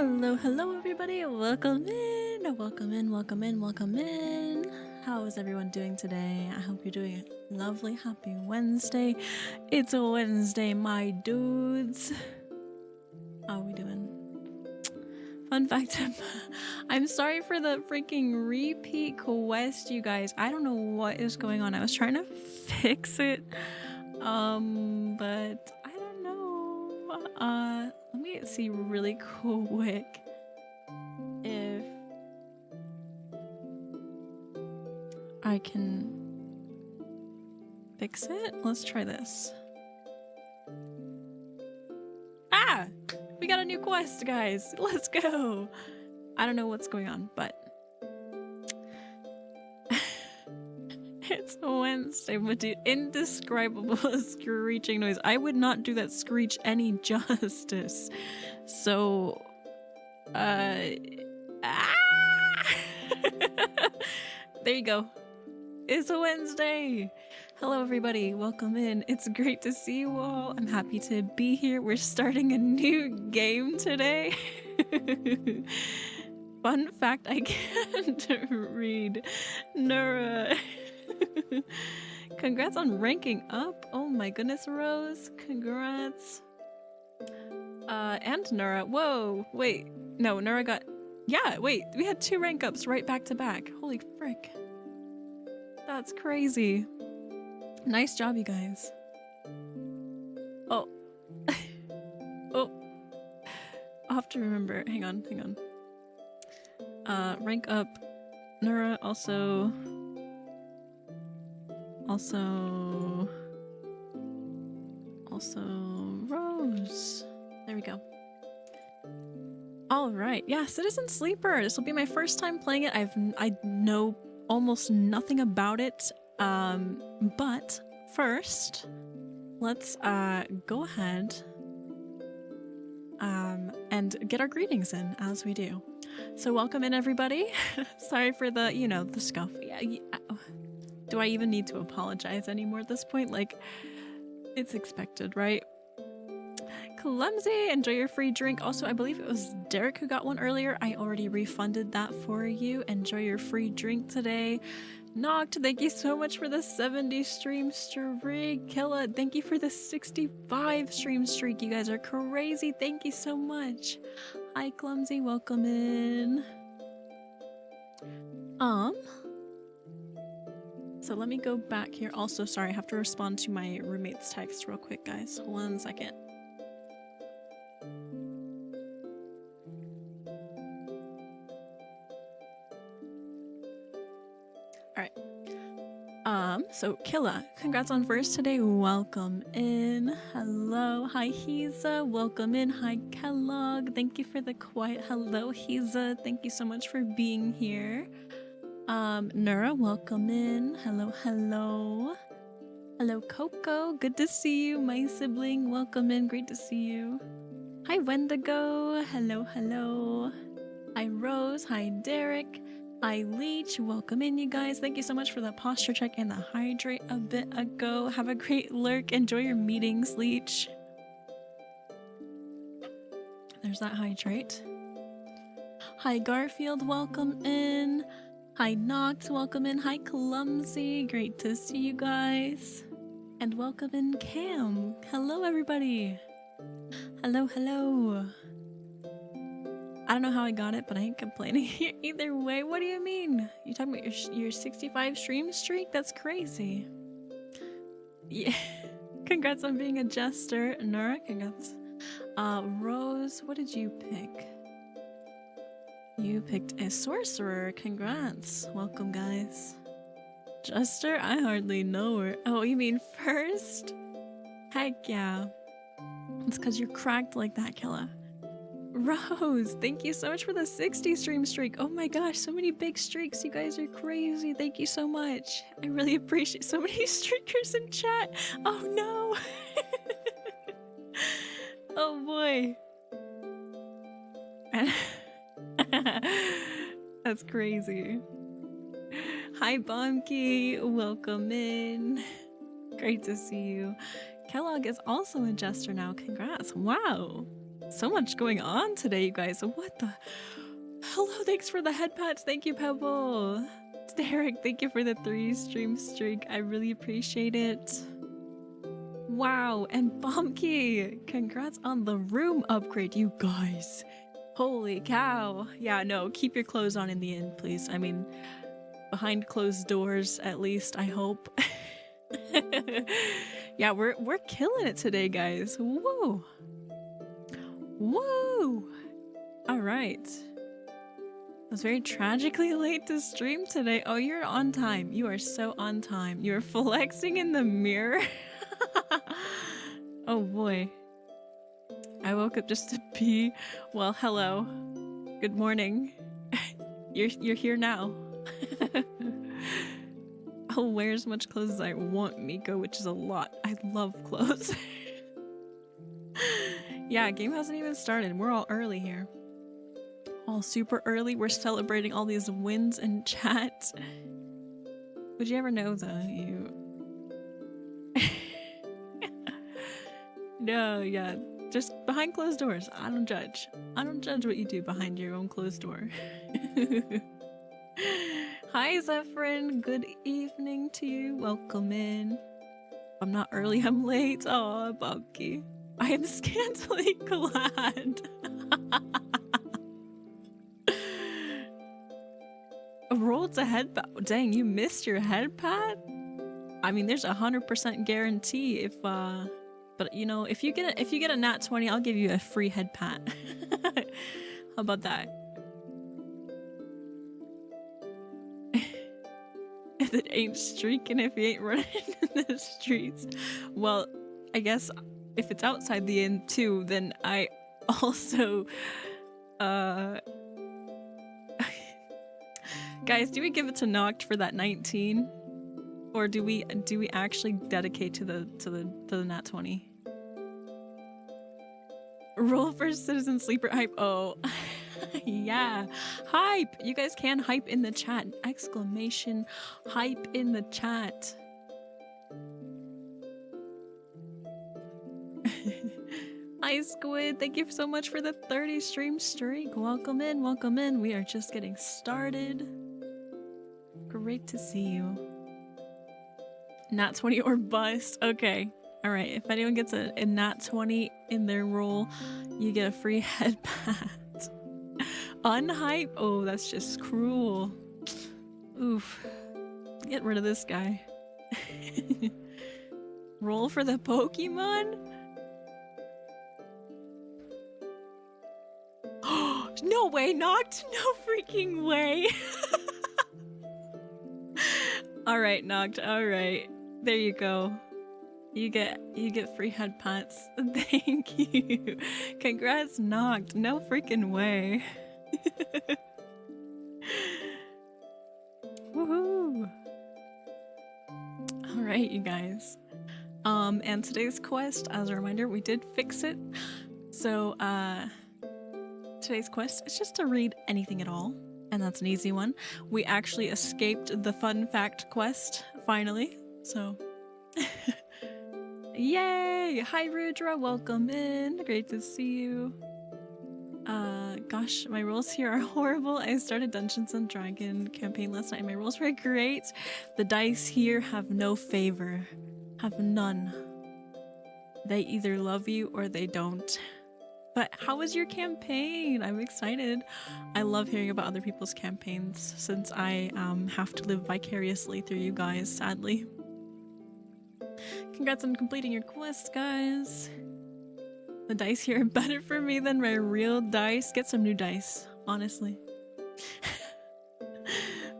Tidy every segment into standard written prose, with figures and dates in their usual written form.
Hello, hello everybody. Welcome in, welcome in, welcome in, welcome in. How is everyone doing today? I hope you're doing a lovely, happy Wednesday. It's a Wednesday, my dudes. How are we doing? Fun fact, I'm sorry for the freaking repeat quest, you guys. I don't know what is going on. I was trying to fix it, but I don't know. Let me see really quick if I can fix it. Let's try this. Ah! We got a new quest, guys. Let's go. I don't know what's going on, but it's Wednesday, but dude, indescribable screeching noise. I would not do that screech any justice. So, ah! There you go. It's a Wednesday. Hello everybody, welcome in. It's great to see you all. I'm happy to be here. We're starting a new game today. Fun fact, I can't read. Nura. Congrats on ranking up. Oh my goodness, Rose. Congrats. And Nura. Whoa, wait. No, Nura got... Yeah, wait. We had 2 rank ups right back to back. Holy frick. That's crazy. Nice job, you guys. Oh. Oh. I'll have to remember. Hang on. Rank up. Nura also Rose. There we go. All right. Yeah, Citizen Sleeper. This will be my first time playing it. I know almost nothing about it. But first, let's go ahead and get our greetings in as we do. So welcome in everybody. Sorry for the, the scuff. Yeah, do I even need to apologize anymore at this point? Like, it's expected, right? Clumsy, enjoy your free drink. Also, I believe it was Derek who got one earlier. I already refunded that for you. Enjoy your free drink today. Noct, thank you so much for the 70 stream streak. Killa, thank you for the 65 stream streak. You guys are crazy. Thank you so much. Hi, Clumsy. Welcome in. So let me go back here. Also, sorry, I have to respond to my roommate's text real quick, guys. 1 second. So Killa, congrats on first today. Welcome in. Hello. Hi, Hiza. Welcome in. Hi, Kellogg. Thank you for the quiet hello, Hiza. Thank you so much for being here. Nura, welcome in. Hello, hello. Hello, Coco. Good to see you. My sibling, welcome in. Great to see you. Hi, Wendigo. Hello, hello. Hi, Rose. Hi, Derek. Hi, Leech. Welcome in, you guys. Thank you so much for the posture check and the hydrate a bit ago. Have a great lurk. Enjoy your meetings, Leech. There's that hydrate. Hi, Garfield. Welcome in. Hi, Noct. Welcome in. Hi, Clumsy. Great to see you guys. And welcome in, Cam. Hello, everybody. Hello, hello. I don't know how I got it, but I ain't complaining either way. What do you mean? You talking about your 65 stream streak? That's crazy. Yeah. Congrats on being a jester. Nura, congrats. Rose, what did you pick? You picked a sorcerer. Congrats. Welcome, guys. Jester? I hardly know her. Oh, you mean first? Heck yeah. It's because you're cracked like that, Killa. Rose, thank you so much for the 60 stream streak. Oh my gosh, so many big streaks. You guys are crazy. Thank you so much. I really appreciate so many streakers in chat. Oh no. Oh boy. That's crazy. Hi, Bombkey. Welcome in. Great to see you. Kellogg is also a jester now. Congrats. Wow. So much going on today, you guys. What the? Hello, thanks for the head pats. Thank you, Pebble. Derek, thank you for the 3 stream streak. I really appreciate it. Wow, and Bumpy, congrats on the room upgrade, you guys. Holy cow. Yeah, no, keep your clothes on in the end, please. I mean, behind closed doors, at least, I hope. Yeah, we're killing it today, guys. Woo! Woo! All right. I was very tragically late to stream today. Oh, you're on time. You are so on time. You're flexing in the mirror. Oh boy. I woke up just to pee. Well, hello. Good morning. You're here now. I'll wear as much clothes as I want, Myko, which is a lot. I love clothes. Yeah, game hasn't even started. We're all early here. All super early. We're celebrating all these wins in chat. Would you ever know though? No, yeah. Just behind closed doors. I don't judge. I don't judge what you do behind your own closed door. Hi, Zephyrin. Good evening to you. Welcome in. I'm not early, I'm late. Oh, Bumpy. I am scantily clad. Rolled a head pat. Dang, you missed your head pat? I mean, there's 100% guarantee if but you know, if you get a nat 20, I'll give you a free head pat. How about that? If it ain't streaking, if you ain't running in the streets. Well, I guess if it's outside the inn too, then I also guys, do we give it to Noct for that 19? Or do we actually dedicate to the nat 20? Roll for Citizen Sleeper hype. Oh. Yeah. Hype. You guys can hype in the chat. Exclamation hype in the chat. Hi Squid. Thank you so much for the 30 stream streak. Welcome in. Welcome in. We are just getting started. Great to see you. Nat 20 or bust. Okay. All right. If anyone gets a nat 20 in their roll, you get a free head pat. Unhype? Oh, that's just cruel. Oof. Get rid of this guy. Roll for the Pokemon? No way, Noct! No freaking way! Alright, Noct, alright. There you go. You get free head pats. Thank you. Congrats, Noct. No freaking way. Woohoo! Alright, you guys. And today's quest, as a reminder, we did fix it. So, today's quest is just to read anything at all. And that's an easy one. We actually escaped the fun fact quest, finally. So, yay! Hi Rudra, welcome in. Great to see you. Gosh, my rolls here are horrible. I started Dungeons and Dragon campaign last night and my rolls were great. The dice here have no favor. Have none. They either love you or they don't. But how was your campaign? I'm excited. I love hearing about other people's campaigns since I have to live vicariously through you guys, sadly. Congrats on completing your quest, guys. The dice here are better for me than my real dice. Get some new dice, honestly.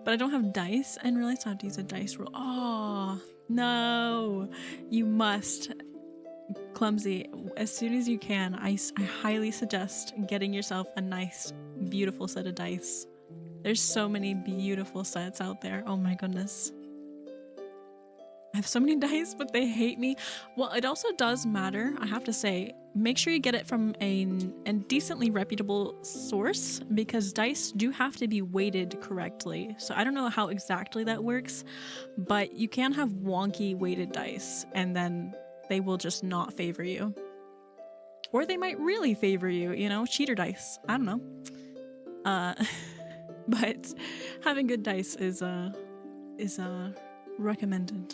But I don't have dice. I didn't realize I have to use a dice roll. Oh, no. You must. Clumsy, as soon as you can, I highly suggest getting yourself a nice, beautiful set of dice. There's so many beautiful sets out there. Oh my goodness. I have so many dice, but they hate me. Well, it also does matter, I have to say. Make sure you get it from a decently reputable source because dice do have to be weighted correctly. So I don't know how exactly that works, but you can have wonky weighted dice and then they will just not favor you. Or they might really favor you, you know, cheater dice. I don't know. But having good dice is recommended.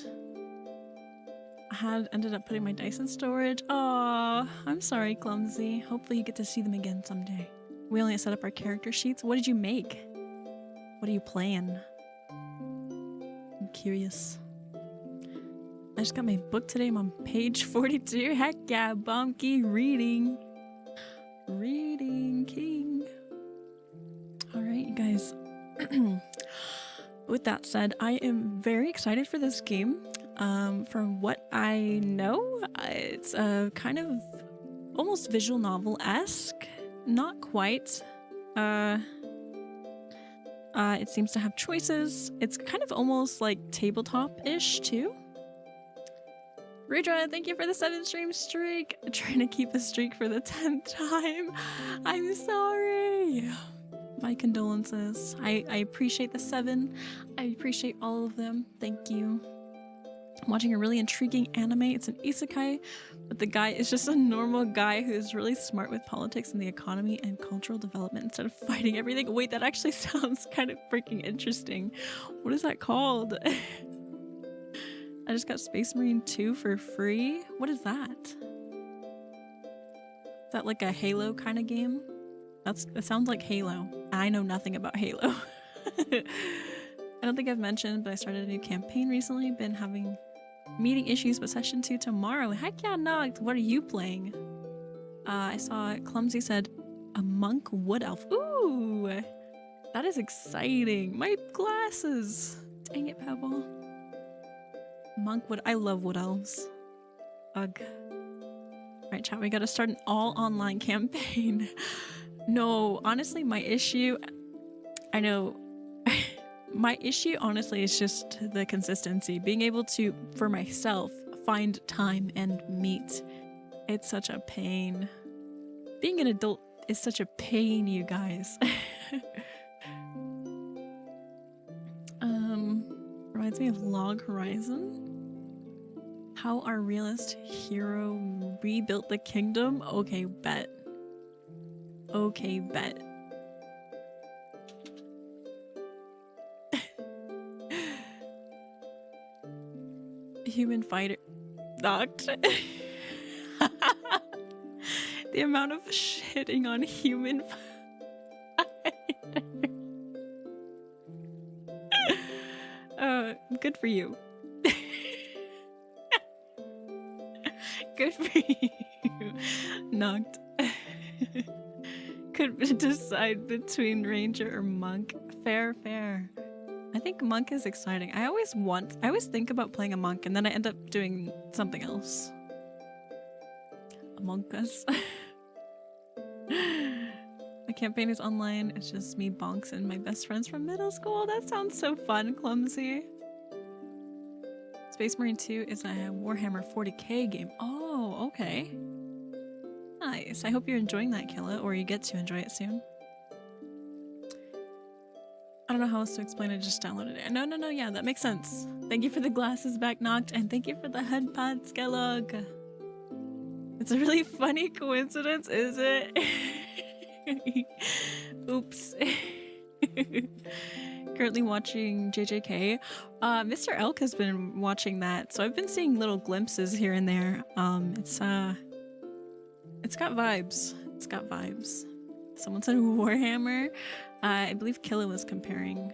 I ended up putting my dice in storage. Oh, I'm sorry, Clumsy. Hopefully you get to see them again someday. We only set up our character sheets. What did you make? What are you playing? I'm curious. I just got my book today. I'm on page 42. Heck yeah, Bumpy reading. Reading king. Alright, you guys. With that said, I am very excited for this game. From what I know, it's a kind of almost visual novel-esque. Not quite. It seems to have choices. It's kind of almost like tabletop-ish too. Rudra, thank you for the 7 stream streak. I'm trying to keep a streak for the 10th time. I'm sorry. My condolences. I appreciate the 7. I appreciate all of them. Thank you. I'm watching a really intriguing anime. It's an isekai, but the guy is just a normal guy who's really smart with politics and the economy and cultural development instead of fighting everything. Wait, that actually sounds kind of freaking interesting. What is that called? I just got Space Marine 2 for free. What is that? Is that like a Halo kind of game? It sounds like Halo. I know nothing about Halo. I don't think I've mentioned, but I started a new campaign recently. Been having meeting issues with session 2 tomorrow. Heck yeah, Noct. What are you playing? I saw Clumsy said a monk wood elf. Ooh, that is exciting. My glasses. Dang it, Pebble. Monk wood. I love wood elves. Ugh. Alright, chat. We gotta start an all online campaign. No, honestly, my issue. I know. My issue, honestly, is just the consistency. Being able to, for myself, find time and meet. It's such a pain. Being an adult is such a pain, you guys. Reminds me of Log Horizon. How our realist hero rebuilt the kingdom? Okay, bet. Okay, bet. Human fighter. Doctor. The amount of shitting on human fighter. Good for you. Good for you. Knocked. Could decide between ranger or monk. Fair, fair. I think monk is exciting. I always think about playing a monk and then I end up doing something else. Among Us. The campaign is online. It's just me, Bonks, and my best friends from middle school. That sounds so fun, Clumsy. Space Marine 2 is a Warhammer 40k game. Oh, okay. Nice. I hope you're enjoying that, Killa, or you get to enjoy it soon. I don't know how else to explain it, I just downloaded it. No, yeah, that makes sense. Thank you for the glasses back, Noct, and thank you for the head pads, Kellogg. It's a really funny coincidence, is it? Oops. Currently watching JJK. Mr. Elk has been watching that, so I've been seeing little glimpses here and there. It's got vibes. It's got vibes. Someone said Warhammer. I believe Killa was comparing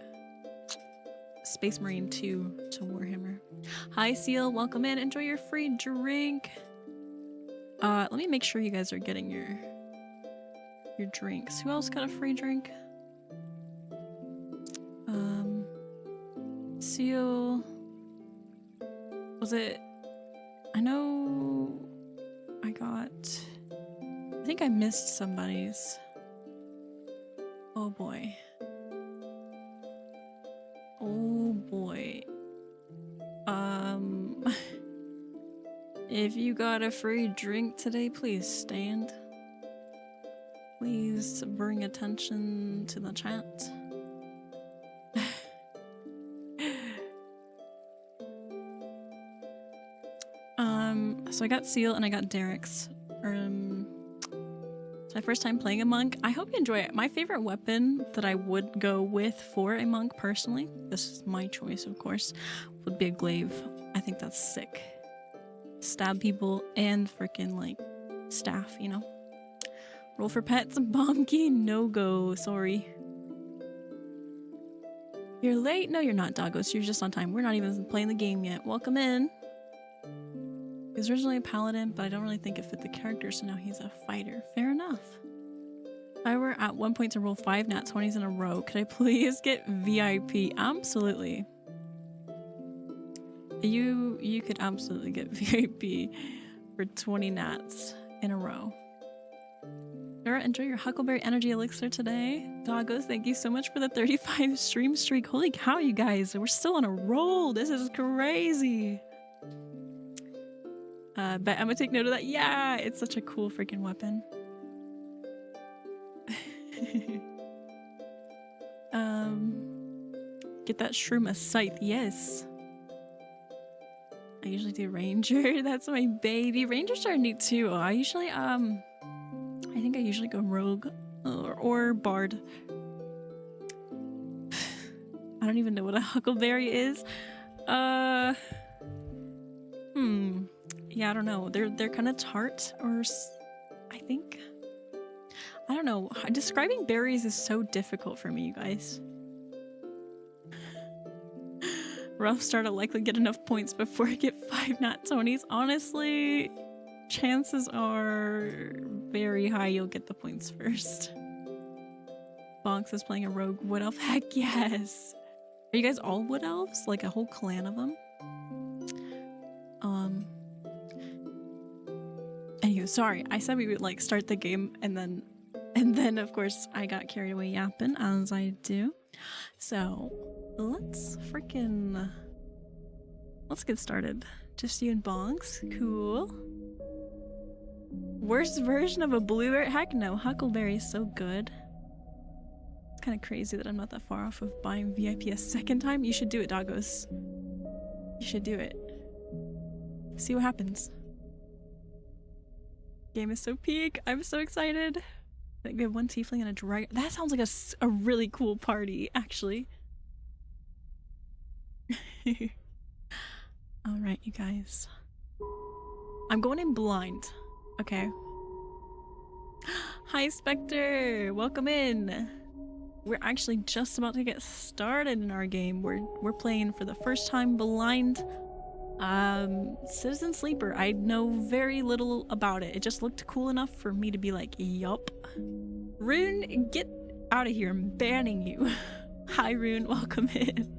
Space Marine 2 to Warhammer. Hi Seal, welcome in. Enjoy your free drink. Let me make sure you guys are getting your drinks. Who else got a free drink? Seal. Was it? I know I think I missed somebody's. Oh boy. Oh boy. If you got a free drink today, please stand. Please bring attention to the chat. So I got Seal and I got Derek's. my first time playing a monk. I hope you enjoy it. My favorite weapon that I would go with for a monk personally, this is my choice of course, would be a glaive. I think that's sick. Stab people and freaking like staff, you know. Roll for pets, bomb key, no go, sorry. You're late? No, you're not, Doggos. You're just on time. We're not even playing the game yet. Welcome in. He was originally a paladin, but I don't really think it fit the character, so now he's a fighter. Fair enough. If I were at one point to roll 5 nat 20s in a row, could I please get VIP? Absolutely. You could absolutely get VIP for 20 nats in a row. Sure, enjoy your Huckleberry Energy Elixir today. Doggos, thank you so much for the 35 stream streak. Holy cow, you guys. We're still on a roll. This is crazy. But I'm gonna take note of that. Yeah, it's such a cool freaking weapon. Get that shroom a scythe. Yes. I usually do ranger. That's my baby. Rangers are neat too. I usually I think I usually go rogue or bard. I don't even know what a huckleberry is. Yeah, I don't know. They're kind of tart, or I think. I don't know. Describing berries is so difficult for me, you guys. Rough start, I'll likely get enough points before I get 5 nat 20s. Honestly, chances are very high you'll get the points first. Bonks is playing a rogue wood elf. Heck yes! Are you guys all wood elves? Like a whole clan of them? Anyway, sorry. I said we would like start the game and then of course I got carried away yapping, as I do. So let's get started. Just you and Bonks. Cool. Worst version of a blueberry? Heck no. Huckleberry is so good. It's kind of crazy that I'm not that far off of buying VIP a second time. You should do it, Doggos. You should do it. See what happens. Game is so peak. I'm so excited. I think we have one tiefling and a dragon. That sounds like a really cool party, actually. Alright, you guys. I'm going in blind. Okay. Hi, Spectre! Welcome in! We're actually just about to get started in our game. We're playing for the first time blind. Citizen Sleeper. I know very little about it. It just looked cool enough for me to be like, yup. Rune, get out of here. I'm banning you. Hi, Rune. Welcome in.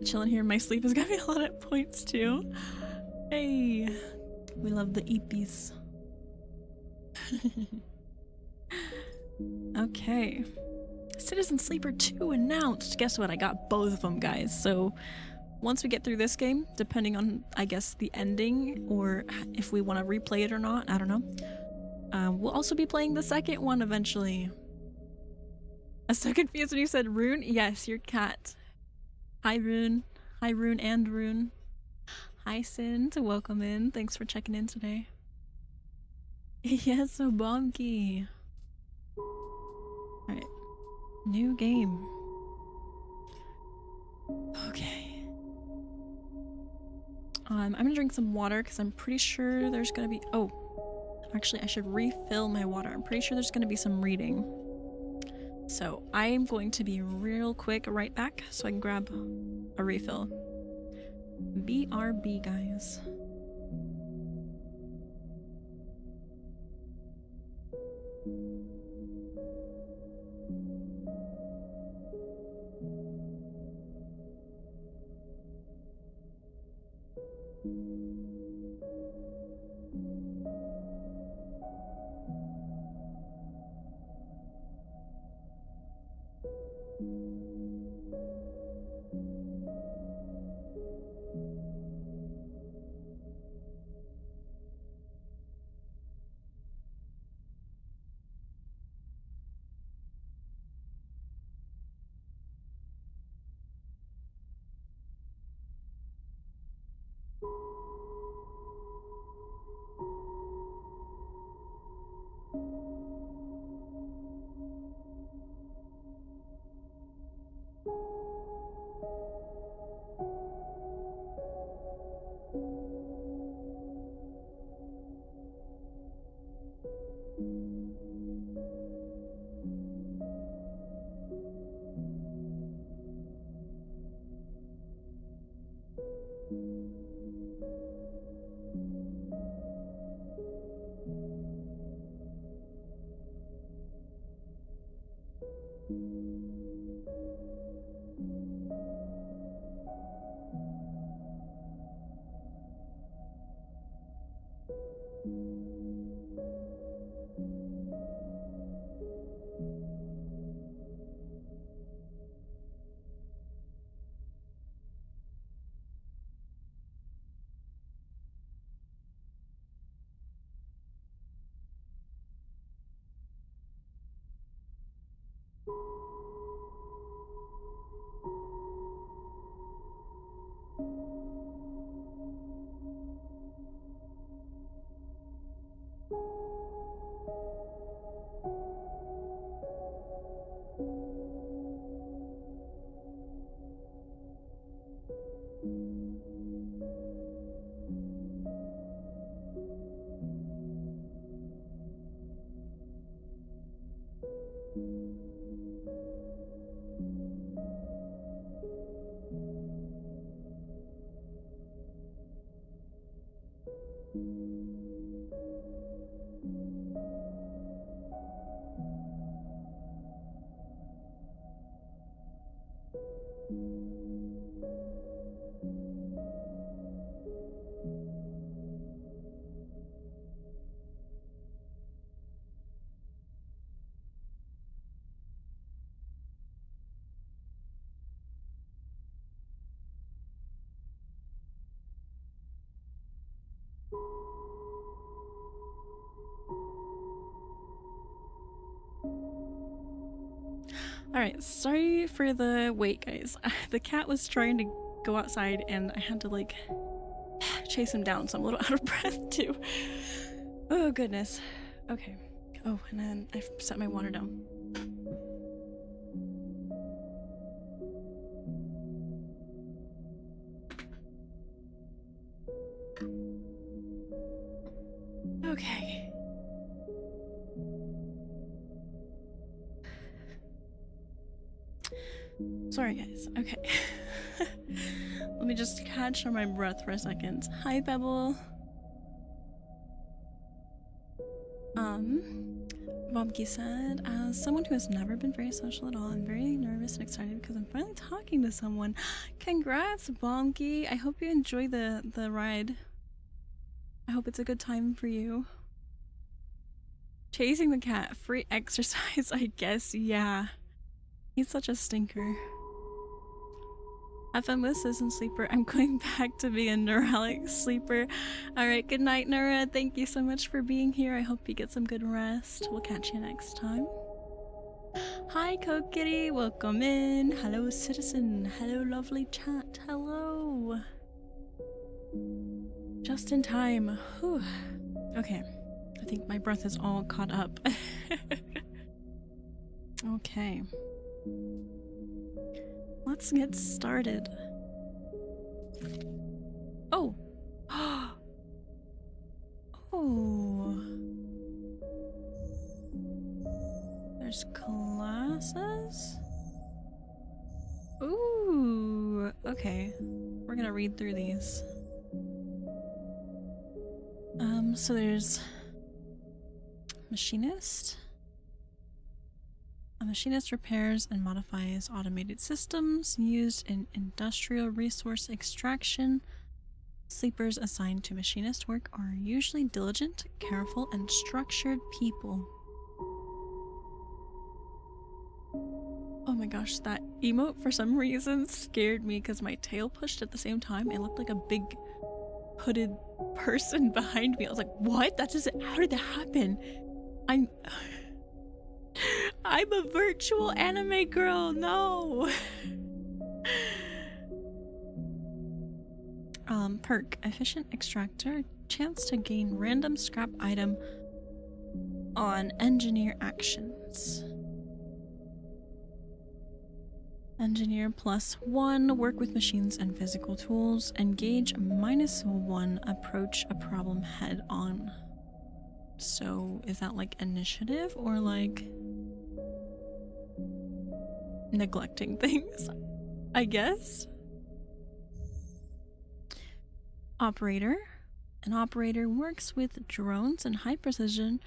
Chilling here in my sleep has got me a lot of points too. Hey, we love the eepies. Okay. Citizen Sleeper 2 announced. Guess what? I got both of them, guys. So once we get through this game, depending on, I guess, the ending or if we want to replay it or not, I don't know. We'll also be playing the second one eventually. I'm so confused when you said Rune. Yes, your cat. Hi, Rune. Hi, Rune and Rune. Hi, Sin. Welcome in. Thanks for checking in today. Yes, so bonky. Alright. New game. Okay. I'm gonna drink some water because I'm pretty sure there's gonna be... Oh. Actually, I should refill my water. I'm pretty sure there's gonna be some reading. So I am going to be real quick right back so I can grab a refill. BRB, guys. Alright, sorry for the wait, guys. The cat was trying to go outside and I had to, like, chase him down, so I'm a little out of breath, too. Oh, goodness. Okay. Oh, and then I've set my water down. Okay. Sorry, guys. Okay. Let me just catch my breath for a second. Hi, Pebble. Bobki said, as someone who has never been very social at all, I'm very nervous and excited because I'm finally talking to someone. Congrats, Bobki. I hope you enjoy the ride. I hope it's a good time for you. Chasing the cat, free exercise, I guess. Yeah. He's such a stinker. FM with Citizen Sleeper. I'm going back to being a neuralic sleeper. Alright, good night, Nura. Thank you so much for being here. I hope you get some good rest. We'll catch you next time. Hi, Kokiri. Welcome in. Hello, Citizen. Hello, lovely chat. Hello. Just in time. Whew. Okay. I think my breath is all caught up. Okay. Let's get started. Oh! Oh! There's classes? Ooh! Okay. We're gonna read through these. So there's machinist. A machinist repairs and modifies automated systems used in industrial resource extraction. Sleepers assigned to machinist work are usually diligent, careful, and structured people. Oh my gosh, that emote for some reason scared me because my tail pushed at the same time. It looked like a big hooded person behind me. I was like, what? That doesn't— how did that happen? I'm a virtual anime girl, no! Perk. Efficient extractor. Chance to gain random scrap item on engineer actions. Engineer +1. Work with machines and physical tools. Engage -1. Approach a problem head on. So, is that like initiative or like neglecting things? I guess. Operator. An operator works with drones and high precision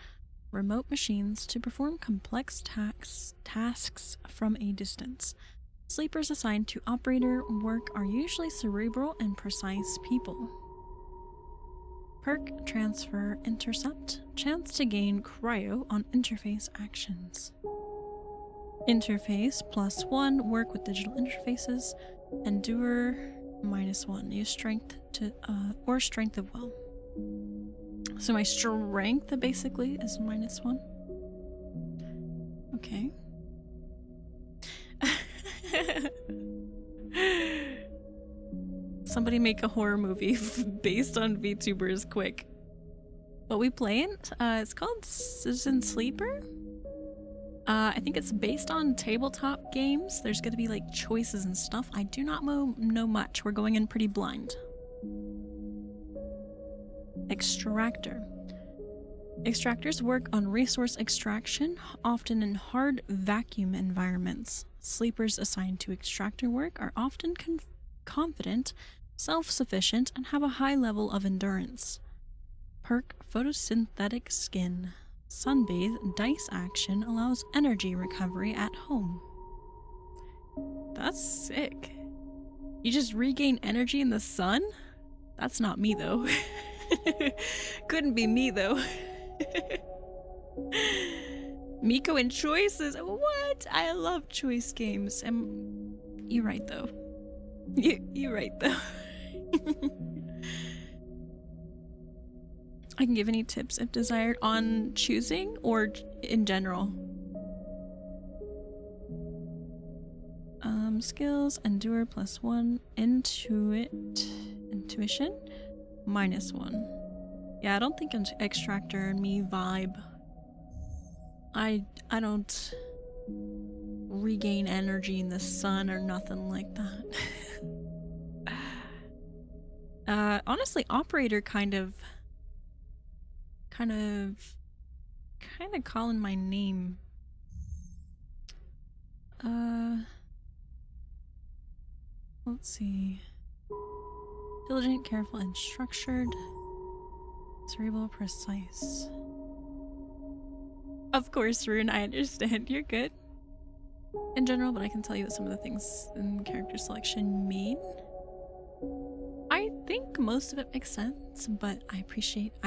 remote machines to perform complex tasks from a distance. Sleepers assigned to operator work are usually cerebral and precise people. Perk Transfer Intercept. Chance to gain cryo on interface actions. Interface +1. Work with digital interfaces. Endure -1. Use strength to or strength of will. So my strength basically is -1. Okay. Somebody make a horror movie based on VTubers quick. What we playing? It's called Citizen Sleeper. I think it's based on tabletop games. There's gonna be like choices and stuff. I do not know much. We're going in pretty blind. Extractor. Extractors work on resource extraction, often in hard vacuum environments. Sleepers assigned to extractor work are often confident, self-sufficient, and have a high level of endurance. Perk Photosynthetic Skin. Sunbathe dice action allows energy recovery at home. That's sick. You just regain energy in the sun? That's not me though. Couldn't be me though. Myko and choices. What? I love choice games. You're right though. You're right though. I can give any tips if desired on choosing or in general. Skills, endure +1, intuition -1. Yeah, I don't think extractor and me vibe. I don't regain energy in the sun or nothing like that. Honestly, operator kind of calling my name. Let's see. Diligent, careful, and structured. Cerebral, precise. Of course, Rune, I understand. You're good. In general, but I can tell you what some of the things in character selection mean. I think most of it makes sense, but I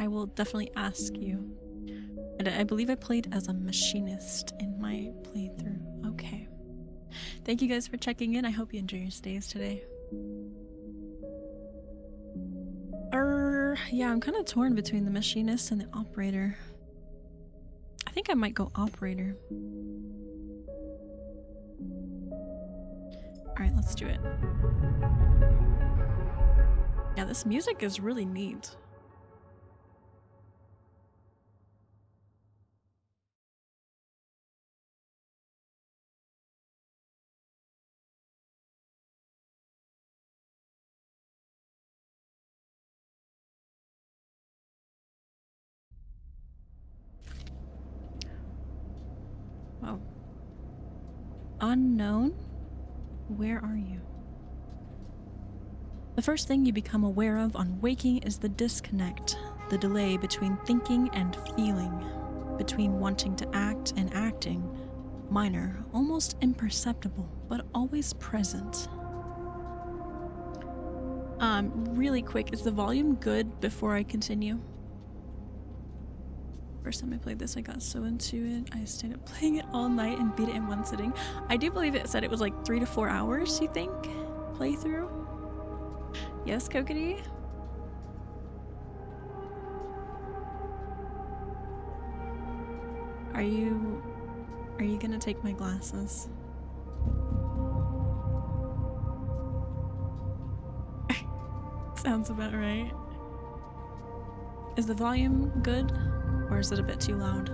will definitely ask you. And I believe I played as a machinist in my playthrough. Okay. Thank you guys for checking in. I hope you enjoy your stays today. Yeah, I'm kind of torn between the machinist and the operator. I think I might go operator. Alright, let's do it. Yeah, this music is really neat. Wow. Unknown? Where are you? The first thing you become aware of on waking is the disconnect, the delay between thinking and feeling, between wanting to act and acting. Minor, almost imperceptible, but always present. Really quick, is the volume good before I continue? First time I played this, I got so into it. I stayed up playing it all night and beat it in one sitting. I do believe it said it was like 3 to 4 hours, you think? Playthrough? Yes, Kokiri? Are you gonna take my glasses? Sounds about right. Is the volume good? Or is it a bit too loud?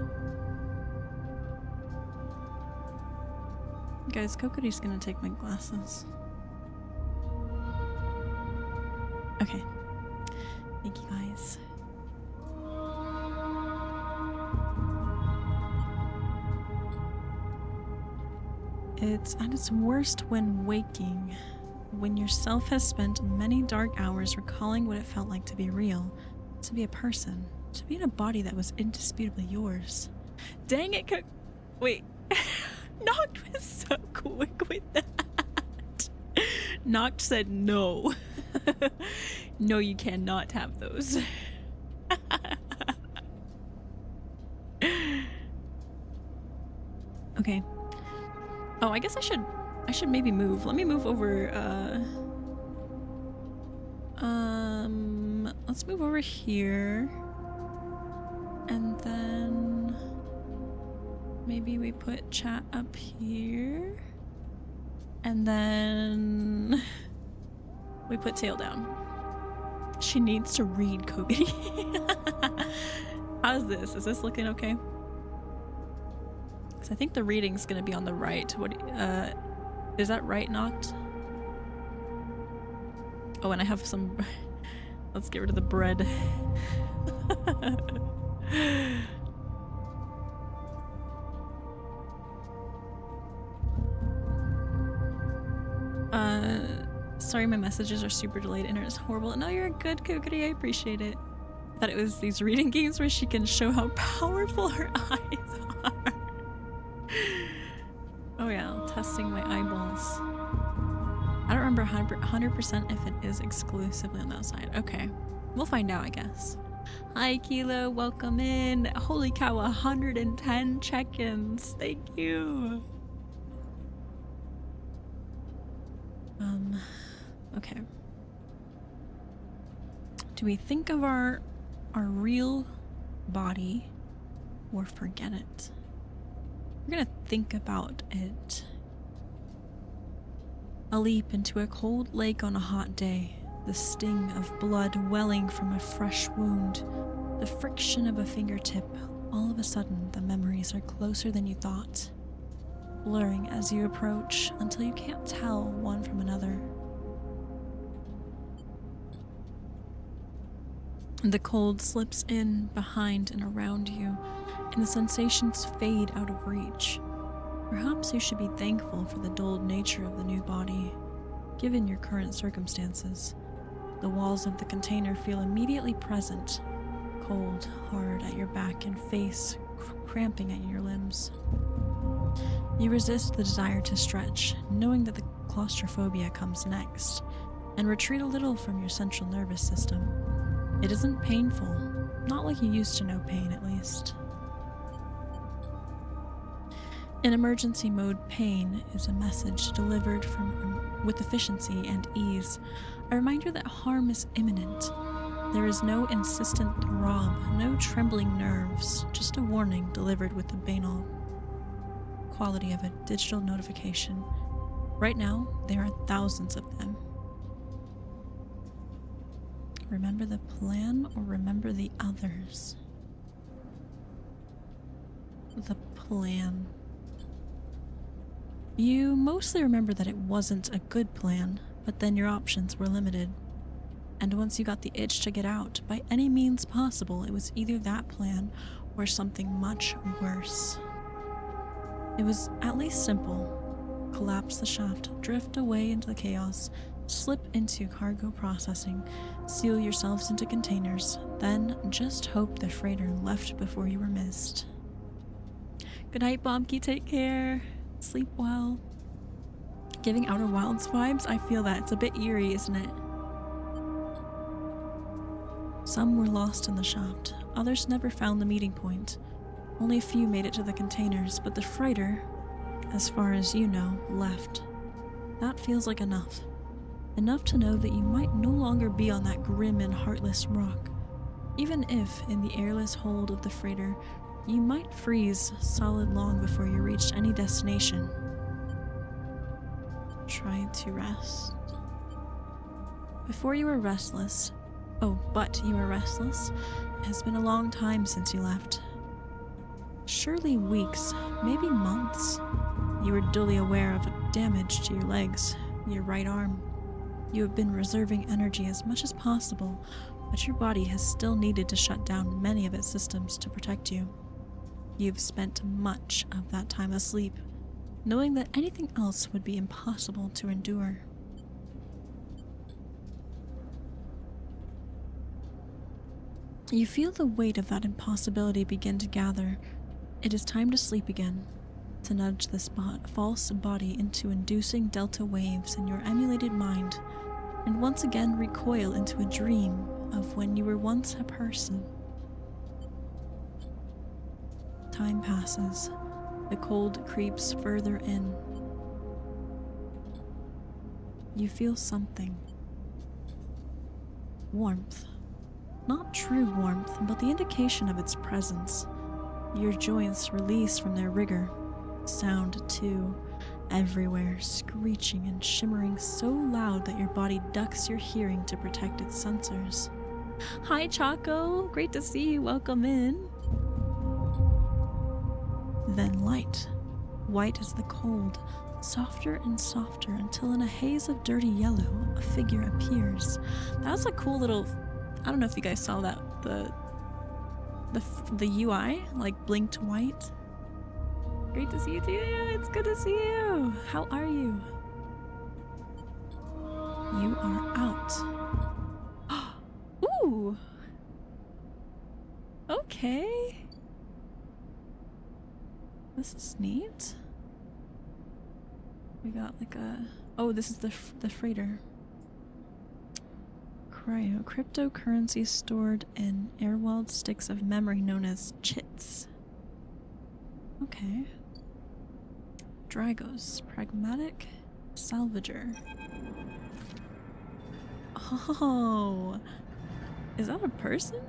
Guys, Kokori's gonna take my glasses. Okay. Thank you guys. It's at its worst when waking, when yourself has spent many dark hours recalling what it felt like to be real, to be a person, to be in a body that was indisputably yours. Dang it, wait. Noct was so quick with that. Noct said no. No, you cannot have those. Okay. Oh, I guess I should maybe move. Let me move over, let's move over here. And then maybe we put chat up here. And then we put tail down. She needs to read Kogiri. How's this? Is this looking okay? Because I think the reading's gonna be on the right. What? Is that right, Noct? Oh, and I have some. Let's get rid of the bread. Sorry my messages are super delayed. Internet's horrible. No, you're good, Kukuri. I appreciate it. I thought it was these reading games where she can show how powerful her eyes are. Oh yeah, testing my eyeballs. I don't remember 100% if it is exclusively on that side. Okay, we'll find out, I guess. Hi, Kilo. Welcome in. Holy cow, 110 check-ins. Thank you. Okay. Do we think of our real body or forget it? We're gonna think about it. A leap into a cold lake on a hot day, the sting of blood welling from a fresh wound, the friction of a fingertip. All of a sudden, the memories are closer than you thought, blurring as you approach until you can't tell one from another. The cold slips in behind and around you, and the sensations fade out of reach. Perhaps you should be thankful for the dulled nature of the new body, given your current circumstances. The walls of the container feel immediately present, cold, hard at your back and face, cramping at your limbs. You resist the desire to stretch, knowing that the claustrophobia comes next, and retreat a little from your central nervous system. It isn't painful, not like you used to know pain at least. In emergency mode, pain is a message delivered with efficiency and ease, a reminder that harm is imminent. There is no insistent throb, no trembling nerves, just a warning delivered with the banal quality of a digital notification. Right now, there are thousands of them. Remember the plan or remember the others? The plan. You mostly remember that it wasn't a good plan, but then your options were limited. And once you got the itch to get out, by any means possible, it was either that plan or something much worse. It was at least simple. Collapse the shaft, drift away into the chaos, slip into cargo processing, seal yourselves into containers, then just hope the freighter left before you were missed. Good night, Bombkey. Take care. Sleep well. Giving Outer Wilds vibes? I feel that. It's a bit eerie, isn't it? Some were lost in the shaft. Others never found the meeting point. Only a few made it to the containers, but the freighter, as far as you know, left. That feels like enough. Enough to know that you might no longer be on that grim and heartless rock. Even if, in the airless hold of the freighter, you might freeze solid long before you reached any destination. Try to rest. Before you were restless. Oh, but you were restless. It has been a long time since you left. Surely weeks, maybe months. You were dully aware of damage to your legs, your right arm. You have been reserving energy as much as possible, but your body has still needed to shut down many of its systems to protect you. You've spent much of that time asleep, knowing that anything else would be impossible to endure. You feel the weight of that impossibility begin to gather, It is time to sleep again, to nudge this false body into inducing delta waves in your emulated mind, and once again recoil into a dream of when you were once a person. Time passes. The cold creeps further in. You feel something. Warmth. Not true warmth, but the indication of its presence. Your joints release from their rigor. Sound, too, everywhere, screeching and shimmering so loud that your body ducks your hearing to protect its sensors. Hi, Chaco! Great to see you. Welcome in. Then light. White as the cold, softer and softer until in a haze of dirty yellow, a figure appears. That was a cool little... I don't know if you guys saw that. The UI, like, blinked white. Great to see you too. Yeah, it's good to see you. How are you? You are out. Ooh. Okay. This is neat. We got like a... Oh, this is the freighter. Cryo. Cryptocurrency stored in air-walled sticks of memory known as chits. Okay. Dragos. Pragmatic salvager. Oh. Is that a person?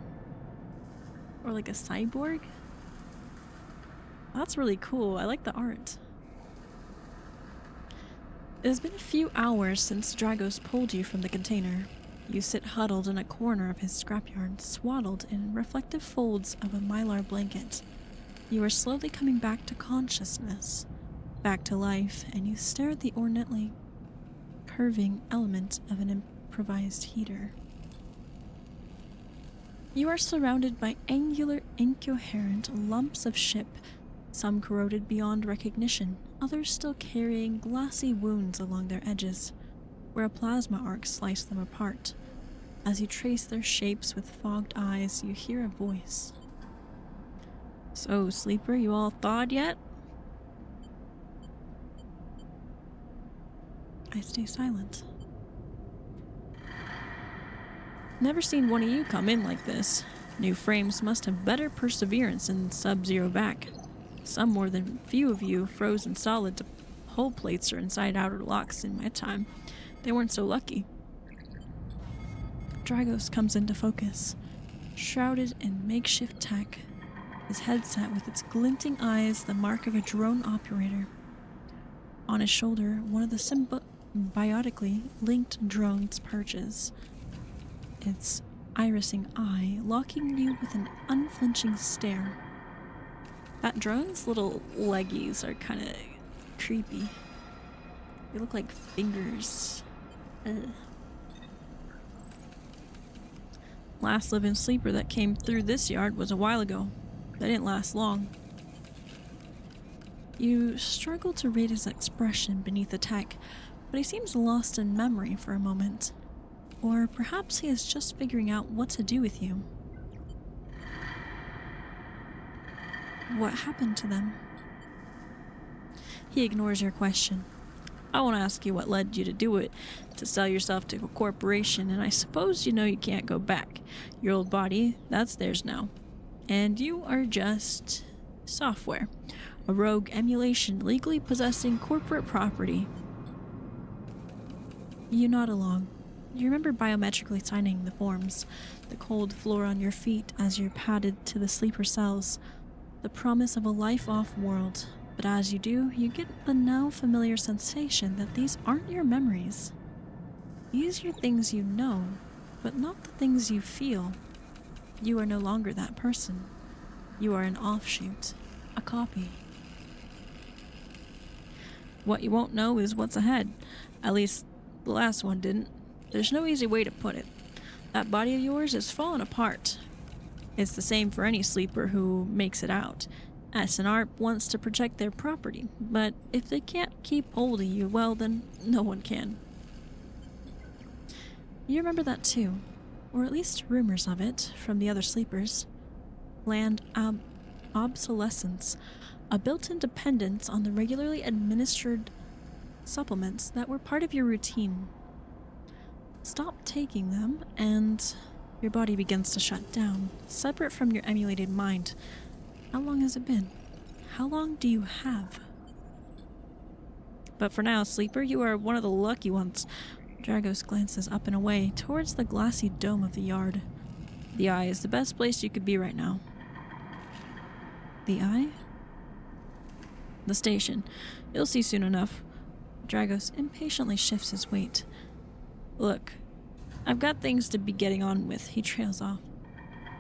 Or like a cyborg? That's really cool. I like the art. It has been a few hours since Dragos pulled you from the container. You sit huddled in a corner of his scrapyard, swaddled in reflective folds of a mylar blanket. You are slowly coming back to consciousness, back to life, and you stare at the ornately curving element of an improvised heater. You are surrounded by angular, incoherent lumps of ship, some corroded beyond recognition, others still carrying glassy wounds along their edges, where a plasma arc sliced them apart. As you trace their shapes with fogged eyes, you hear a voice. So, sleeper, you all thawed yet? I stay silent. Never seen one of you come in like this. New frames must have better perseverance in sub-zero back. Some more than few of you frozen solid to hull plates or inside outer locks in my time. They weren't so lucky. Dragos comes into focus, shrouded in makeshift tech, his headset with its glinting eyes the mark of a drone operator. On his shoulder, one of the symbiotically linked drones perches, its irising eye locking you with an unflinching stare. That drone's little leggies are kind of creepy. They look like fingers. Ugh. Last living sleeper that came through this yard was a while ago. They didn't last long. You struggle to read his expression beneath the tech, but he seems lost in memory for a moment. Or perhaps he is just figuring out what to do with you. What happened to them? He ignores your question. I won't ask you what led you to do it, to sell yourself to a corporation, and I suppose you know you can't go back. Your old body, that's theirs now. And you are just software. A rogue emulation legally possessing corporate property. You nod along. You remember biometrically signing the forms, the cold floor on your feet as you're padded to the sleeper cells, the promise of a life-off world. But as you do, you get the now familiar sensation that these aren't your memories. These are things you know, but not the things you feel. You are no longer that person. You are an offshoot, a copy. What you won't know is what's ahead. At least, the last one didn't. There's no easy way to put it. That body of yours is falling apart. It's the same for any sleeper who makes it out. SNR wants to protect their property, but if they can't keep hold of you, well, then no one can. You remember that too, or at least rumors of it from the other sleepers. Land obsolescence, a built-in dependence on the regularly administered supplements that were part of your routine. Stop taking them, and your body begins to shut down, separate from your emulated mind. How long has it been? How long do you have? But for now, sleeper, you are one of the lucky ones. Dragos glances up and away towards the glassy dome of the yard. The Eye is the best place you could be right now. The Eye? The station. You'll see soon enough. Dragos impatiently shifts his weight. Look, I've got things to be getting on with. He trails off.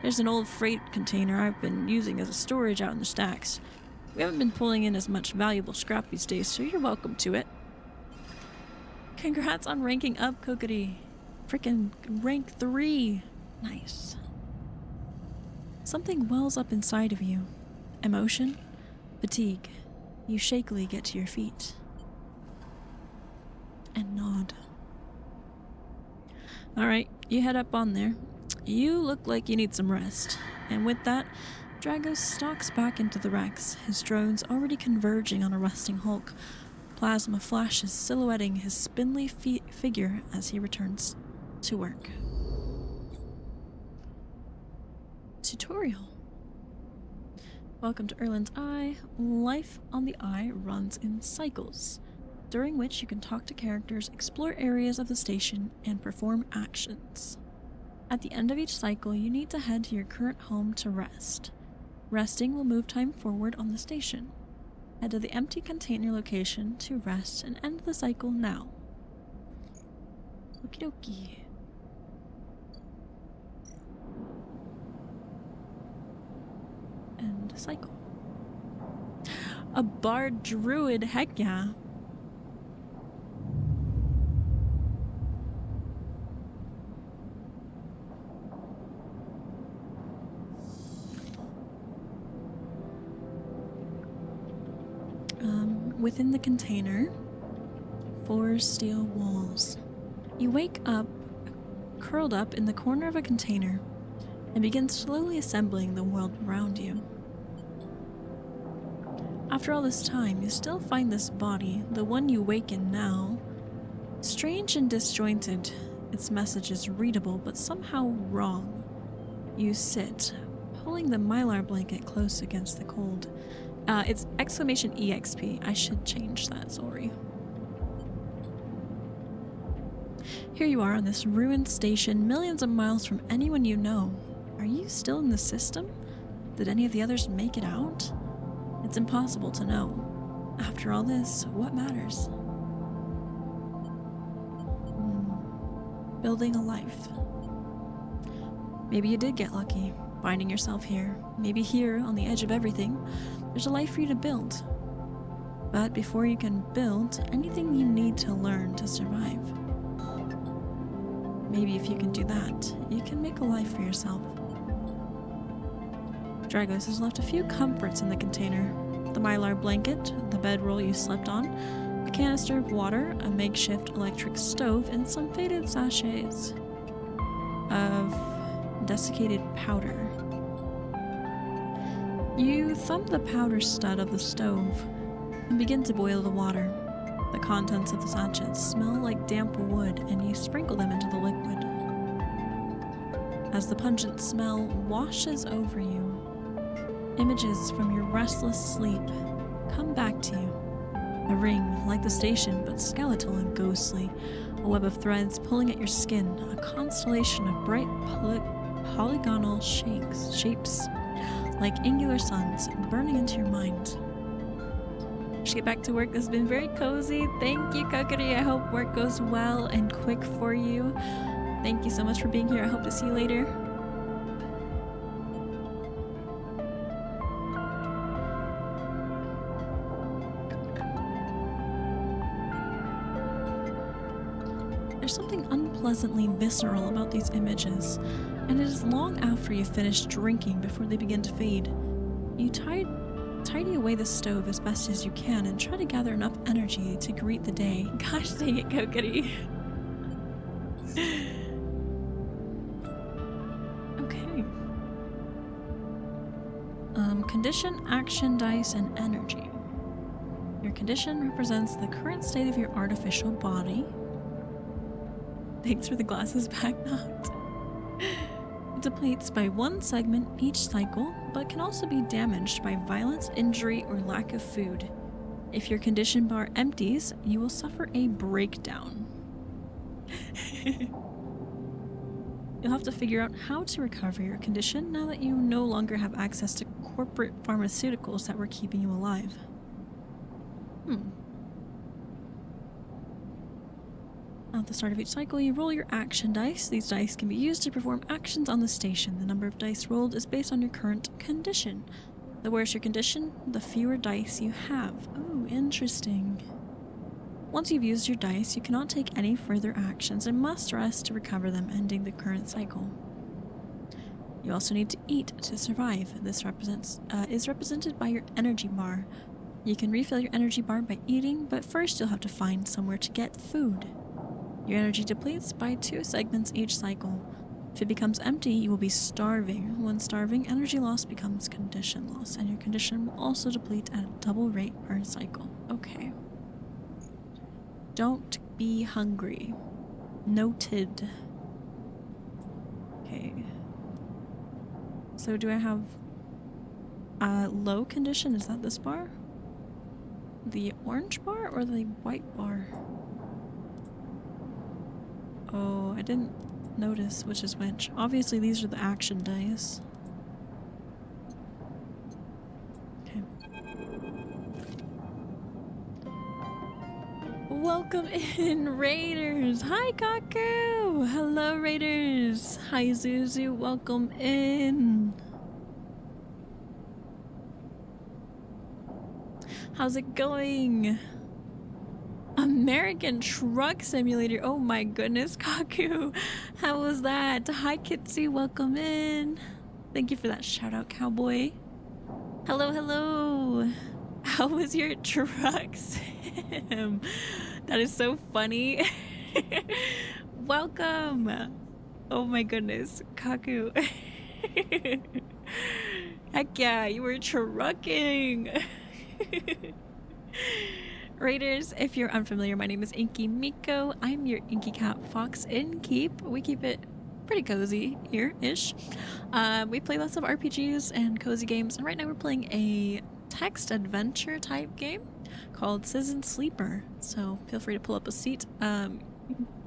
There's an old freight container I've been using as a storage out in the stacks. We haven't been pulling in as much valuable scrap these days, so you're welcome to it. Congrats on ranking up, Kokiri. Frickin' rank 3. Nice. Something wells up inside of you. Emotion? Fatigue. You shakily get to your feet. And nod. Alright, you head up on there. You look like you need some rest. And with that, Dragos stalks back into the Rex, his drones already converging on a resting Hulk. Plasma flashes silhouetting his spindly figure as he returns to work. Tutorial. Welcome to Erlin's Eye. Life on the Eye runs in cycles, during which you can talk to characters, explore areas of the station, and perform actions. At the end of each cycle, you need to head to your current home to rest. Resting will move time forward on the station. Head to the empty container location to rest and end the cycle now. Okie dokie. End cycle. A bard druid, heck yeah. Within the container, 4 steel walls. You wake up, curled up in the corner of a container, and begin slowly assembling the world around you. After all this time, you still find this body, the one you wake in now, strange and disjointed. Its message is readable, but somehow wrong. You sit, pulling the mylar blanket close against the cold. It's exclamation EXP. I should change that, sorry. Here you are on this ruined station, millions of miles from anyone you know. Are you still in the system? Did any of the others make it out? It's impossible to know. After all this, what matters? Building a life. Maybe you did get lucky, finding yourself here. Maybe here, on the edge of everything, there's a life for you to build. But before you can build, anything you need to learn to survive. Maybe if you can do that, you can make a life for yourself. Dragos has left a few comforts in the container. The mylar blanket, the bedroll you slept on, a canister of water, a makeshift electric stove, and some faded sachets of desiccated powder. You thumb the powder stud of the stove and begin to boil the water. The contents of the sachets smell like damp wood, and you sprinkle them into the liquid. As the pungent smell washes over you, images from your restless sleep come back to you. A ring, like the station, but skeletal and ghostly. A web of threads pulling at your skin. A constellation of bright polygonal shapes, like angular suns, burning into your mind. Just get back to work. This has been very cozy. Thank you, Kokiri. I hope work goes well and quick for you. Thank you so much for being here. I hope to see you later. There's something unpleasantly visceral about these images, and it is long after you've finished drinking before they begin to fade. You tidy away the stove as best as you can and try to gather enough energy to greet the day. Gosh dang it, Kokiri. Okay. condition, action dice, and energy. Your condition represents the current state of your artificial body. Thanks for the glasses back, Not. It depletes by one segment each cycle, but can also be damaged by violence, injury, or lack of food. If your condition bar empties, you will suffer a breakdown. You'll have to figure out how to recover your condition now that you no longer have access to corporate pharmaceuticals that were keeping you alive. At the start of each cycle, you roll your action dice. These dice can be used to perform actions on the station. The number of dice rolled is based on your current condition. The worse your condition, the fewer dice you have. Oh, interesting. Once you've used your dice, you cannot take any further actions and must rest to recover them, ending the current cycle. You also need to eat to survive. This is represented by your energy bar. You can refill your energy bar by eating, but first you'll have to find somewhere to get food. Your energy depletes by 2 segments each cycle. If it becomes empty, you will be starving. When starving, energy loss becomes condition loss, and your condition will also deplete at a double rate per cycle. Okay. Don't be hungry. Noted. Okay. So do I have low condition? Is that this bar? The orange bar or the white bar? Oh, I didn't notice which is which. Obviously these are the action dice. Okay. Welcome in, Raiders! Hi, Kaku! Hello, Raiders! Hi, Zuzu, welcome in! How's it going? American Truck Simulator. Oh my goodness, Kaku. How was that? Hi, Kitsy. Welcome in. Thank you for that shout out, cowboy. Hello, hello. How was your truck sim? That is so funny. Welcome. Oh my goodness, Kaku. Heck yeah, you were trucking. Raiders, if you're unfamiliar, my name is InkyMyko. I'm your Inky Cat Fox in Keep. We keep it pretty cozy here-ish. We play lots of RPGs and cozy games, and right now we're playing a text adventure type game called Citizen Sleeper. So feel free to pull up a seat,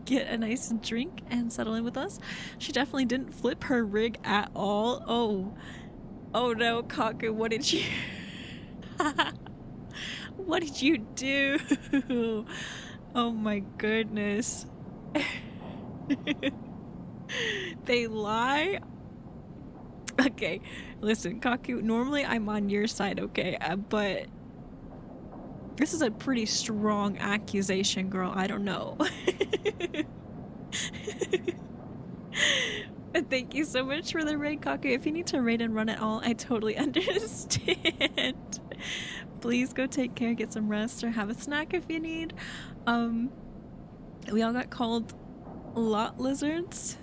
get a nice drink, and settle in with us. She definitely didn't flip her rig at all. Oh no, Kaku, what did you... What did you do? Oh my goodness. They lie? Okay, listen, Kaku, normally I'm on your side, okay? But this is a pretty strong accusation, girl. I don't know. But thank you so much for the raid, Kaku. If you need to raid and run at all, I totally understand. Please go take care, get some rest, or have a snack if you need. We all got called lot lizards,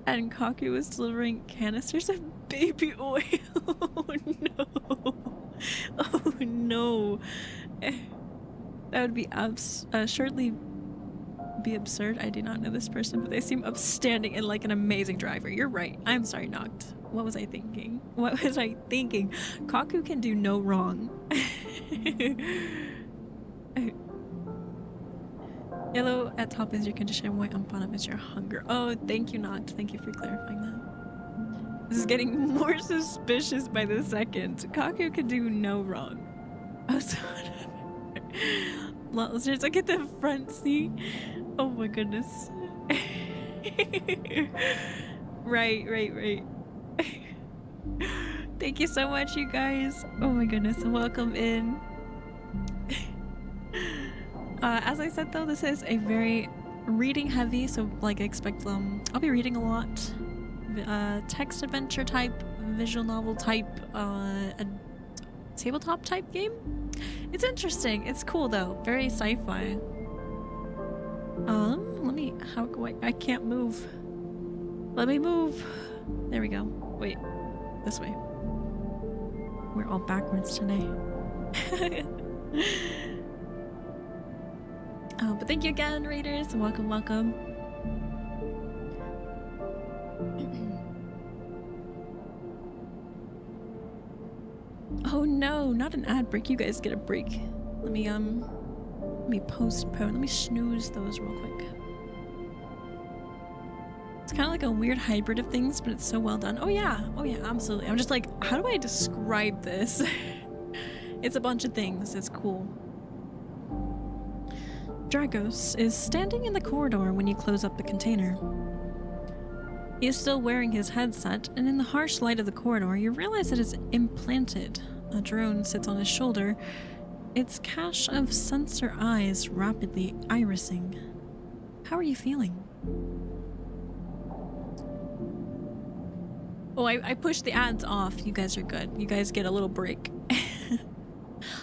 and Kaku was delivering canisters of baby oil. Oh no. Oh no. That would be surely be absurd. I do not know this person, but they seem upstanding and like an amazing driver. You're right. I'm sorry, Noct. What was I thinking? What was I thinking? Kaku can do no wrong. Yellow at top is your condition, white on bottom is your hunger. Oh, thank you, Noct. Thank you for clarifying that. This is getting more suspicious by the second. Kaku can do no wrong. Oh, so listeners, look at the front seat. Oh my goodness. Right. Thank you so much, you guys. Oh my goodness, welcome in. As I said though, this is a very reading heavy, so like expect I'll be reading a lot. Text adventure type, visual novel type, a tabletop type game. It's interesting. It's cool though. Very sci-fi. I can't move. Let me move. There we go. Wait, this way. We're all backwards today. But thank you again, Raiders. Welcome, welcome. Oh no, not an ad break. You guys get a break. Let me postpone. Let me snooze those real quick. It's kind of like a weird hybrid of things, but it's so well done. Oh yeah, absolutely. I'm just like, how do I describe this? It's a bunch of things. It's cool. Dragos is standing in the corridor when you close up the container. He is still wearing his headset, and in the harsh light of the corridor, you realize it is implanted. A drone sits on his shoulder, its cache of sensor eyes rapidly irising. How are you feeling? Oh, I pushed the ads off. You guys are good. You guys get a little break.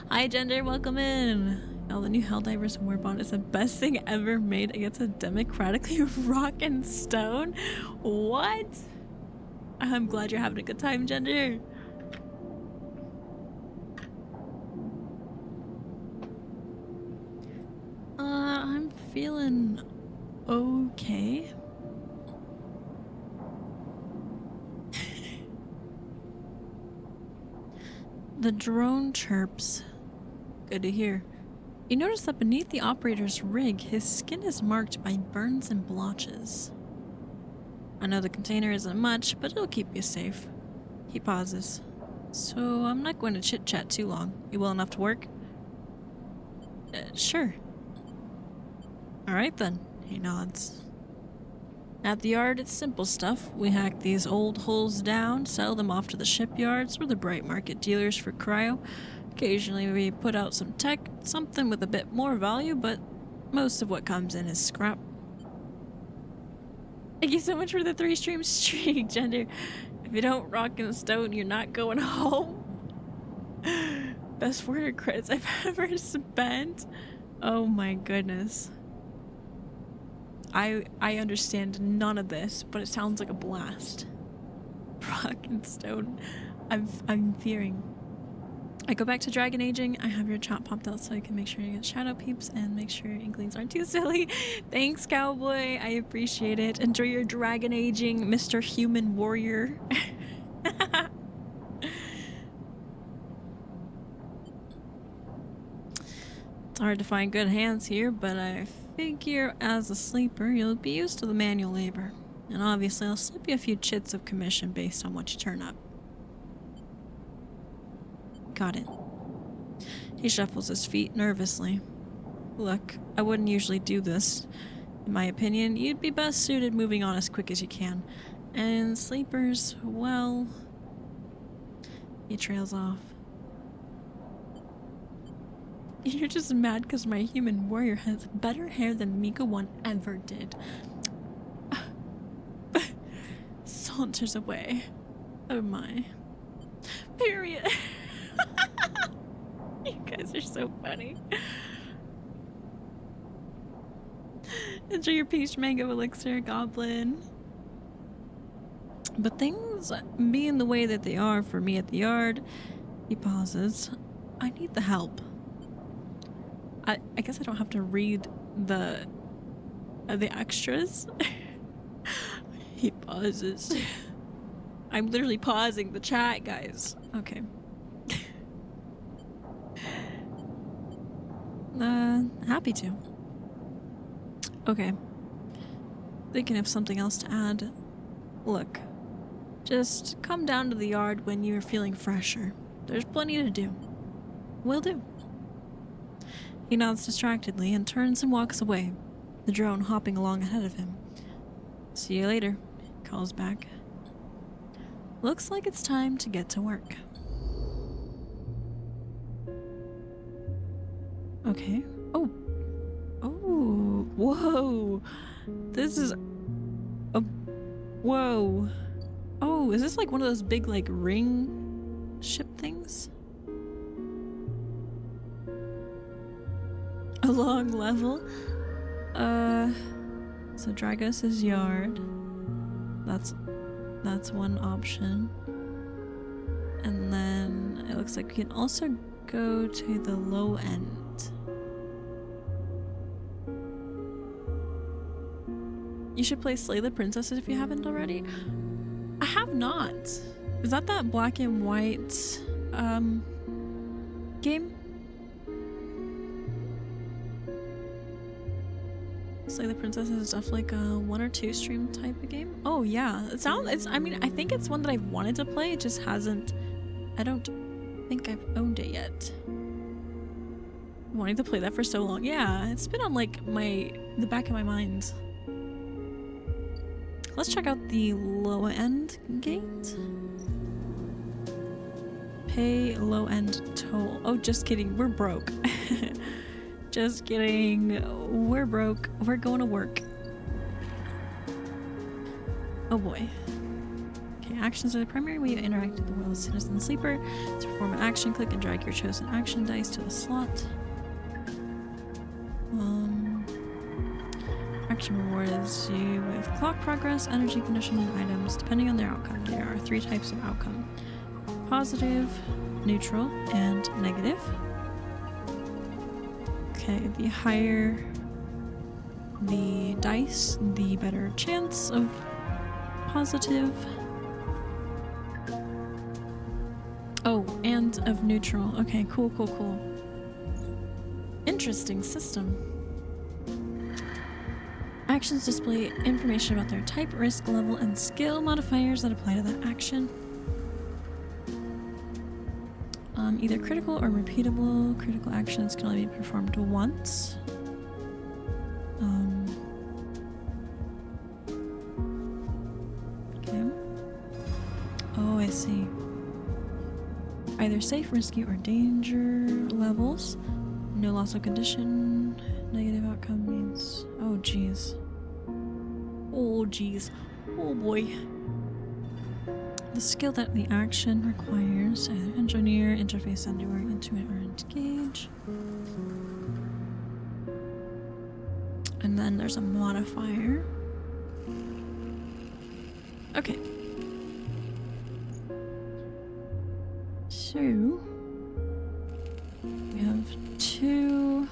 Hi, Gender. Welcome in. Oh, the new Helldivers Warbond is the best thing ever made against a democratically rock and stone. What? I'm glad you're having a good time, Gender. I'm feeling okay. The drone chirps. Good to hear. You notice that beneath the operator's rig, his skin is marked by burns and blotches. I know the container isn't much, but it'll keep you safe. He pauses. So I'm not going to chit-chat too long. You well enough to work? Sure. Alright then, he nods. At the yard, it's simple stuff. We hack these old hulls down, sell them off to the shipyards or the bright market dealers for cryo. Occasionally we put out some tech, something with a bit more value, but most of what comes in is scrap. Thank you so much for the 3-stream streak, Gender. If you don't rock in stone, you're not going home. Best word credits I've ever spent. Oh my goodness. I understand none of this, but it sounds like a blast. Rock and stone. I'm fearing. I go back to dragon aging. I have your chat popped out so I can make sure you get shadow peeps and make sure inklings aren't too silly. Thanks, cowboy. I appreciate it. Enjoy your dragon aging, Mr. Human Warrior. It's hard to find good hands here, but I figure as a sleeper you'll be used to the manual labor. And obviously I'll slip you a few chits of commission based on what you turn up. Got it. He shuffles his feet nervously. Look, I wouldn't usually do this. In my opinion, you'd be best suited moving on as quick as you can. And sleepers, well... He trails off. You're just mad because my human warrior has better hair than Myko one ever did. Saunters away. Oh my. Period. You guys are so funny. Enjoy your peach mango elixir, goblin. But things being the way that they are for me at the yard, he pauses. I need the help. I guess I don't have to read the extras. He pauses. I'm literally pausing the chat, guys. Okay. Happy to. Okay. Thinking of something else to add. Look, just come down to the yard when you're feeling fresher. There's plenty to do. Will do. He nods distractedly and turns and walks away, the drone hopping along ahead of him. See you later, he calls back. Looks like it's time to get to work. Okay. Oh. Oh. Whoa. This is... Whoa. Oh, is this like one of those big, like, ring ship things? A long level? So Dragos' yard. That's one option. And then it looks like. We can also go to the low end. You should play Slay the Princesses if you haven't already. I have not. Is that black and white game? Slay the Princesses is definitely like a 1 or 2 stream type of game. Oh yeah, I mean, I think it's one that I've wanted to play. It just hasn't. I don't think I've owned it yet. Wanting to play that for so long. Yeah, it's been on like the back of my mind. Let's check out the low end gate. Pay low end toll. Oh, just kidding. We're broke. Just kidding. We're broke. We're going to work. Oh boy. Okay, actions are the primary way you interact with the world as citizen sleeper. To perform an action, click and drag your chosen action dice to the slot. Action rewards you with clock progress, energy condition, and items depending on their outcome. There are 3 types of outcome: positive, neutral, and negative. Okay, the higher the dice, the better chance of positive. Oh, and of neutral. Okay, cool. Interesting system. Actions display information about their type, risk level, and skill modifiers that apply to that action. Either critical or repeatable. Critical actions can only be performed once. Okay. Oh, I see. Either safe, risky, or danger levels. No loss of condition. Negative outcome means... Oh, jeez. Oh, jeez. Oh, boy. The skill that the action requires, either engineer, interface, endure, intuit, or engage. And then there's a modifier. Okay. So... we have 2...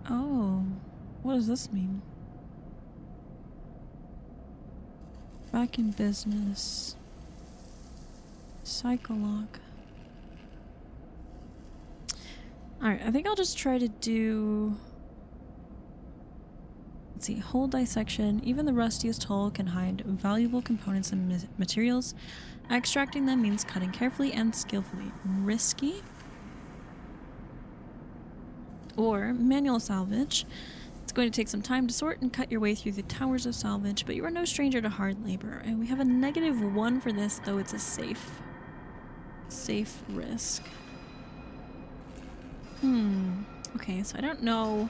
Oh, what does this mean? Back in business. Cycle lock. Alright, I think I'll just try to do... Let's see, whole dissection. Even the rustiest hole can hide valuable components and materials. Extracting them means cutting carefully and skillfully. Risky. Or manual salvage. It's going to take some time to sort and cut your way through the towers of salvage, but you are no stranger to hard labor. And we have a -1 for this, though it's a safe risk. Okay, so I don't know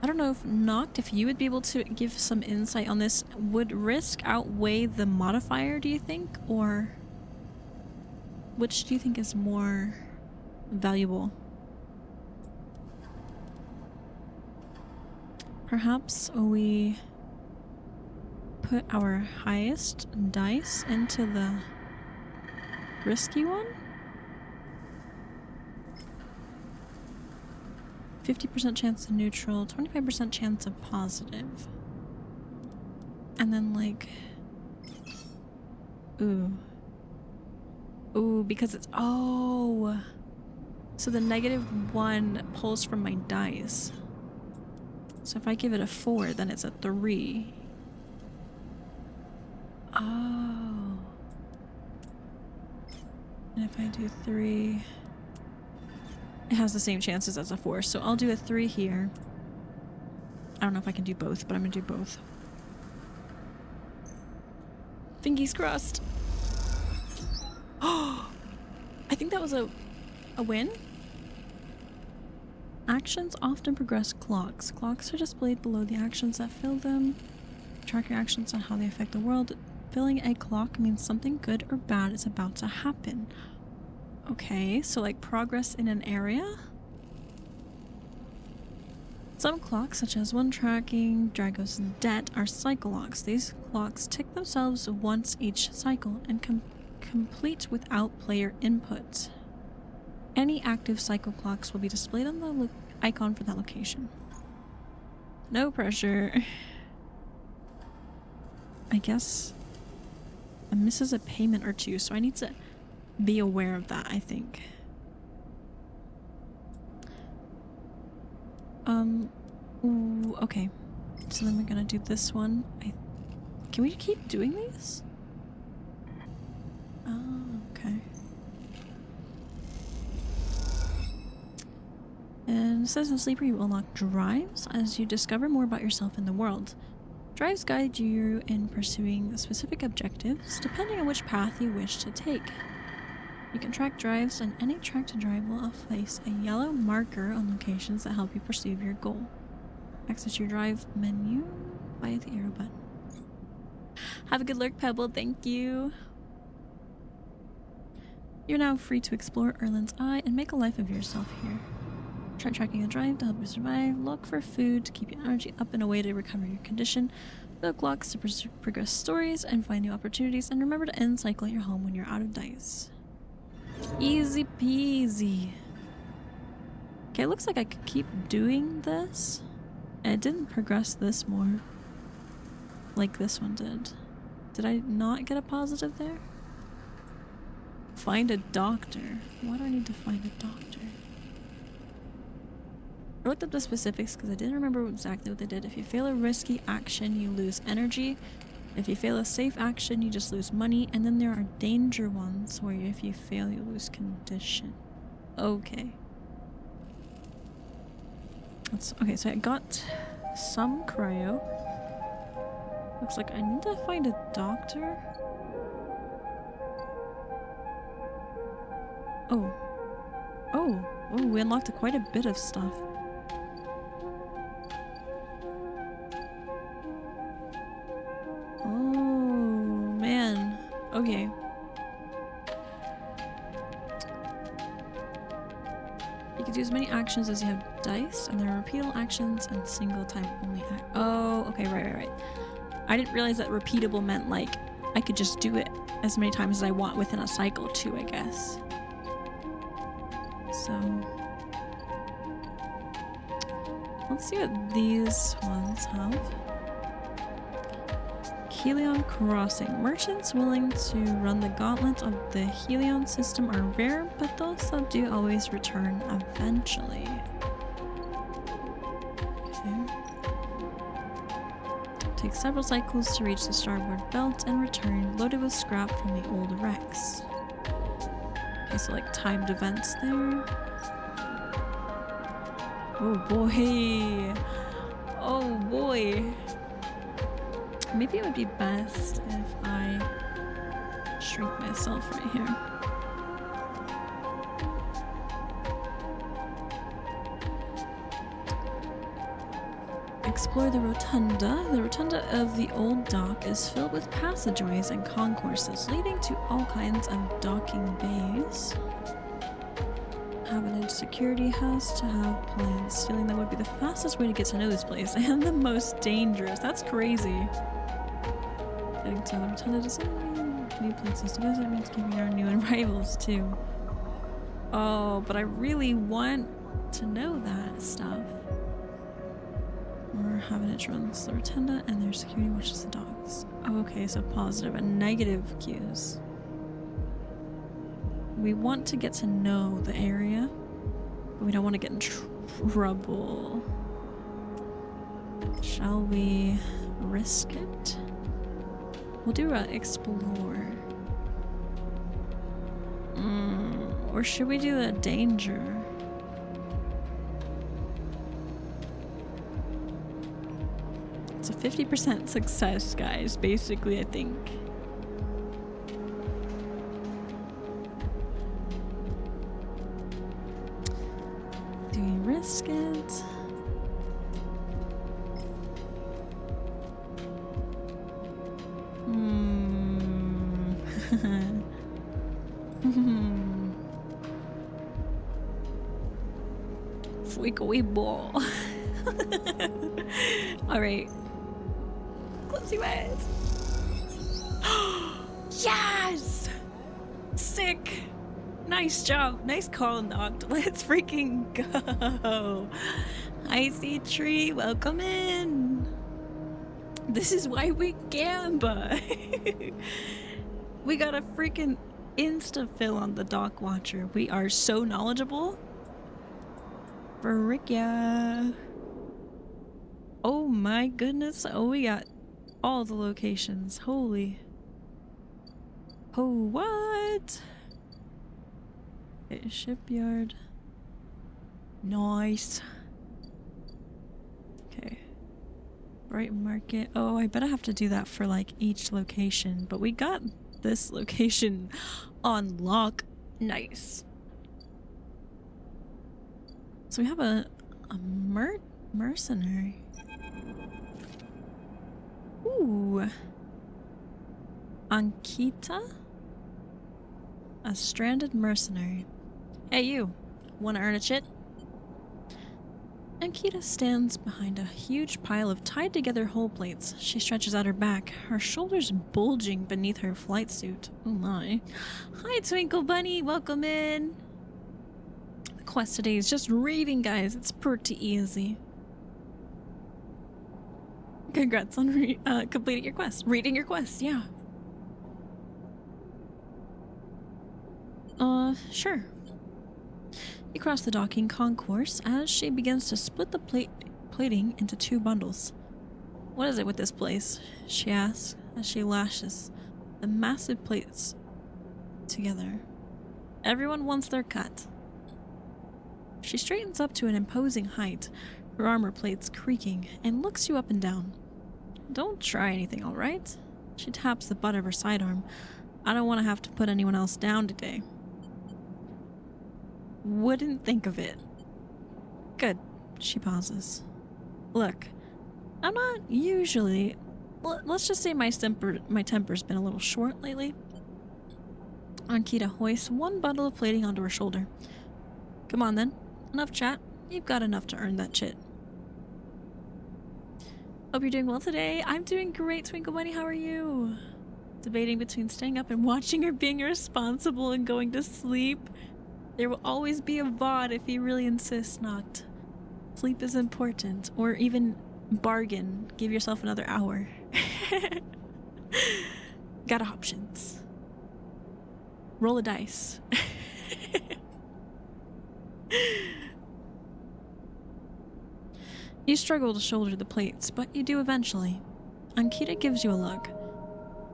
if Noct, if you would be able to give some insight on this. Would risk outweigh the modifier, do you think? Or which do you think is more valuable? Perhaps we put our highest dice into the risky one? 50% chance of neutral, 25% chance of positive. And then like... Ooh, because it's... Oh! So the -1 pulls from my dice. So if I give it a 4, then it's a 3. Oh. And if I do 3... It has the same chances as a 4, so I'll do a 3 here. I don't know if I can do both, but I'm gonna do both. Fingers crossed. Oh! I think that was a win? Actions often progress clocks. Clocks are displayed below the actions that fill them. Track your actions on how they affect the world. Filling a clock means something good or bad is about to happen. Okay, so like progress in an area? Some clocks, such as one tracking Drago's debt, are cycle locks. These clocks tick themselves once each cycle and complete without player input. Any active cycle clocks will be displayed on the icon for that location. No pressure. I guess I misses a payment or two, so I need to be aware of that, I think. Ooh, okay. So then we're gonna do this one. Can we keep doing these? Oh, okay. And it says in Sleeper you will unlock drives as you discover more about yourself in the world. Drives guide you in pursuing specific objectives, depending on which path you wish to take. You can track drives, and any track to drive will place a yellow marker on locations that help you pursue your goal. Access your drive menu via the arrow button. Have a good lurk, Pebble. Thank you. You're now free to explore Erland's Eye and make a life of yourself here. Try tracking a drive to help you survive, look for food to keep your energy up and a way to recover your condition, build clocks to progress stories and find new opportunities, and remember to end cycle at your home when you're out of dice. Easy peasy. Okay, it looks like I could keep doing this, and it didn't progress this more like this one did. Did I not get a positive there? Find a doctor. Why do I need to find a doctor? I looked up the specifics because I didn't remember exactly what they did. If you fail a risky action, you lose energy. If you fail a safe action, you just lose money. And then there are danger ones where if you fail, you lose condition. Okay. Okay, so I got some cryo. Looks like I need to find a doctor. Oh, we unlocked quite a bit of stuff. Oh, man. Okay. You can do as many actions as you have dice, and there are repeatable actions and single time only Oh, okay, right. I didn't realize that repeatable meant, like, I could just do it as many times as I want within a cycle too, I guess. So let's see what these ones have. Helion Crossing. Merchants willing to run the gauntlet of the Helion system are rare, but those that do always return eventually. Okay. Take several cycles to reach the starboard belt and return loaded with scrap from the old wrecks. Okay, so like timed events there. Oh boy. Oh boy. Maybe it would be best if I shrink myself right here. Explore the rotunda. The rotunda of the old dock is filled with passageways and concourses leading to all kinds of docking bays. Habited security house to have plans. Stealing them would be the fastest way to get to know this place and the most dangerous. That's crazy. Getting to the rotunda doesn't new places to visit means keeping our new arrivals too. Oh, but I really want to know that stuff. We're having it runs the rotunda and their security watches the dogs. Okay, so positive and negative cues. We want to get to know the area, but we don't want to get in trouble. Shall we risk it? We'll do a explore. Or should we do a danger? It's a 50% success, guys, basically, I think. Do we risk it? Wiggly ball. Alright. Close your eyes. Yes! Sick! Nice job. Nice call, Noct. Let's freaking go. Icy Tree, welcome in. This is why we gamba. We got a freaking insta-fill on the Dock Watcher. We are so knowledgeable. Frick yeah. Oh my goodness. Oh, we got all the locations. Holy. Oh, what? Okay, shipyard. Nice. Okay. Bright market. Oh, I bet I have to do that for like each location. But we got this location on lock. Nice. So we have a mercenary. Ooh. Ankita? A stranded mercenary. Hey you, wanna earn a chit? Ankita stands behind a huge pile of tied together hull plates. She stretches out her back, her shoulders bulging beneath her flight suit. Oh my. Hi Twinkle Bunny, welcome in. The quest today is just reading, guys. It's pretty easy. Congrats on completing your quest. Reading your quest, yeah. Sure. You cross the docking concourse as she begins to split the plating into two bundles. What is it with this place? She asks as she lashes the massive plates together. Everyone wants their cut. She straightens up to an imposing height, her armor plates creaking, and looks you up and down. Don't try anything, alright? She taps the butt of her sidearm. I don't want to have to put anyone else down today. Wouldn't think of it. Good. She pauses. Look, I'm not usually... Let's just say my temper's been a little short lately. Ankita hoists one bundle of plating onto her shoulder. Come on then. Enough chat. You've got enough to earn that chit. Hope you're doing well today. I'm doing great, Twinkle Bunny. How are you? Debating between staying up and watching or being irresponsible and going to sleep. There will always be a VOD if you really insist, Noct. Sleep is important. Or even bargain. Give yourself another hour. Got options. Roll a dice. You struggle to shoulder the plates, but you do eventually. Ankita gives you a look.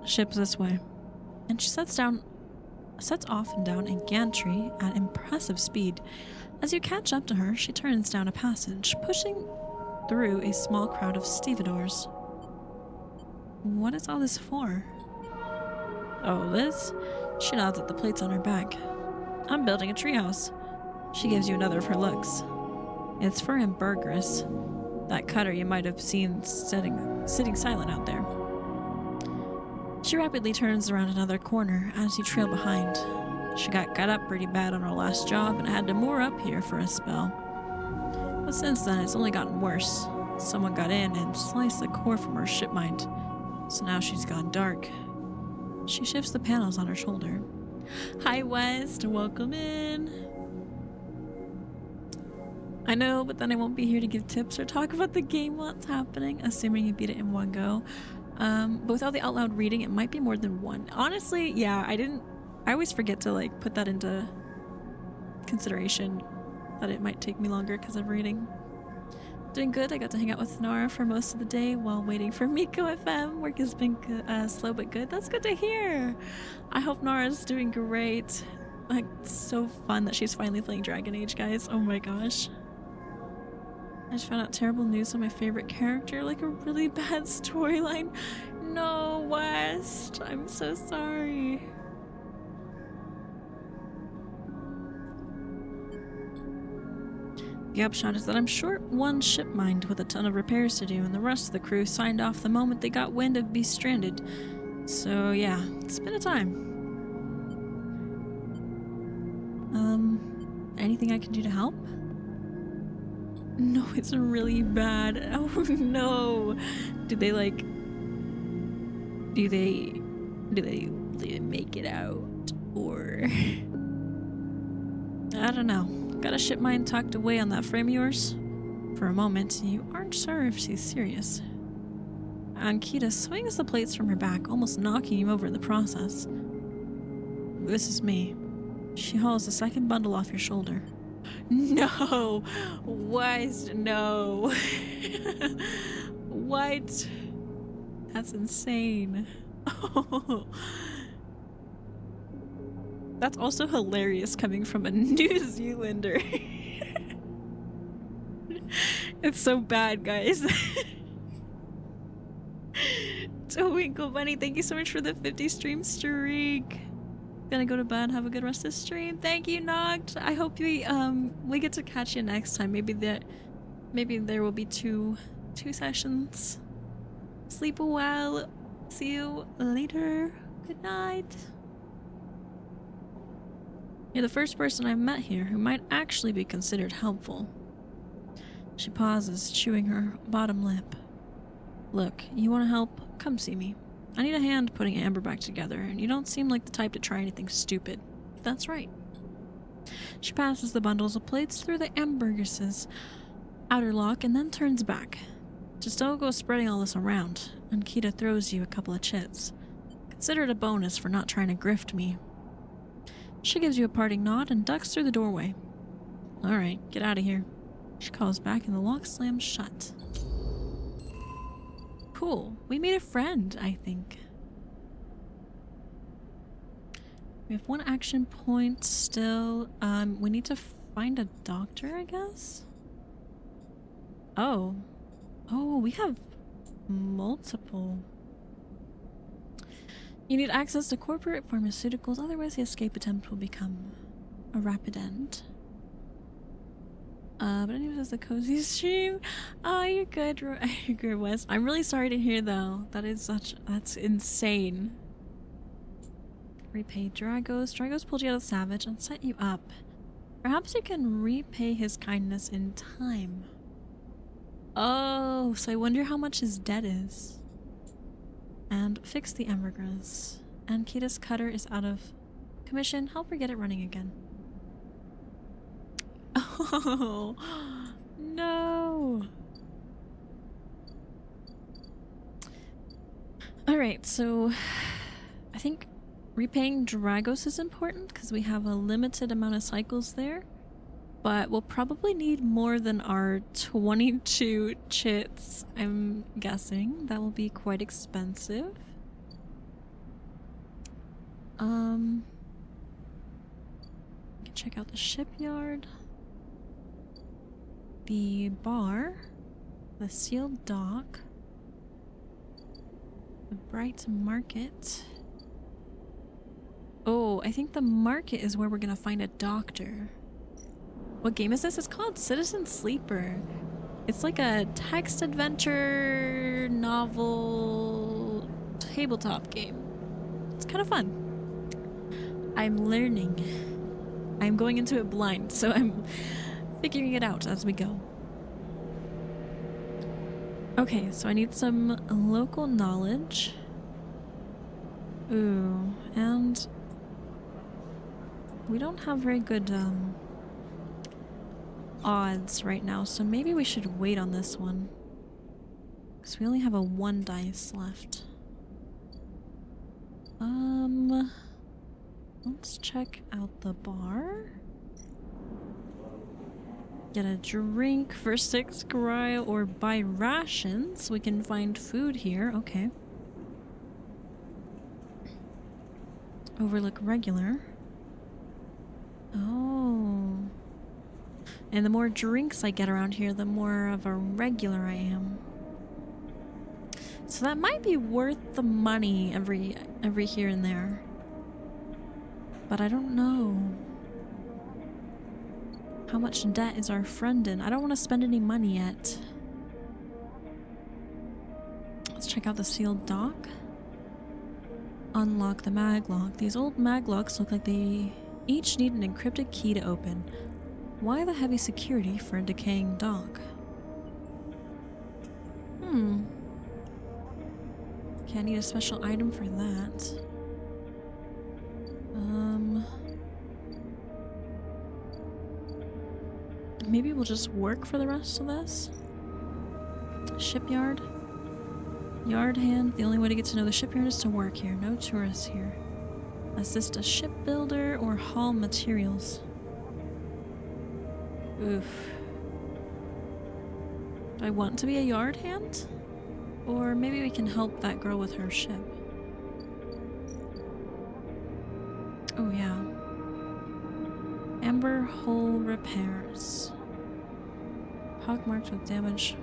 Ship's this way. And she sets off and down a gantry at impressive speed. As you catch up to her, she turns down a passage, pushing through a small crowd of stevedores. What is all this for? Oh, this? She nods at the plates on her back. I'm building a treehouse. She gives you another of her looks. It's for Ambergris, that cutter you might have seen sitting silent out there. She rapidly turns around another corner as you trail behind. She got cut up pretty bad on her last job and had to moor up here for a spell. But since then, it's only gotten worse. Someone got in and sliced the core from her ship mind, so now she's gone dark. She shifts the panels on her shoulder. Hi West, welcome in. I know, but then I won't be here to give tips or talk about the game while it's happening, assuming you beat it in one go. But without the out loud reading, it might be more than one. Honestly, yeah, I always forget to like put that into consideration, that it might take me longer because of reading. Doing good. I got to hang out with Nara for most of the day while waiting for Myko FM. Work has been slow but good. That's good to hear. I hope Nara's doing great. Like, it's so fun that she's finally playing Dragon Age, guys. Oh my gosh. I just found out terrible news on my favorite character, like a really bad storyline. No, West. I'm so sorry. The upshot is that I'm short one ship mind with a ton of repairs to do, and the rest of the crew signed off the moment they got wind of being stranded. So yeah, it's been a time. Anything I can do to help? No, it's really bad. Oh no. Do they make it out? Or I don't know. Got a shipmine tucked away on that frame of yours? For a moment, you aren't sure if she's serious. Ankita swings the plates from her back, almost knocking you over in the process. This is me. She hauls the second bundle off your shoulder. No! What? No. What? That's insane. Oh. That's also hilarious coming from a New Zealander. It's so bad, guys. Twinkle Bunny, thank you so much for the 50 stream streak. Gonna go to bed. Have a good rest of the stream. Thank you, Noct. I hope we get to catch you next time. Maybe there will be two sessions. Sleep well. See you later. Good night. You're the first person I've met here who might actually be considered helpful. She pauses, chewing her bottom lip. Look, you want to help? Come see me. I need a hand putting Amber back together, and you don't seem like the type to try anything stupid. That's right. She passes the bundles of plates through the Ambergus's outer lock and then turns back. Just don't go spreading all this around. And Kita throws you a couple of chits. Consider it a bonus for not trying to grift me. She gives you a parting nod and ducks through the doorway. Alright, get out of here. She calls back and the lock slams shut. Cool. We made a friend, I think. We have one action point still. We need to find a doctor, I guess? Oh. Oh, we have multiple. You need access to corporate pharmaceuticals, otherwise the escape attempt will become a rapid end. But anyways, that's the cozy stream. Oh, you're good. You're good, Wes. I'm really sorry to hear, though. That's insane. Repay Dragos. Dragos pulled you out of Savage and set you up. Perhaps you can repay his kindness in time. Oh, so I wonder how much his debt is. And fix the Ambergris. And Kita's cutter is out of commission. Help her get it running again. Oh, no. Alright, so I think repaying Dragos is important because we have a limited amount of cycles there. But we'll probably need more than our 22 chits, I'm guessing. That will be quite expensive. You can check out the shipyard. The bar. The sealed dock. The bright market. Oh, I think the market is where we're gonna find a doctor. What game is this? It's called Citizen Sleeper. It's like a text adventure novel tabletop game. It's kind of fun. I'm learning. I'm going into it blind, so I'm figuring it out as we go. Okay, so I need some local knowledge. Ooh, and we don't have very good odds right now, so maybe we should wait on this one. Because we only have a 1 dice left. Let's check out the bar. Get a drink for 6 cryo or buy rations. We can find food here. Okay. Overlook regular. Oh. And the more drinks I get around here, the more of a regular I am. So that might be worth the money every here and there. But I don't know. How much debt is our friend in? I don't want to spend any money yet. Let's check out the sealed dock. Unlock the maglock. These old maglocks look like they each need an encrypted key to open. Why the heavy security for a decaying dock? Okay, I need a special item for that. maybe we'll just work for the rest of this. Shipyard. Yard hand. The only way to get to know the shipyard is to work here. No tourists here. Assist a shipbuilder or haul materials. Oof. Do I want to be a yard hand? Or maybe we can help that girl with her ship. Oh yeah. Amber hull repairs. Pockmarked with damage.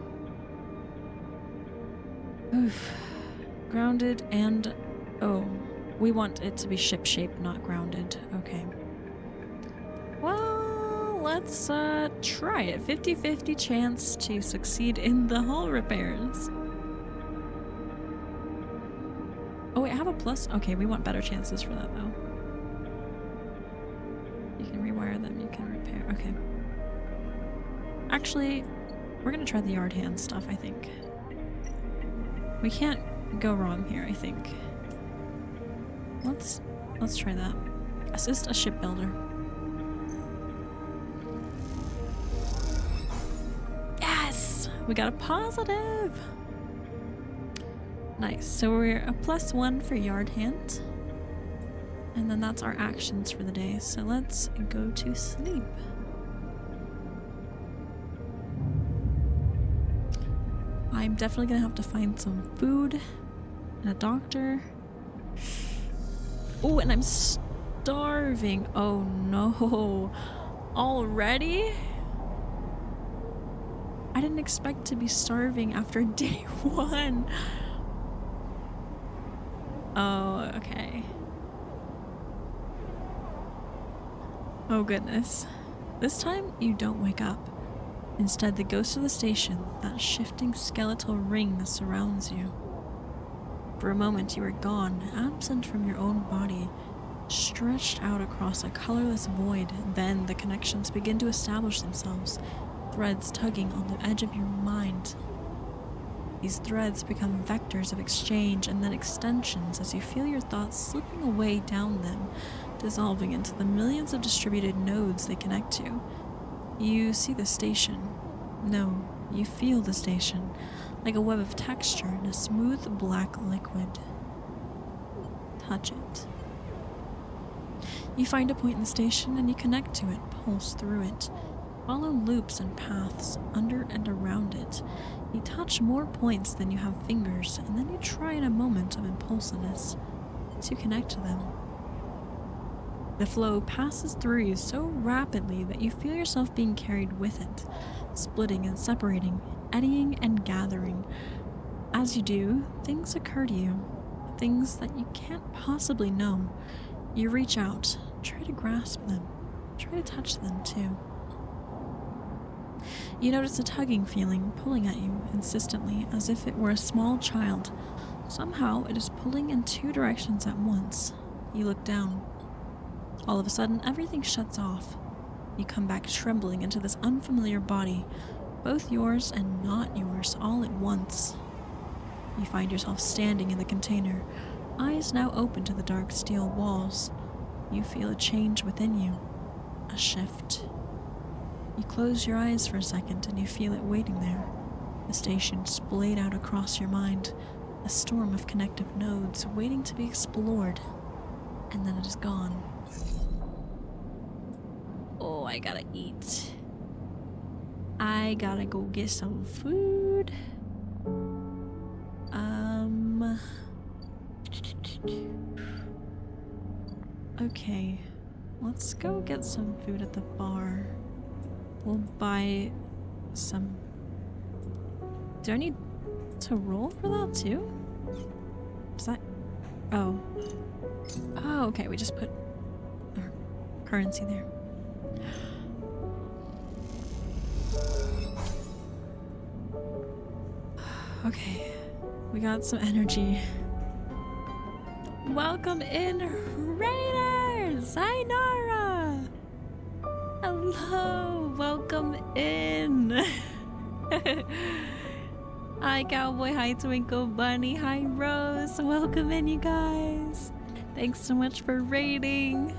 Oof. Grounded and... oh. We want it to be ship-shaped, not grounded. Okay. Well, let's try it. 50-50 chance to succeed in the hull repairs. Oh wait, I have a plus? Okay, we want better chances for that though. You can rewire them, you can repair. Okay. Actually, we're gonna try the yard hand stuff, I think. We can't go wrong here, I think. Let's try that. Assist a shipbuilder. Yes! We got a positive! Nice. So we're a +1 for yard hand. And then that's our actions for the day. So let's go to sleep. I'm definitely gonna have to find some food and a doctor. Oh, and I'm starving. Oh no. Already? I didn't expect to be starving after day 1. Oh, okay. Oh goodness. This time, you don't wake up. Instead, the ghost of the station, that shifting skeletal ring surrounds you. For a moment, you are gone, absent from your own body, stretched out across a colorless void. Then the connections begin to establish themselves, threads tugging on the edge of your mind. These threads become vectors of exchange and then extensions as you feel your thoughts slipping away down them, dissolving into the millions of distributed nodes they connect to. You see the station. No, you feel the station, like a web of texture in a smooth black liquid. Touch it. You find a point in the station and you connect to it, pulse through it. Follow loops and paths under and around it. You touch more points than you have fingers, and then you try in a moment of impulsiveness to connect to them. The flow passes through you so rapidly that you feel yourself being carried with it, splitting and separating, eddying and gathering. As you do, things occur to you, things that you can't possibly know. You reach out, try to grasp them, try to touch them too. You notice a tugging feeling pulling at you insistently, as if it were a small child. Somehow it is pulling in 2 directions at once. You look down. All of a sudden, everything shuts off. You come back trembling into this unfamiliar body, both yours and not yours, all at once. You find yourself standing in the container, eyes now open to the dark steel walls. You feel a change within you, a shift. You close your eyes for a second and you feel it waiting there. The station splayed out across your mind, a storm of connective nodes waiting to be explored, and then it is gone. Oh, I gotta eat. I gotta go get some food. Okay, let's go get some food at the bar. We'll buy some... Do I need to roll for that too? Is that... Oh. Oh, okay, we just put our currency there. Okay, we got some energy. Welcome in, Raiders! Hi, Nara! Hello, welcome in. Hi, Cowboy. Hi, Twinkle Bunny. Hi, Rose. Welcome in, you guys. Thanks so much for raiding.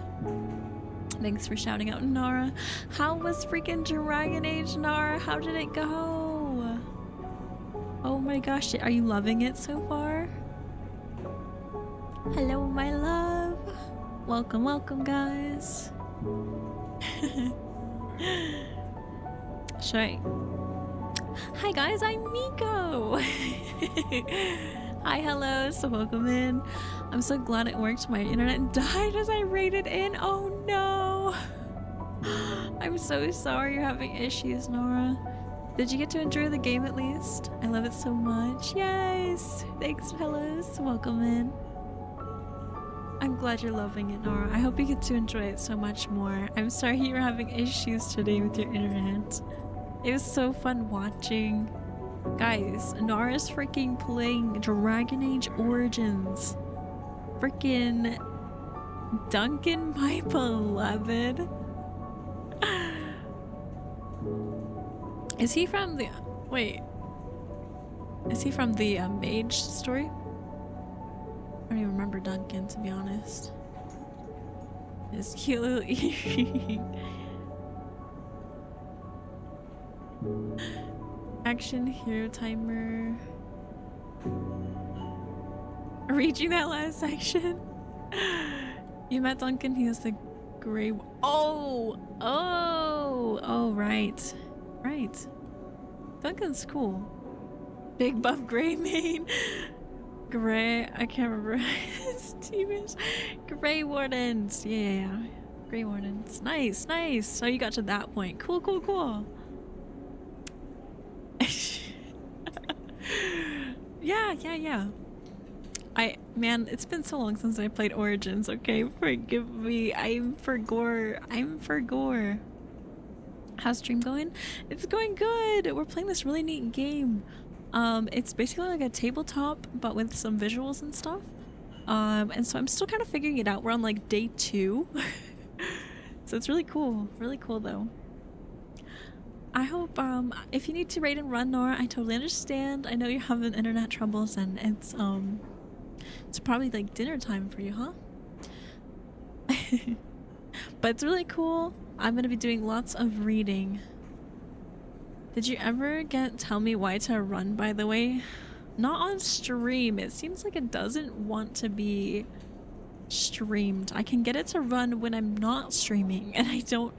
Thanks for shouting out, Nara. How was freaking Dragon Age, Nara? How did it go? Oh my gosh, are you loving it so far? Hello, my love. Welcome, welcome, guys. Hi guys, I'm Myko. Hi, hello, so welcome in. I'm so glad it worked. My internet died as I raided in. Oh no. I'm so sorry you're having issues, Nora. Did you get to enjoy the game at least? I love it so much. Yes. Thanks, fellas. Welcome in. I'm glad you're loving it, Nora. I hope you get to enjoy it so much more. I'm sorry you were having issues today with your internet. It was so fun watching. Guys, Nara's freaking playing Dragon Age Origins. Freaking Duncan, my beloved. Is he from the... Wait. Is he from the Mage story? I don't even remember Duncan, to be honest. His cute little earring. Action hero timer. Reaching that last section. You met Duncan, he has the gray... Oh! Right. Right. Duncan's cool. Big buff gray mane. Gray... I can't remember his team is. Grey Wardens. Yeah. Grey Wardens. Nice, nice. So you got to that point. Cool, cool, cool. Yeah. Man, it's been so long since I played Origins, okay? Forgive me. I'm for gore. How's stream going? It's going good. We're playing this really neat game. It's basically like a tabletop, but with some visuals and stuff. And so I'm still kind of figuring it out. We're on like day 2. So it's really cool. Really cool though. I hope, if you need to raid and run, Nora, I totally understand. I know you're having internet troubles and it's probably like dinner time for you, huh? But it's really cool. I'm gonna be doing lots of reading. Did you ever tell me why to run, by the way? Not on stream. It seems like it doesn't want to be streamed. I can get it to run when I'm not streaming, and I don't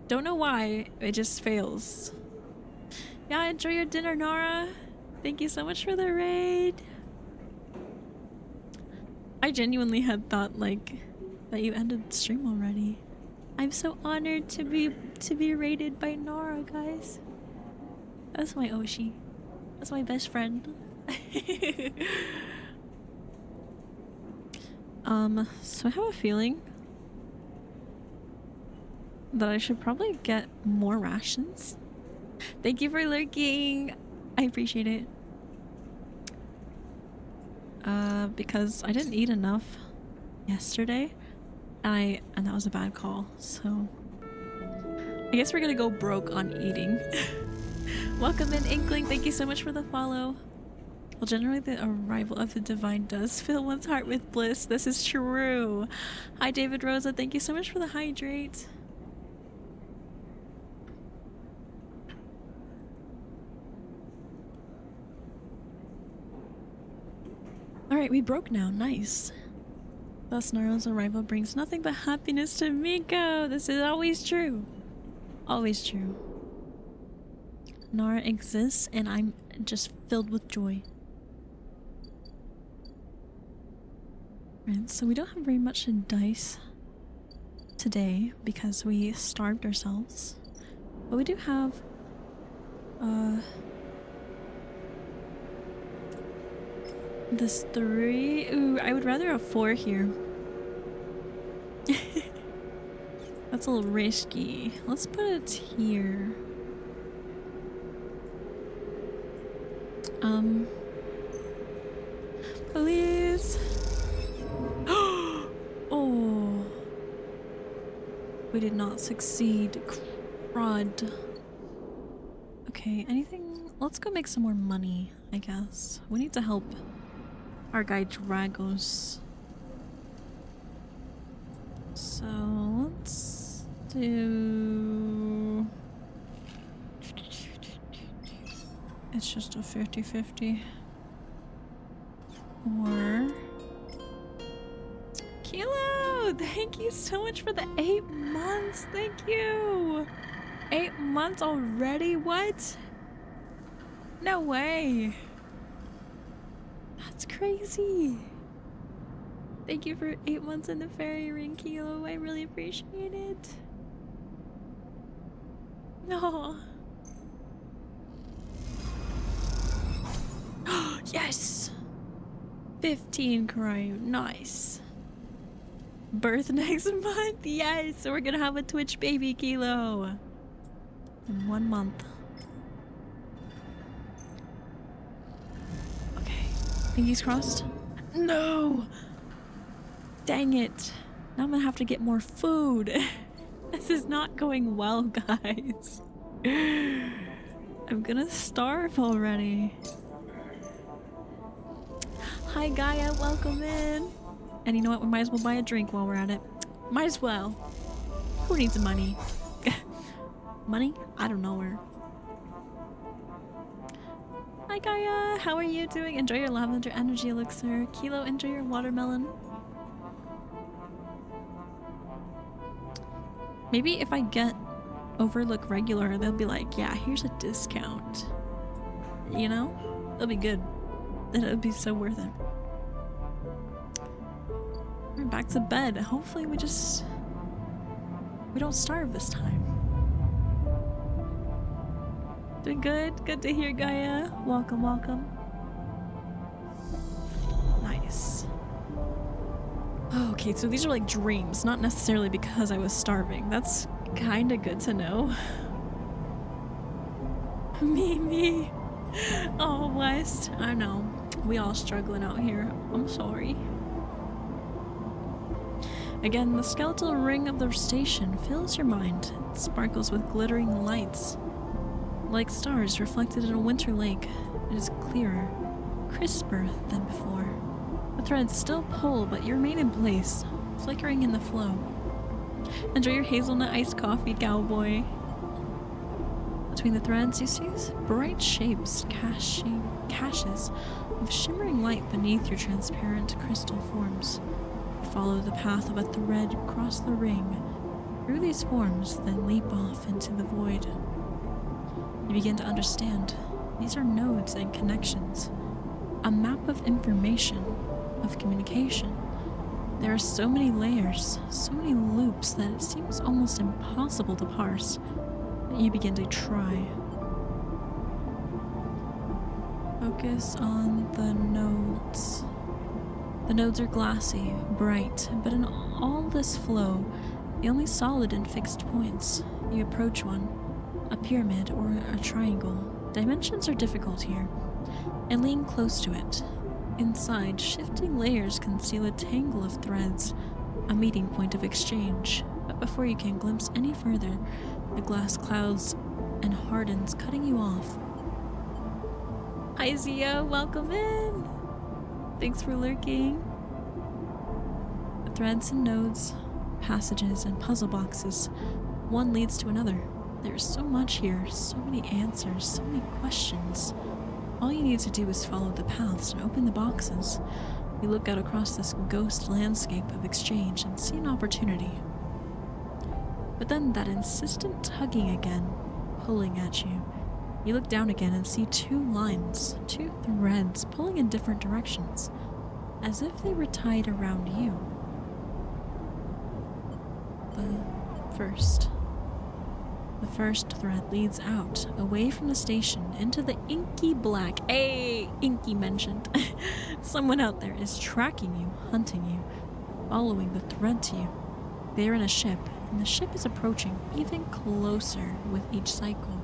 know why. It just fails. Yeah, enjoy your dinner, Nora. Thank you so much for the raid. I genuinely had thought like that you ended the stream already. I'm so honored to be raided by Nora, guys. That's my Oshi. That's my best friend. So I have a feeling that I should probably get more rations. Thank you for lurking. I appreciate it. Because I didn't eat enough yesterday, and that was a bad call, so I guess we're gonna go broke on eating. Welcome in, Inkling. Thank you so much for the follow. Well, generally the arrival of the divine does fill one's heart with bliss. This is true. Hi, David Rosa. Thank you so much for the hydrate. Alright, we broke now. Nice. Thus, Naro's arrival brings nothing but happiness to Myko. This is always true. Always true. Nara exists, and I'm just filled with joy. Right, so we don't have very much to dice today because we starved ourselves. But we do have this 3. Ooh, I would rather have 4 here. That's a little risky. Let's put it here. Please. Oh. We did not succeed. Crud. Okay, anything? Let's go make some more money, I guess. We need to help our guy Dragos. So let's do... It's just a 50-50. Or... Kilo! Thank you so much for the 8 months! Thank you! 8 months already? What? No way! That's crazy! Thank you for 8 months in the fairy ring, Kilo. I really appreciate it. No. Yes! 15 cryo. Nice. Birth next month? Yes! So we're gonna have a Twitch baby, Kilo. In 1 month. Okay. Fingers crossed. No! Dang it. Now I'm gonna have to get more food. This is not going well, guys. I'm gonna starve already. Hi Gaia, welcome in. And you know what? We might as well buy a drink while we're at it. Might as well. Who needs money? Money? I don't know where. Hi Gaia, how are you doing? Enjoy your lavender energy elixir. Kilo, enjoy your watermelon. Maybe if I get Overlook regular, they'll be like, yeah, here's a discount. You know? It'll be good. It'll be so worth it. We're back to bed. Hopefully we don't starve this time. Doing good? Good to hear, Gaia. Welcome, welcome. Nice. Okay, so these are like dreams, not necessarily because I was starving. That's kinda good to know. Me. Oh, West. I know. We all struggling out here. I'm sorry. Again, the skeletal ring of the station fills your mind. It sparkles with glittering lights. Like stars reflected in a winter lake, it is clearer, crisper than before. The threads still pull, but you remain in place, flickering in the flow. Enjoy your hazelnut iced coffee, cowboy. Between the threads, you see bright shapes, caches of shimmering light beneath your transparent crystal forms. You follow the path of a thread across the ring, through these forms, then leap off into the void. You begin to understand. These are nodes and connections. A map of information, of communication. There are so many layers, so many loops that it seems almost impossible to parse, but you begin to try. Focus on the nodes. The nodes are glassy, bright, but in all this flow, the only solid and fixed points. You approach one, a pyramid or a triangle. Dimensions are difficult here, and lean close to it. Inside, shifting layers conceal a tangle of threads, a meeting point of exchange. But before you can glimpse any further, the glass clouds and hardens, cutting you off. Hi Zia, welcome in! Thanks for lurking. The threads and nodes, passages and puzzle boxes, one leads to another. There's so much here, so many answers, so many questions. All you need to do is follow the paths and open the boxes. You look out across this ghost landscape of exchange and see an opportunity. But then that insistent tugging again, pulling at you. You look down again and see two lines, two threads pulling in different directions, as if they were tied around you. The first thread leads out, away from the station, into the inky black. Hey, Inky mentioned. Someone out there is tracking you, hunting you, following the thread to you. They are in a ship, and the ship is approaching even closer with each cycle.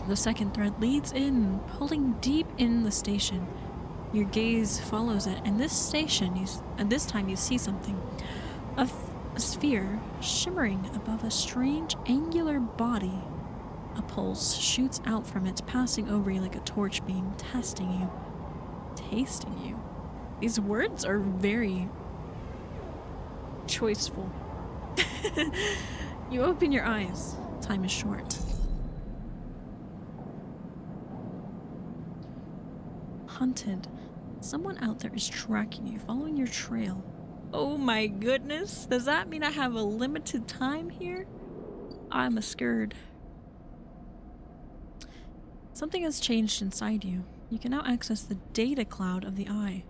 The second thread leads in, pulling deep in the station. Your gaze follows it, and this time you see something. A sphere shimmering above a strange angular body. A pulse shoots out from it, passing over you like a torch beam, testing you, tasting you. These words are very choiceful. You open your eyes. Time is short. Hunted. Someone out there is tracking you, following your trail. Oh my goodness. Does that mean I have a limited time here? I'm scared. Something has changed inside you. You can now access the data cloud of the eye,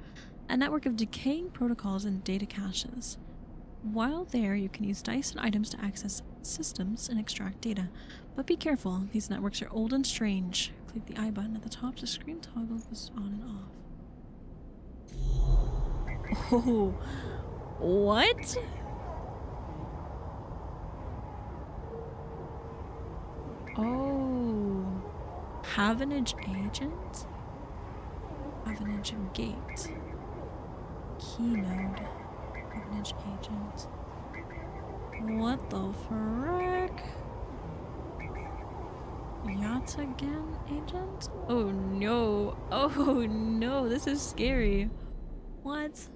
a network of decaying protocols and data caches. While there, you can use dice and items to access systems and extract data. But be careful, these networks are old and strange. Click the I button at the top to screen toggle this on and off. Oh, what? Oh, Havenage agent? Havenage gate. Keynode. Havenage agent. What the frick? Yatagan agent? Oh no. Oh no, this is scary. What?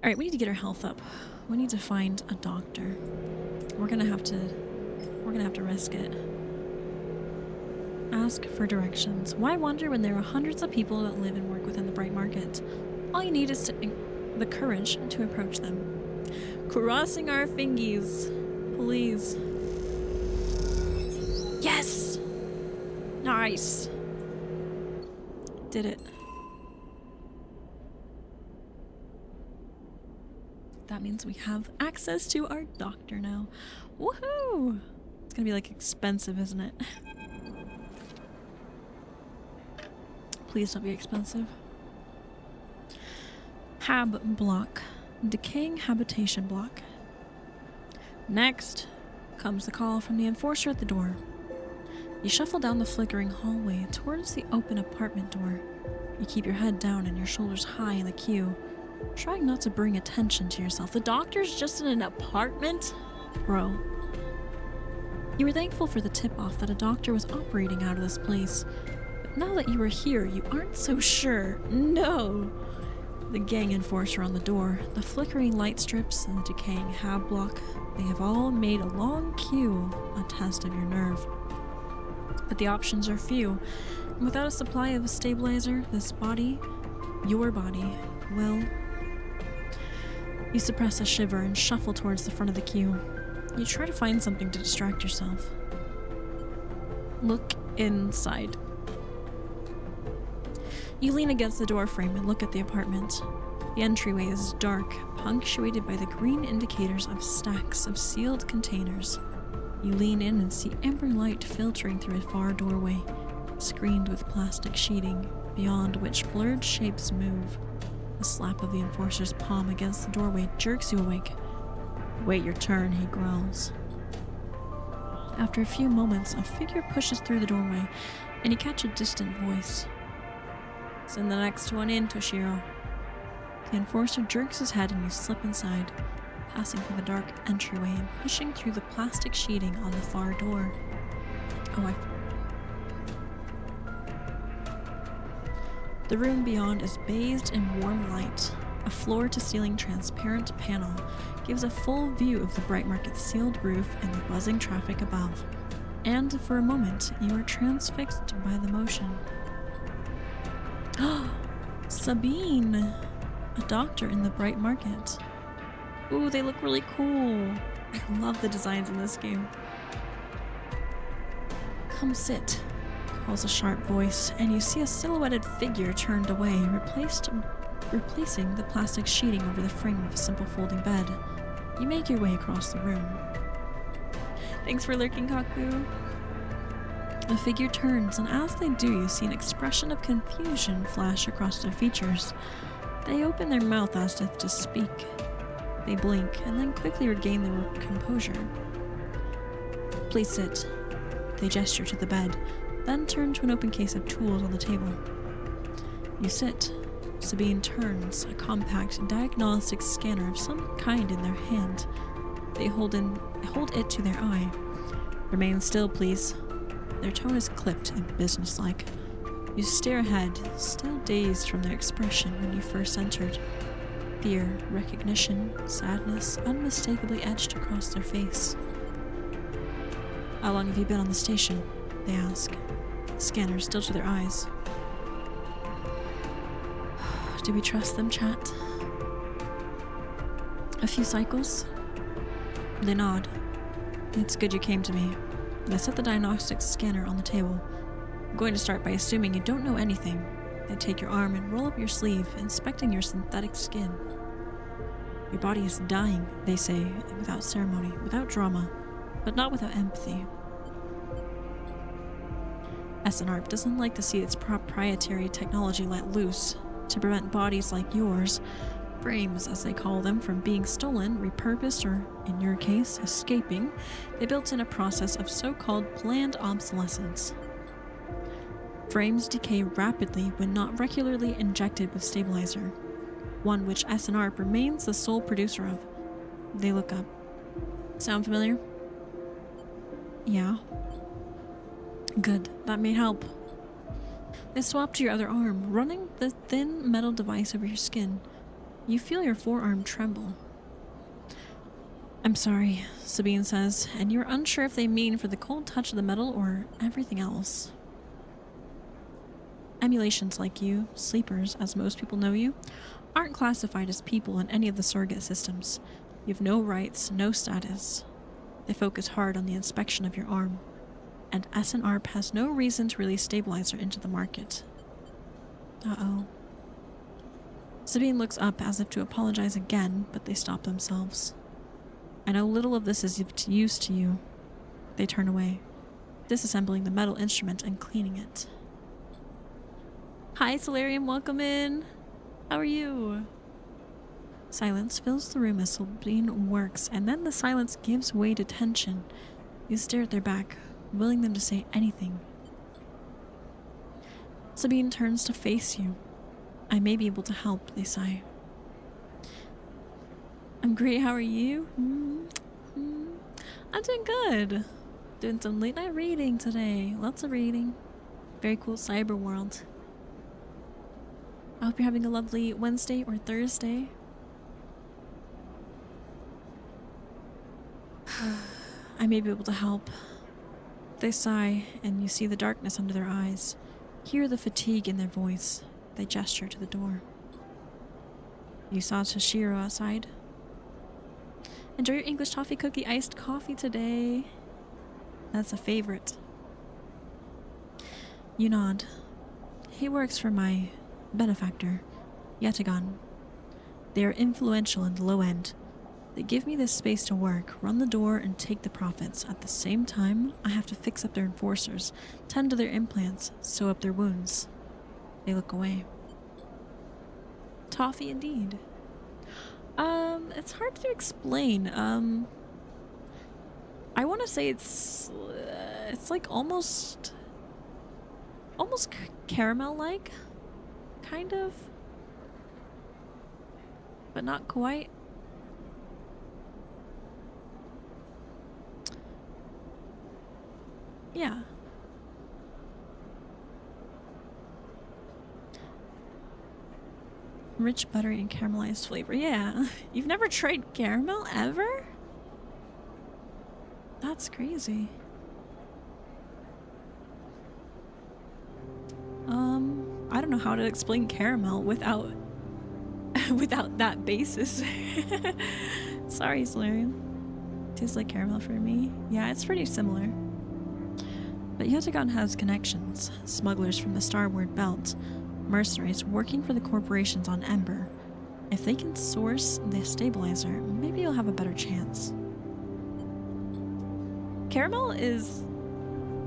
Alright, we need to get our health up. We need to find a doctor. We're gonna have to risk it. Ask for directions. Why wander when there are hundreds of people that live and work within the Bright Market? All you need is the courage to approach them. Crossing our fingies. Please. Yes! Nice! Did it. That means we have access to our doctor now. Woohoo! It's gonna be like expensive, isn't it? Please don't be expensive. Hab block. Decaying habitation block. Next comes the call from the enforcer at the door. You shuffle down the flickering hallway towards the open apartment door. You keep your head down and your shoulders high in the queue, trying not to bring attention to yourself. The doctor's just in an apartment? Bro. You were thankful for the tip-off that a doctor was operating out of this place. But now that you are here, you aren't so sure. No! The gang enforcer on the door, the flickering light strips, and the decaying hab block, they have all made a long queue a test of your nerve. But the options are few, and without a supply of a stabilizer, this body, your body, will... You suppress a shiver and shuffle towards the front of the queue. You try to find something to distract yourself. Look inside. You lean against the doorframe and look at the apartment. The entryway is dark, punctuated by the green indicators of stacks of sealed containers. You lean in and see amber light filtering through a far doorway, screened with plastic sheeting, beyond which blurred shapes move. The slap of the enforcer's palm against the doorway jerks you awake. Wait your turn, he growls. After a few moments, a figure pushes through the doorway, and you catch a distant voice. Send the next one in, Toshiro. The enforcer jerks his head and you slip inside, passing through the dark entryway and pushing through the plastic sheeting on the far door. The room beyond is bathed in warm light. A floor-to-ceiling transparent panel gives a full view of the Bright Market's sealed roof and the buzzing traffic above. And for a moment, you are transfixed by the motion. Sabine! A doctor in the Bright Market. Ooh, they look really cool. I love the designs in this game. Come sit, calls a sharp voice, and you see a silhouetted figure turned away, replacing the plastic sheeting over the frame of a simple folding bed. You make your way across the room. Thanks for lurking, Kaku. The figure turns, and as they do, you see an expression of confusion flash across their features. They open their mouth as if to speak. They blink, and then quickly regain their composure. Please sit. They gesture to the bed, then turn to an open case of tools on the table. You sit. Sabine turns, a compact diagnostic scanner of some kind in their hand. They hold it to their eye. Remain still, please. Their tone is clipped and businesslike. You stare ahead, still dazed from their expression when you first entered. Fear, recognition, sadness unmistakably etched across their face. How long have you been on the station? They ask, scanners still to their eyes. Do we trust them, chat? A few cycles? They nod. It's good you came to me. They set the diagnostic scanner on the table. I'm going to start by assuming you don't know anything. They take your arm and roll up your sleeve, inspecting your synthetic skin. Your body is dying, they say, without ceremony, without drama, but not without empathy. SNARP doesn't like to see its proprietary technology let loose to prevent bodies like yours, frames as they call them, from being stolen, repurposed, or, in your case, escaping. They built in a process of so-called planned obsolescence. Frames decay rapidly when not regularly injected with stabilizer, one which SNARP remains the sole producer of. They look up. Sound familiar? Yeah. Good, that may help. They swap to your other arm, running the thin metal device over your skin. You feel your forearm tremble. I'm sorry, Sabine says, and you're unsure if they mean for the cold touch of the metal or everything else. Emulations like you, sleepers as most people know you, aren't classified as people in any of the surrogate systems. You have no rights, no status. They focus hard on the inspection of your arm, and SNARP has no reason to release stabilizer into the market. Uh-oh. Sabine looks up as if to apologize again, but they stop themselves. I know little of this is use to you. They turn away, disassembling the metal instrument and cleaning it. Hi, Solarium, welcome in. How are you? Silence fills the room as Sabine works, and then the silence gives way to tension. You stare at their back, willing them to say anything. Sabine turns to face you. I may be able to help, they sigh. I'm great, how are you? I'm doing good. Doing some late night reading today. Lots of reading. Very cool cyber world. I hope you're having a lovely Wednesday or Thursday. I may be able to help. They sigh, and you see the darkness under their eyes. Hear the fatigue in their voice. They gesture to the door. You saw Toshiro outside? Enjoy your English toffee cookie iced coffee today. That's a favorite. You nod. He works for my benefactor, Yatagan. They are influential in the low end. They give me this space to work, run the door, and take the profits. At the same time, I have to fix up their enforcers, tend to their implants, sew up their wounds. They look away. Toffee indeed. It's hard to explain. I want to say it's like almost caramel-like, kind of, but not quite. Yeah. Rich, buttery, and caramelized flavor. Yeah. You've never tried caramel ever? That's crazy. I don't know how to explain caramel without that basis. Sorry, Solarium. Tastes like caramel for me. Yeah, it's pretty similar. But Yatagan has connections. Smugglers from the Starward Belt. Mercenaries working for the corporations on Ember. If they can source the stabilizer, maybe you'll have a better chance. Caramel is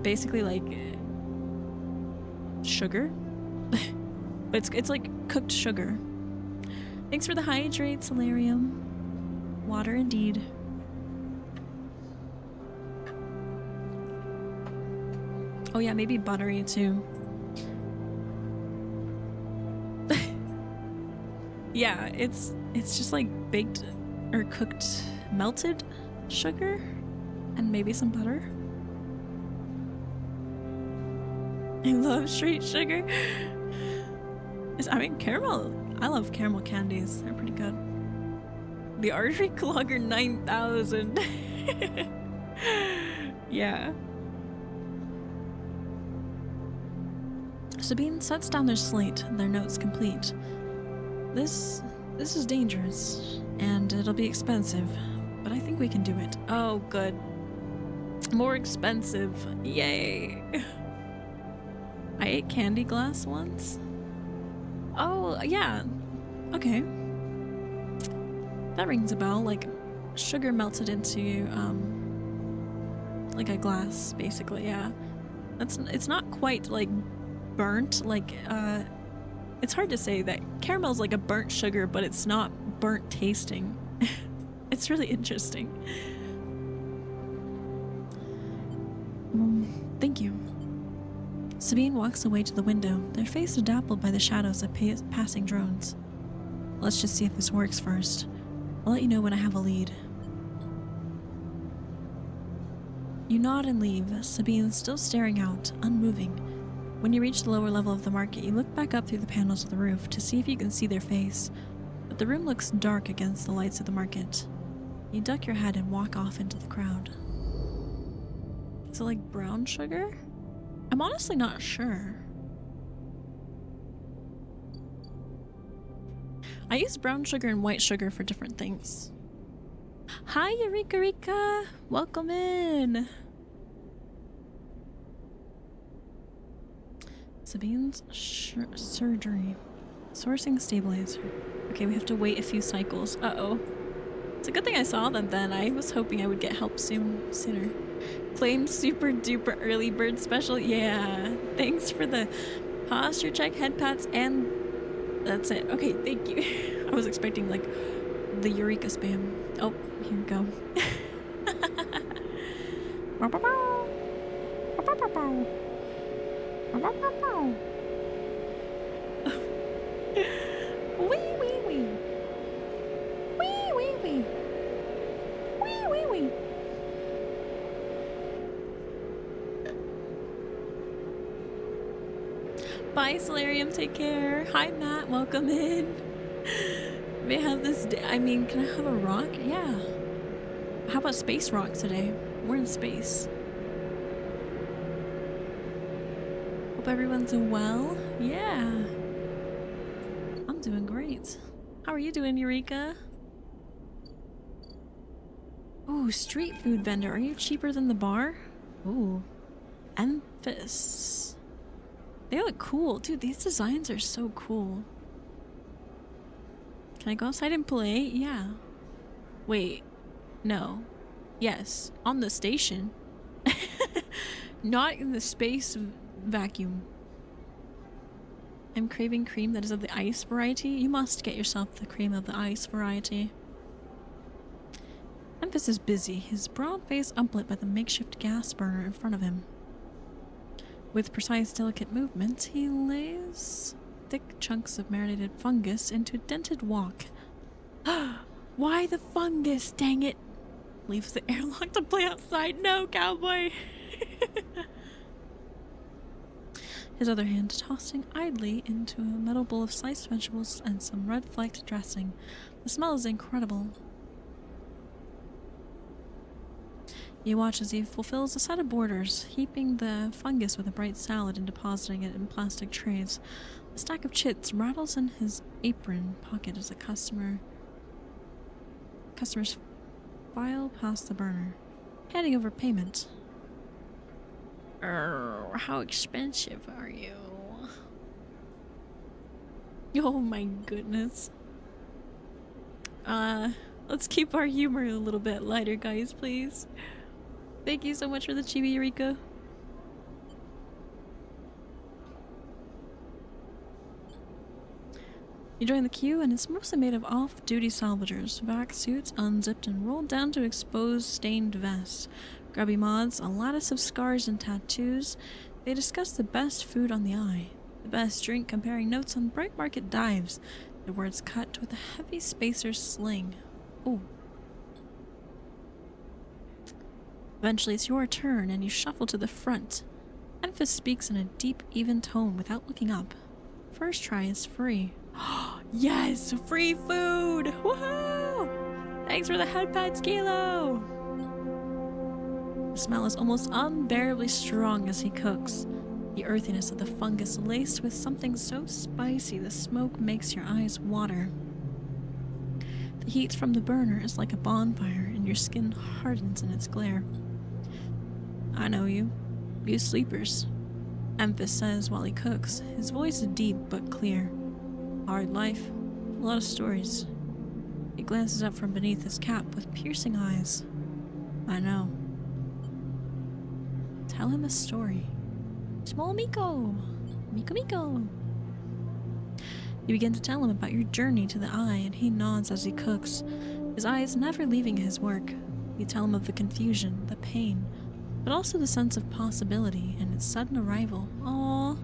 basically like sugar. But it's like cooked sugar. Thanks for the hydrate, Solarium. Water indeed. Oh yeah, maybe buttery too. Yeah, it's just like baked or cooked melted sugar and maybe some butter. I love straight sugar. I mean, caramel, I love caramel candies. They're pretty good. The artery clogger 9000. Yeah. Sabine sets down their slate, their notes complete. This is dangerous, and it'll be expensive, but I think we can do it. Oh, good. More expensive. Yay. I ate candy glass once. Oh, yeah. Okay. That rings a bell. Like, sugar melted into, like a glass, basically, yeah. It's not quite, like, burnt. Like, it's hard to say that caramel's like a burnt sugar, but it's not burnt tasting. It's really interesting. Thank you. Sabine walks away to the window, their faces dappled by the shadows of passing drones. Let's just see if this works first. I'll let you know when I have a lead. You nod and leave, Sabine still staring out, unmoving. When you reach the lower level of the market, you look back up through the panels of the roof to see if you can see their face, but the room looks dark against the lights of the market. You duck your head and walk off into the crowd. Is it like brown sugar? I'm honestly not sure. I use brown sugar and white sugar for different things. Hi, Eureka Rika! Welcome in! Sabine's surgery. Sourcing stabilizer. Okay, we have to wait a few cycles. Uh-oh. It's a good thing I saw them then. I was hoping I would get help sooner. Claimed super duper early bird special. Yeah. Thanks for the posture check, head pats, and that's it. Okay, thank you. I was expecting like the Eureka spam. Oh, here we go. Wee wee wee. Wee wee wee. Wee wee wee. Bye, Solarium. Take care. Hi, Matt. Welcome in. May I have this day? I mean, can I have a rock? Yeah. How about space rock today? We're in space. Hope everyone's well. Yeah. I'm doing great. How are you doing, Eureka? Ooh, street food vendor. Are you cheaper than the bar? Ooh. Emphas. They look cool. Dude, these designs are so cool. Can I go outside and play? Yeah. Wait. No. Yes. On the station. Not in the space vacuum. I'm craving cream that is of the ice variety. You must get yourself the cream of the ice variety. Memphis is busy, his broad face uplit by the makeshift gas burner in front of him. With precise, delicate movements, he lays thick chunks of marinated fungus into a dented wok. Why the fungus, dang it! Leaves the airlock to play outside. No, cowboy! His other hand tossing idly into a metal bowl of sliced vegetables and some red-flecked dressing. The smell is incredible. You watch as he fulfills a set of borders, heaping the fungus with a bright salad and depositing it in plastic trays. A stack of chits rattles in his apron pocket as a customer's file past the burner, handing over payment. How expensive are you? Oh my goodness. Let's keep our humor a little bit lighter, guys, please. Thank you so much for the chibi, Eureka. You join the queue, and it's mostly made of off-duty salvagers. Vac suits unzipped and rolled down to expose stained vests. Grubby mods, a lattice of scars and tattoos. They discuss the best food on the eye, the best drink, comparing notes on bright market dives. The words cut with a heavy spacer sling. Ooh. Eventually it's your turn, and you shuffle to the front. Memphis speaks in a deep, even tone without looking up. First try is free. Yes! Free food! Woohoo! Thanks for the head pats, Kilo! The smell is almost unbearably strong as he cooks. The earthiness of the fungus laced with something so spicy the smoke makes your eyes water. The heat from the burner is like a bonfire and your skin hardens in its glare. I know you. You sleepers. Emphas says while he cooks, his voice is deep but clear. Hard life. A lot of stories. He glances up from beneath his cap with piercing eyes. I know. Tell him a story. Small Myko! Myko! You begin to tell him about your journey to the eye, and he nods as he cooks, his eyes never leaving his work. You tell him of the confusion, the pain, but also the sense of possibility and its sudden arrival. Aww.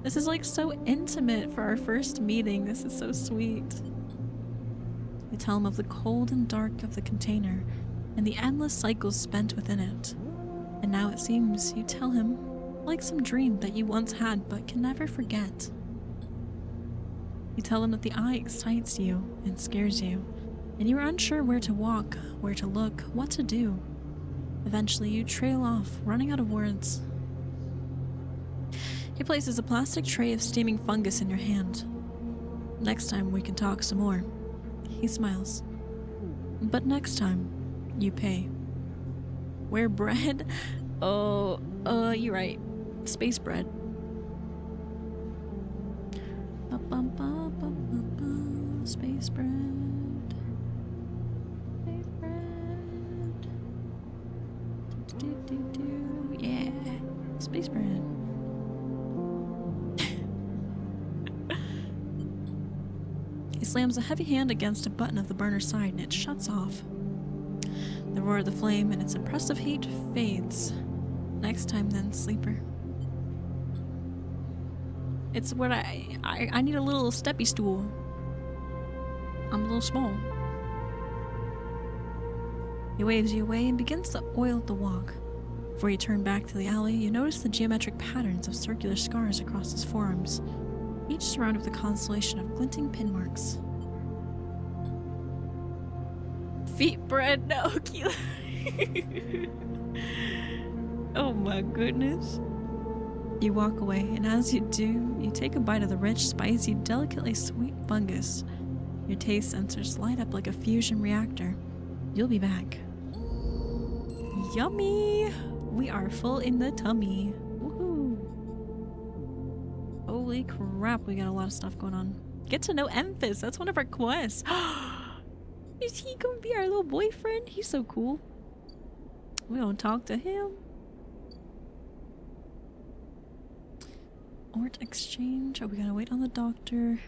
This is like so intimate for our first meeting. This is so sweet. You tell him of the cold and dark of the container and the endless cycles spent within it. And now it seems you tell him like some dream that you once had but can never forget. You tell him that the eye excites you and scares you, and you are unsure where to walk, where to look, what to do. Eventually you trail off, running out of words. He places a plastic tray of steaming fungus in your hand. Next time we can talk some more. He smiles. But next time, you pay. Where bread? Oh, you're right. Space bread. Space bread. Space bread. Yeah. Space bread. He slams a heavy hand against a button of the burner side and it shuts off. The roar of the flame and its impressive heat fades. Next time then, sleeper. It's what I need a little steppy stool. I'm a little small. He waves you away and begins to oil the walk. Before you turn back to the alley, you notice the geometric patterns of circular scars across his forearms, each surrounded with a constellation of glinting pin marks. Feet bread, no, Kilo. Oh my goodness. You walk away, and as you do, you take a bite of the rich, spicy, delicately sweet fungus. Your taste sensors light up like a fusion reactor. You'll be back. Yummy! We are full in the tummy. Woohoo! Holy crap, we got a lot of stuff going on. Get to know Emphas, that's one of our quests. Is he gonna be our little boyfriend? He's so cool. We gonna talk to him. Ort exchange. Oh, we gotta wait on the doctor.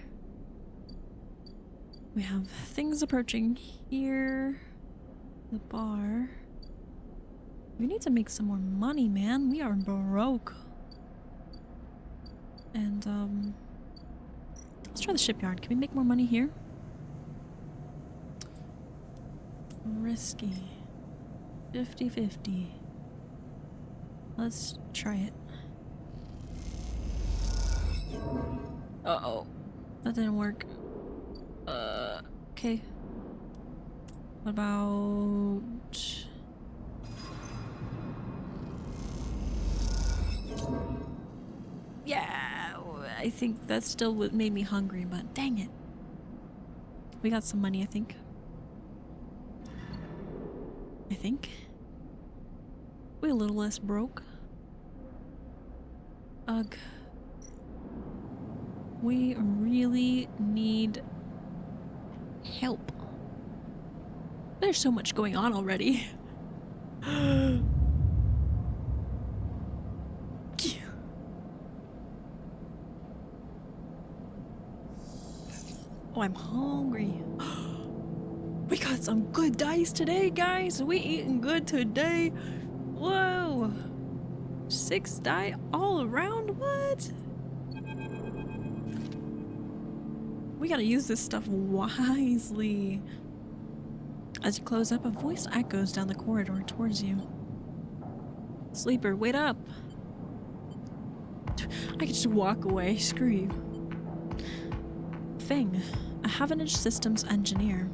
We have things approaching here. The bar. We need to make some more money, man. We are broke. And, let's try the shipyard. Can we make more money here? Risky. 50-50. Let's try it. Uh-oh. That didn't work. Okay. What about... Yeah, I think that still made me hungry, but dang it. We got some money, I think. We're a little less broke. Ugh. We really need help. There's so much going on already. Oh, I'm hungry. We got some good dice today, guys. We eating good today. Whoa. 6 die all around? What? We gotta use this stuff wisely. As you close up, a voice echoes down the corridor towards you. Sleeper, wait up. I could just walk away. Screw you. Feng, a Havenage systems engineer.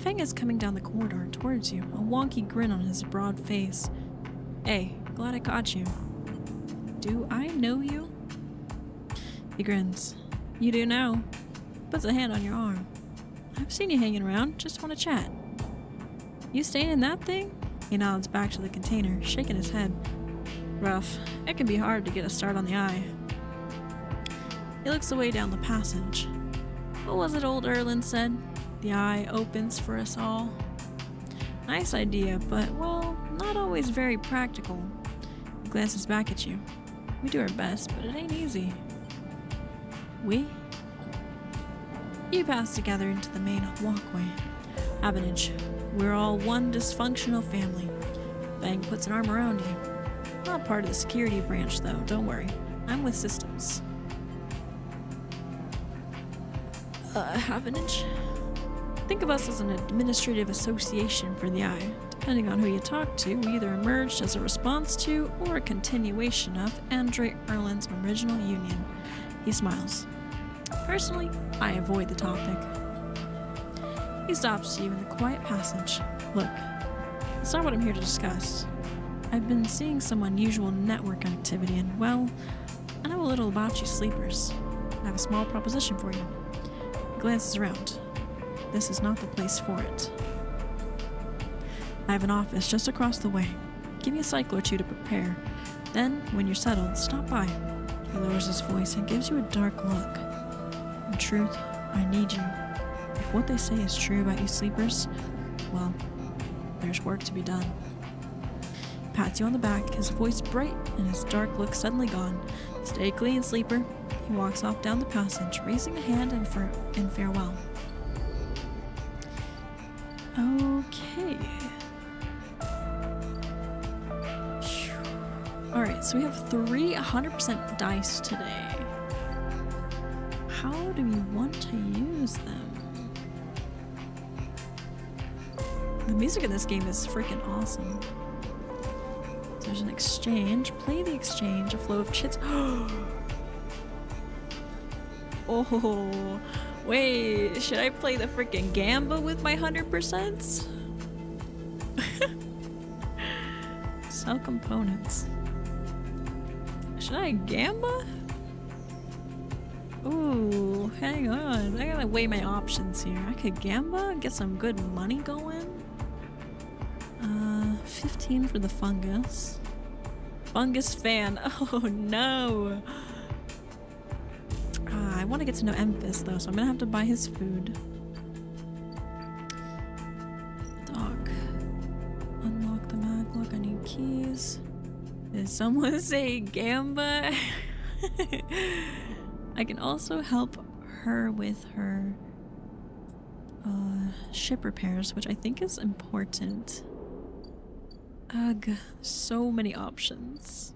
Feng is coming down the corridor towards you, a wonky grin on his broad face. Hey, glad I caught you. Do I know you? He grins. You do now. Puts a hand on your arm. I've seen you hanging around, just want to chat. You staying in that thing? He nods back to the container, shaking his head. Rough. It can be hard to get a start on the eye. He looks away down the passage. What was it old Erland said? The eye opens for us all. Nice idea, but, well, not always very practical. He glances back at you. We do our best, but it ain't easy. We? You pass together into the main walkway. Havenage, we're all one dysfunctional family. Feng puts an arm around you. Not part of the security branch, though, don't worry. I'm with systems. Havenage? Think of us as an administrative association for the Eye. Depending on who you talk to, we either emerged as a response to or a continuation of Andre Erland's original union. He smiles. Personally, I avoid the topic. He stops you in the quiet passage. Look, it's not what I'm here to discuss. I've been seeing some unusual network activity and, well, I know a little about you sleepers. I have a small proposition for you. He glances around. This is not the place for it. I have an office just across the way. Give me a cycle or two to prepare. Then, when you're settled, stop by. He lowers his voice and gives you a dark look. In truth, I need you. If what they say is true about you sleepers, well, there's work to be done. He pats you on the back, his voice bright and his dark look suddenly gone. Stay clean, sleeper. He walks off down the passage, raising a hand in farewell. Okay. Alright, so we have 300% dice today. How do we want to use them? The music in this game is freaking awesome. So there's an exchange. Play the exchange, a flow of chits. Oh, wait, should I play the freaking Gamba with my 100%? Sell components. Should I Gamba? Ooh, hang on. I gotta weigh my options here. I could Gamba, get some good money going. 15 for the fungus. Fungus fan. Oh no. I want to get to know Emphis though, so I'm gonna have to buy his food. Dock. Unlock the maglock. I need keys. Did someone say Gamba? I can also help her with her ship repairs, which I think is important. Ugh, so many options.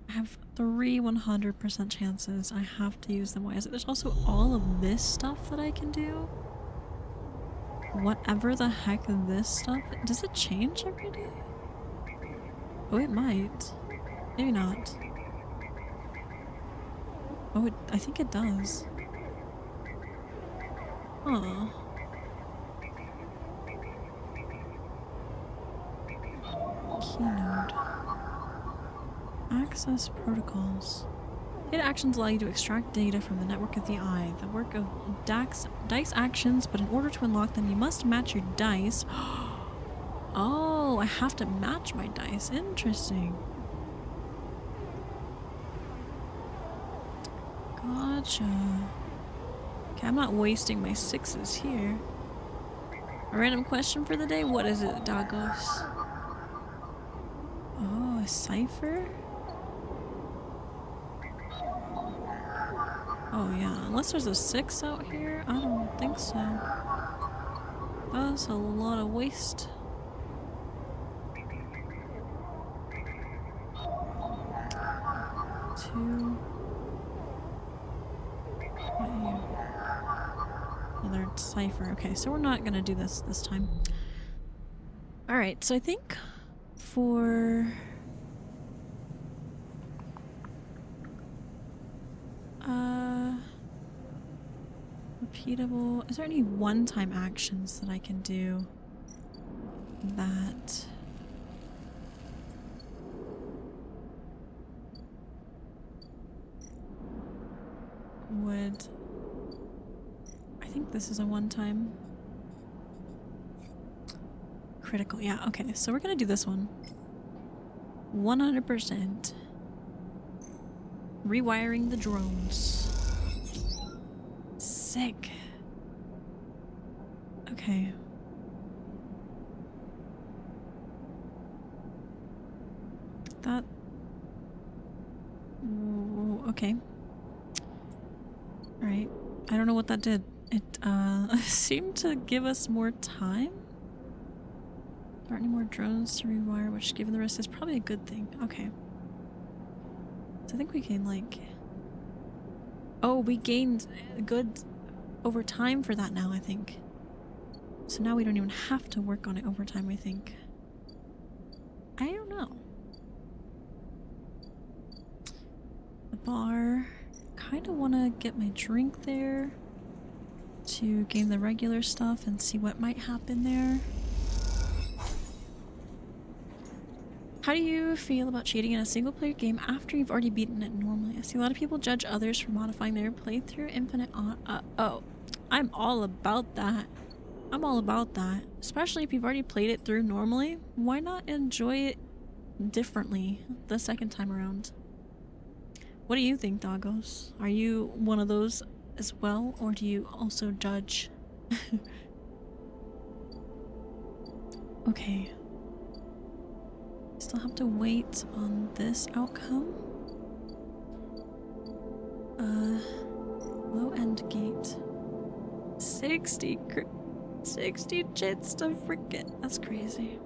I have 3 100% chances. I have to use them wisely. There's also all of this stuff that I can do. Whatever the heck this stuff... Does it change every day? Oh, it might. Maybe not. Oh, I think it does. Huh. Keynode. Access protocols. Data actions allow you to extract data from the network of the Eye. The work of dice actions, but in order to unlock them, you must match your dice. Oh, I have to match my dice. Interesting. Gotcha. Okay, I'm not wasting my 6s here. A random question for the day? What is it, Dagos? Oh, a cipher? Oh yeah, unless there's a 6 out here? I don't think so. That's a lot of waste. Two. Another cipher. Okay, so we're not gonna do this time. Alright, so I think for... repeatable. Is there any one-time actions that I can do that would... I think this is a one-time. Critical, yeah, okay. So we're gonna do this one. 100%. Rewiring the drones. Sick. Okay. That... Ooh, okay. Alright. I don't know what that did. It, seemed to give us more time? There aren't any more drones to rewire, which given the risk is probably a good thing. Okay. So I think we can, like... Oh, we gained good over time for that now, I think. So now we don't even have to work on it over time, I think. I don't know. The bar. Kind of want to get my drink there to gain the regular stuff and see what might happen there. How do you feel about cheating in a single-player game after you've already beaten it normally? I see a lot of people judge others for modifying their playthrough infinite on... oh, I'm all about that. I'm all about that. Especially if you've already played it through normally. Why not enjoy it differently the second time around? What do you think, doggos? Are you one of those as well, or do you also judge? Okay. Still have to wait on this outcome. Low end gate. 60 chits to frickin'. That's crazy.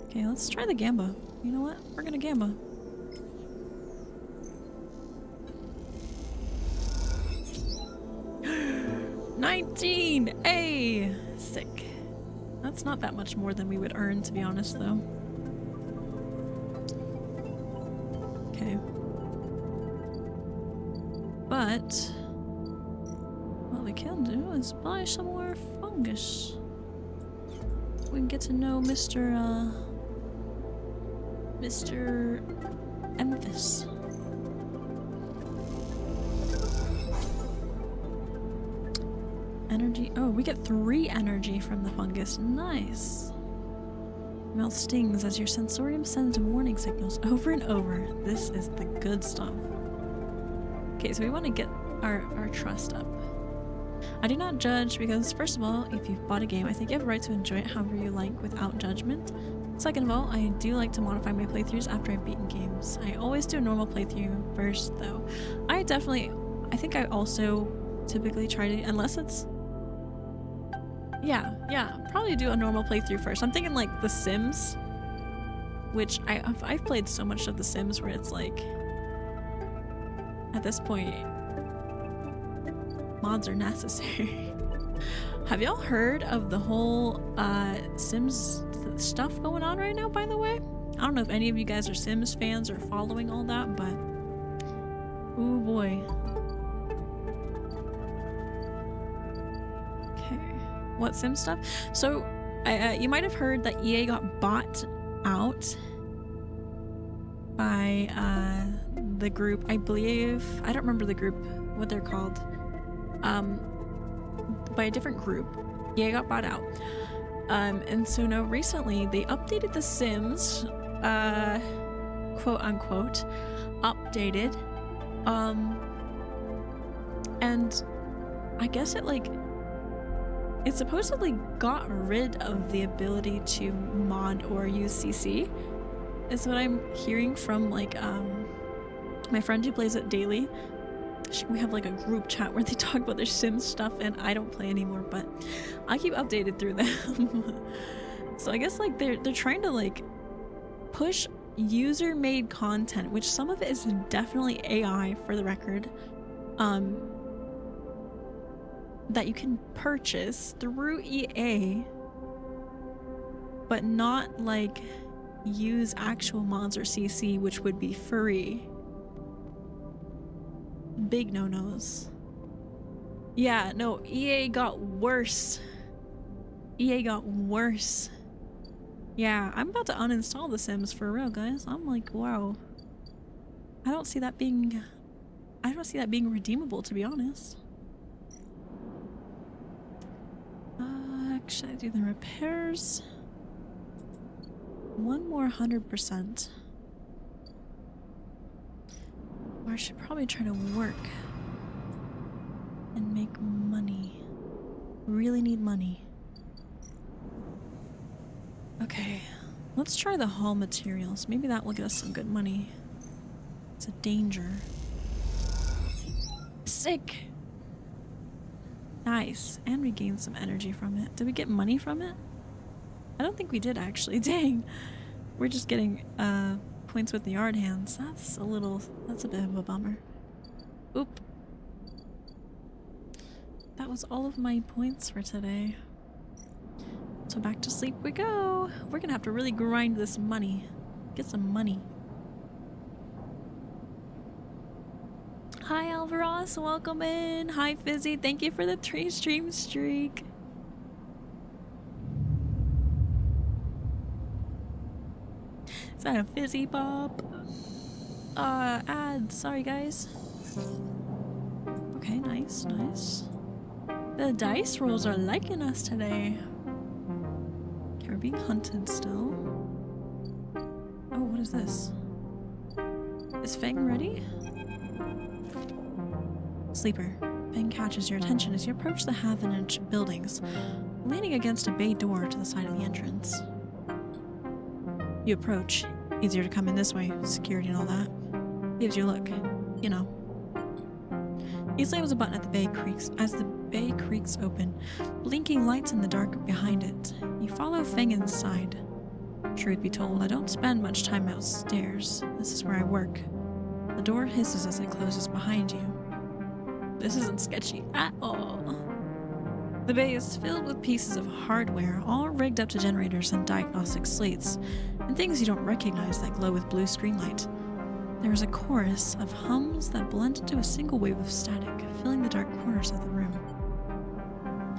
Okay, let's try the gamba. You know what? We're gonna gamba. Hey! Sick. That's not that much more than we would earn, to be honest, though. Okay. But what we can do is buy some more fungus. We can get to know Mr. Emphis. Energy. Oh, we get 3 energy from the fungus. Nice. Mouth stings as your sensorium sends warning signals over and over. This is the good stuff. Okay, so we want to get our trust up. I do not judge because, first of all, if you've bought a game, I think you have a right to enjoy it however you like without judgment. Second of all, I do like to modify my playthroughs after I've beaten games. I always do a normal playthrough first, though. I think I also typically try to, unless it's... Yeah, probably do a normal playthrough first. I'm thinking like The Sims, which I've played so much of The Sims where it's like, at this point, mods are necessary. Have y'all heard of the whole Sims stuff going on right now, by the way? I don't know if any of you guys are Sims fans or following all that, but ooh boy. What Sim stuff? So, you might have heard that EA got bought out by the group, I believe. I don't remember the group, what they're called. By a different group. EA got bought out. And so now recently they updated The Sims, quote unquote, updated. And I guess it supposedly got rid of the ability to mod or use CC, is what I'm hearing from like my friend who plays it daily. We have like a group chat where they talk about their Sims stuff, and I don't play anymore, but I keep updated through them. So I guess like they're trying to like push user-made content, which some of it is definitely AI for the record. That you can purchase through EA, but not like use actual mods or CC, which would be free. Big no-nos. Yeah, no, EA got worse. EA got worse. Yeah, I'm about to uninstall The Sims for real, guys. I'm like, wow. I don't see that being redeemable, to be honest. Should I do the repairs? One more 100%. Or I should probably try to work and make money. Really need money. Okay, let's try the haul materials. Maybe that will get us some good money. It's a danger. Sick! Nice. And we gained some energy from it. Did we get money from it? I don't think we did, actually. Dang. We're just getting points with the yard hands. That's a bit of a bummer. Oop. That was all of my points for today. So back to sleep we go. We're gonna have to really grind this money. Get some money. Hi Alvaros, welcome in. Hi Fizzy, thank you for the 3 stream streak. Is that a fizzy pop? Ads, sorry guys. Okay, nice, nice. The dice rolls are liking us today. Okay, we're being hunted still. Oh, what is this? Is Fang ready? Sleeper. Fang catches your attention as you approach the half-inch buildings, leaning against a bay door to the side of the entrance. You approach. Easier to come in this way, security and all that. Gives you a look. You know. He slams a button at the bay creaks as the bay creaks open, blinking lights in the dark behind it. You follow Feng inside. Truth be told, I don't spend much time outstairs. This is where I work. The door hisses as it closes behind you. This isn't sketchy at all. The bay is filled with pieces of hardware, all rigged up to generators and diagnostic slates, and things you don't recognize that glow with blue screen light. There is a chorus of hums that blend into a single wave of static, filling the dark corners of the room.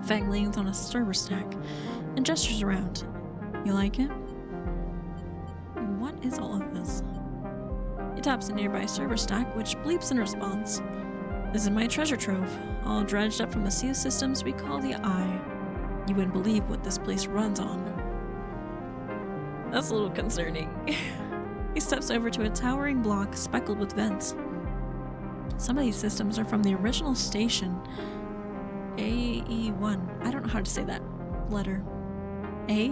Fang leans on a server stack and gestures around. You like it? What is all of this? He taps a nearby server stack, which bleeps in response. This is my treasure trove, all dredged up from a sea of systems we call the Eye. You wouldn't believe what this place runs on. That's a little concerning. He steps over to a towering block speckled with vents. Some of these systems are from the original station, AE1. I don't know how to say that letter. A?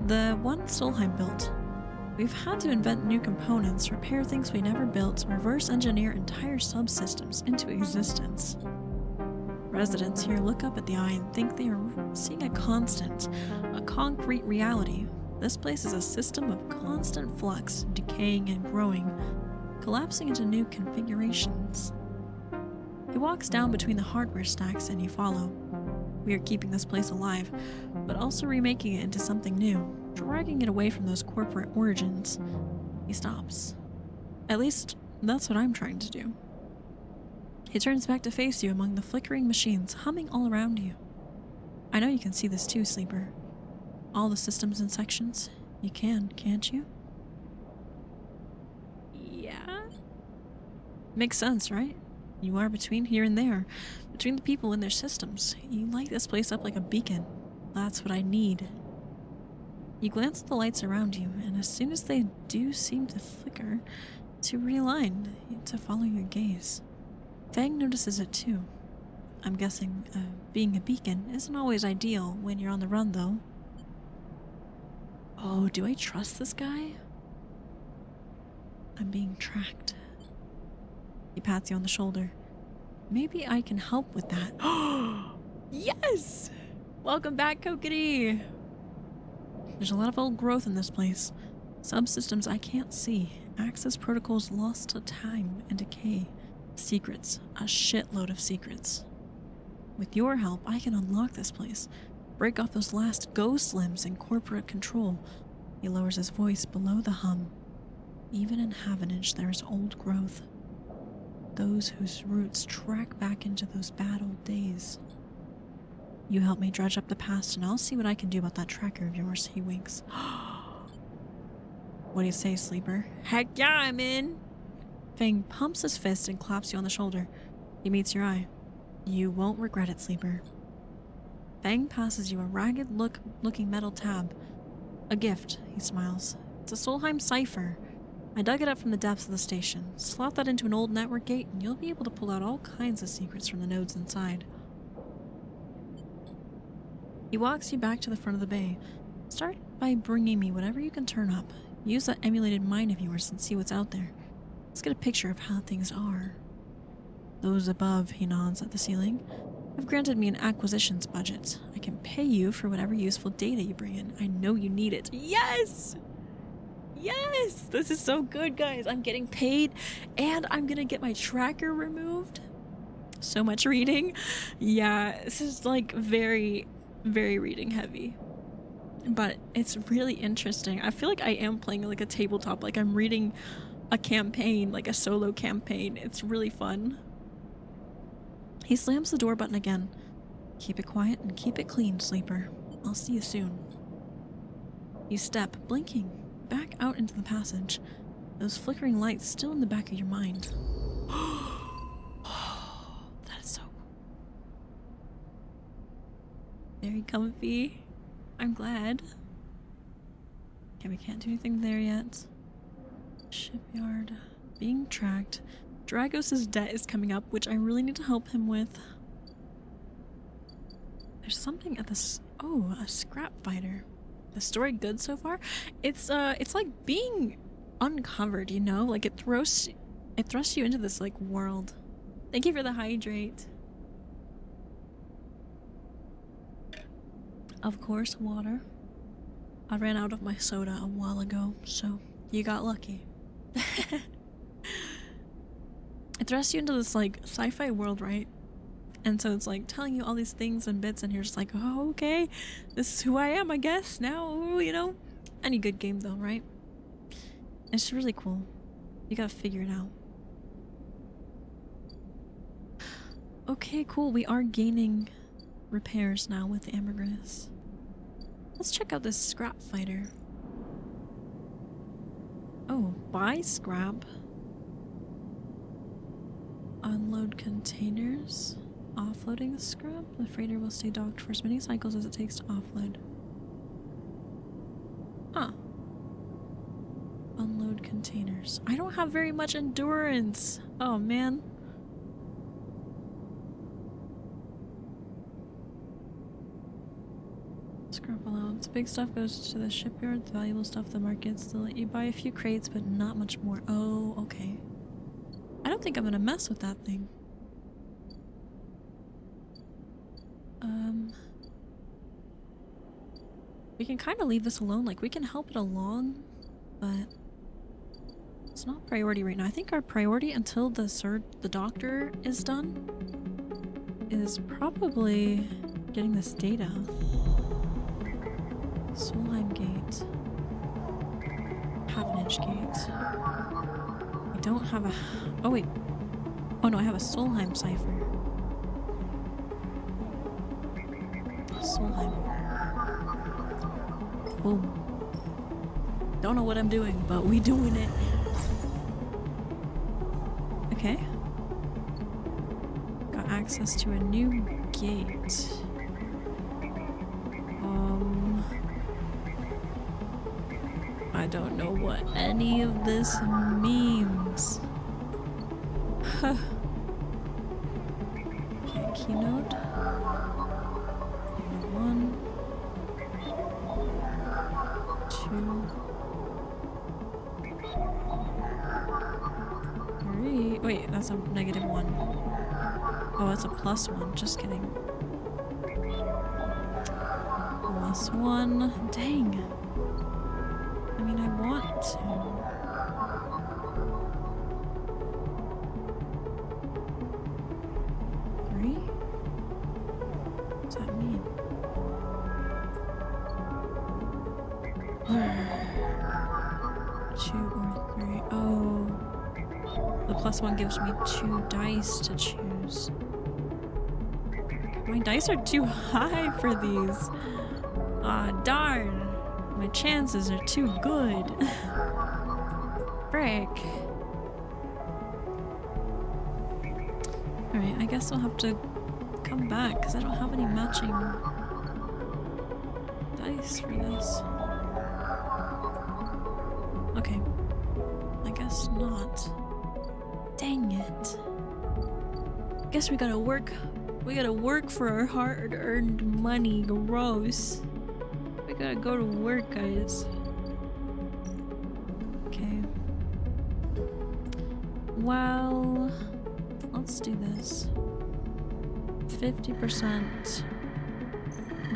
The one Solheim built. We've had to invent new components, repair things we never built, reverse engineer entire subsystems into existence. Residents here look up at the Eye and think they are seeing a constant, a concrete reality. This place is a system of constant flux, decaying and growing, collapsing into new configurations. He walks down between the hardware stacks and you follow. We are keeping this place alive, but also remaking it into something new, dragging it away from those corporate origins. He stops. At least, that's what I'm trying to do. He turns back to face you among the flickering machines humming all around you. I know you can see this too, Sleeper. All the systems and sections. You can, can't you? Yeah? Makes sense, right? You are between here and there, between the people and their systems. You light this place up like a beacon. That's what I need. You glance at the lights around you, and as soon as they do seem to flicker, to realign, to follow your gaze. Fang notices it too. I'm guessing being a beacon isn't always ideal when you're on the run, though. Oh, do I trust this guy? I'm being tracked. He pats you on the shoulder. Maybe I can help with that. Yes! Welcome back, Kokiri! There's a lot of old growth in this place. Subsystems I can't see. Access protocols lost to time and decay. Secrets. A shitload of secrets. With your help, I can unlock this place. Break off those last ghost limbs in corporate control. He lowers his voice below the hum. Even in Havenage, there is old growth. those whose roots track back into those bad old days. You help me dredge up the past and I'll see what I can do about that tracker of yours, he winks. What do you say, Sleeper? Heck yeah, I'm in! Fang pumps his fist and claps you on the shoulder. He meets your eye. You won't regret it, Sleeper. Fang passes you a ragged looking metal tab. A gift, he smiles. It's a Solheim cipher. I dug it up from the depths of the station. Slot that into an old network gate and you'll be able to pull out all kinds of secrets from the nodes inside. He walks you back to the front of the bay. Start by bringing me whatever you can turn up. Use that emulated mind of yours and see what's out there. Let's get a picture of how things are. Those above, he nods at the ceiling, have granted me an acquisitions budget. I can pay you for whatever useful data you bring in. I know you need it. Yes! Yes! This is so good, guys. I'm getting paid and I'm gonna get my tracker removed. So much reading. Yeah, this is like very, very reading heavy. But it's really interesting. I feel like I am playing like a tabletop, like I'm reading a campaign, like a solo campaign. It's really fun. He slams the door button again. Keep it quiet and keep it clean, Sleeper. I'll see you soon. You step, blinking, back out into the passage. Those flickering lights still in the back of your mind. That is so very comfy. I'm glad. Okay, we can't do anything there yet. Shipyard. Being tracked. Dragos' debt is coming up, which I really need to help him with. There's something at this. Oh, a scrap fighter. The story good so far? It's like being uncovered, you know? Like it thrusts you into this like world. Thank you for the hydrate. Of course, water. I ran out of my soda a while ago, so you got lucky. It thrusts you into this like sci-fi world, right? And so it's like telling you all these things and bits and you're just like, oh, okay, this is who I am, I guess, now, you know? Any good game though, right? It's really cool. You gotta figure it out. Okay, cool, we are gaining repairs now with ambergris. Let's check out this scrap fighter. Oh, buy scrap. Unload containers. Offloading the scrap. The freighter will stay docked for as many cycles as it takes to offload. Huh. Unload containers. I don't have very much endurance. Oh man. Scrap allowance. Big stuff goes to the shipyard. The valuable stuff the markets. They'll let you buy a few crates, but not much more. Oh, okay. I don't think I'm gonna mess with that thing. We can kind of leave this alone. Like, we can help it along, but it's not priority right now. I think our priority until the doctor is done is probably getting this data. Solheim Gate. Pavinage Gate. I don't have a... Oh wait. Oh no, I have a Solheim cipher. Solheim. Boom. Don't know what I'm doing, but we doing it. Okay. Got access to a new gate. I don't know what any of this means. Huh. Okay, keynote. One. 2. 3. Wait, that's a -1. Oh, that's a +1. Just kidding. +1. Dang. I mean, I want to. 3? What's that mean? 2 or 3. Oh. The +1 gives me 2 dice to choose. My dice are too high for these. Ah, darn. My chances are too good. Frick. Alright, I guess I'll have to come back because I don't have any matching dice for this. Okay. I guess not. Dang it. Guess we gotta work. We gotta work for our hard-earned money. Gross. We gotta go to work, guys. Okay. Well, let's do this. 50%.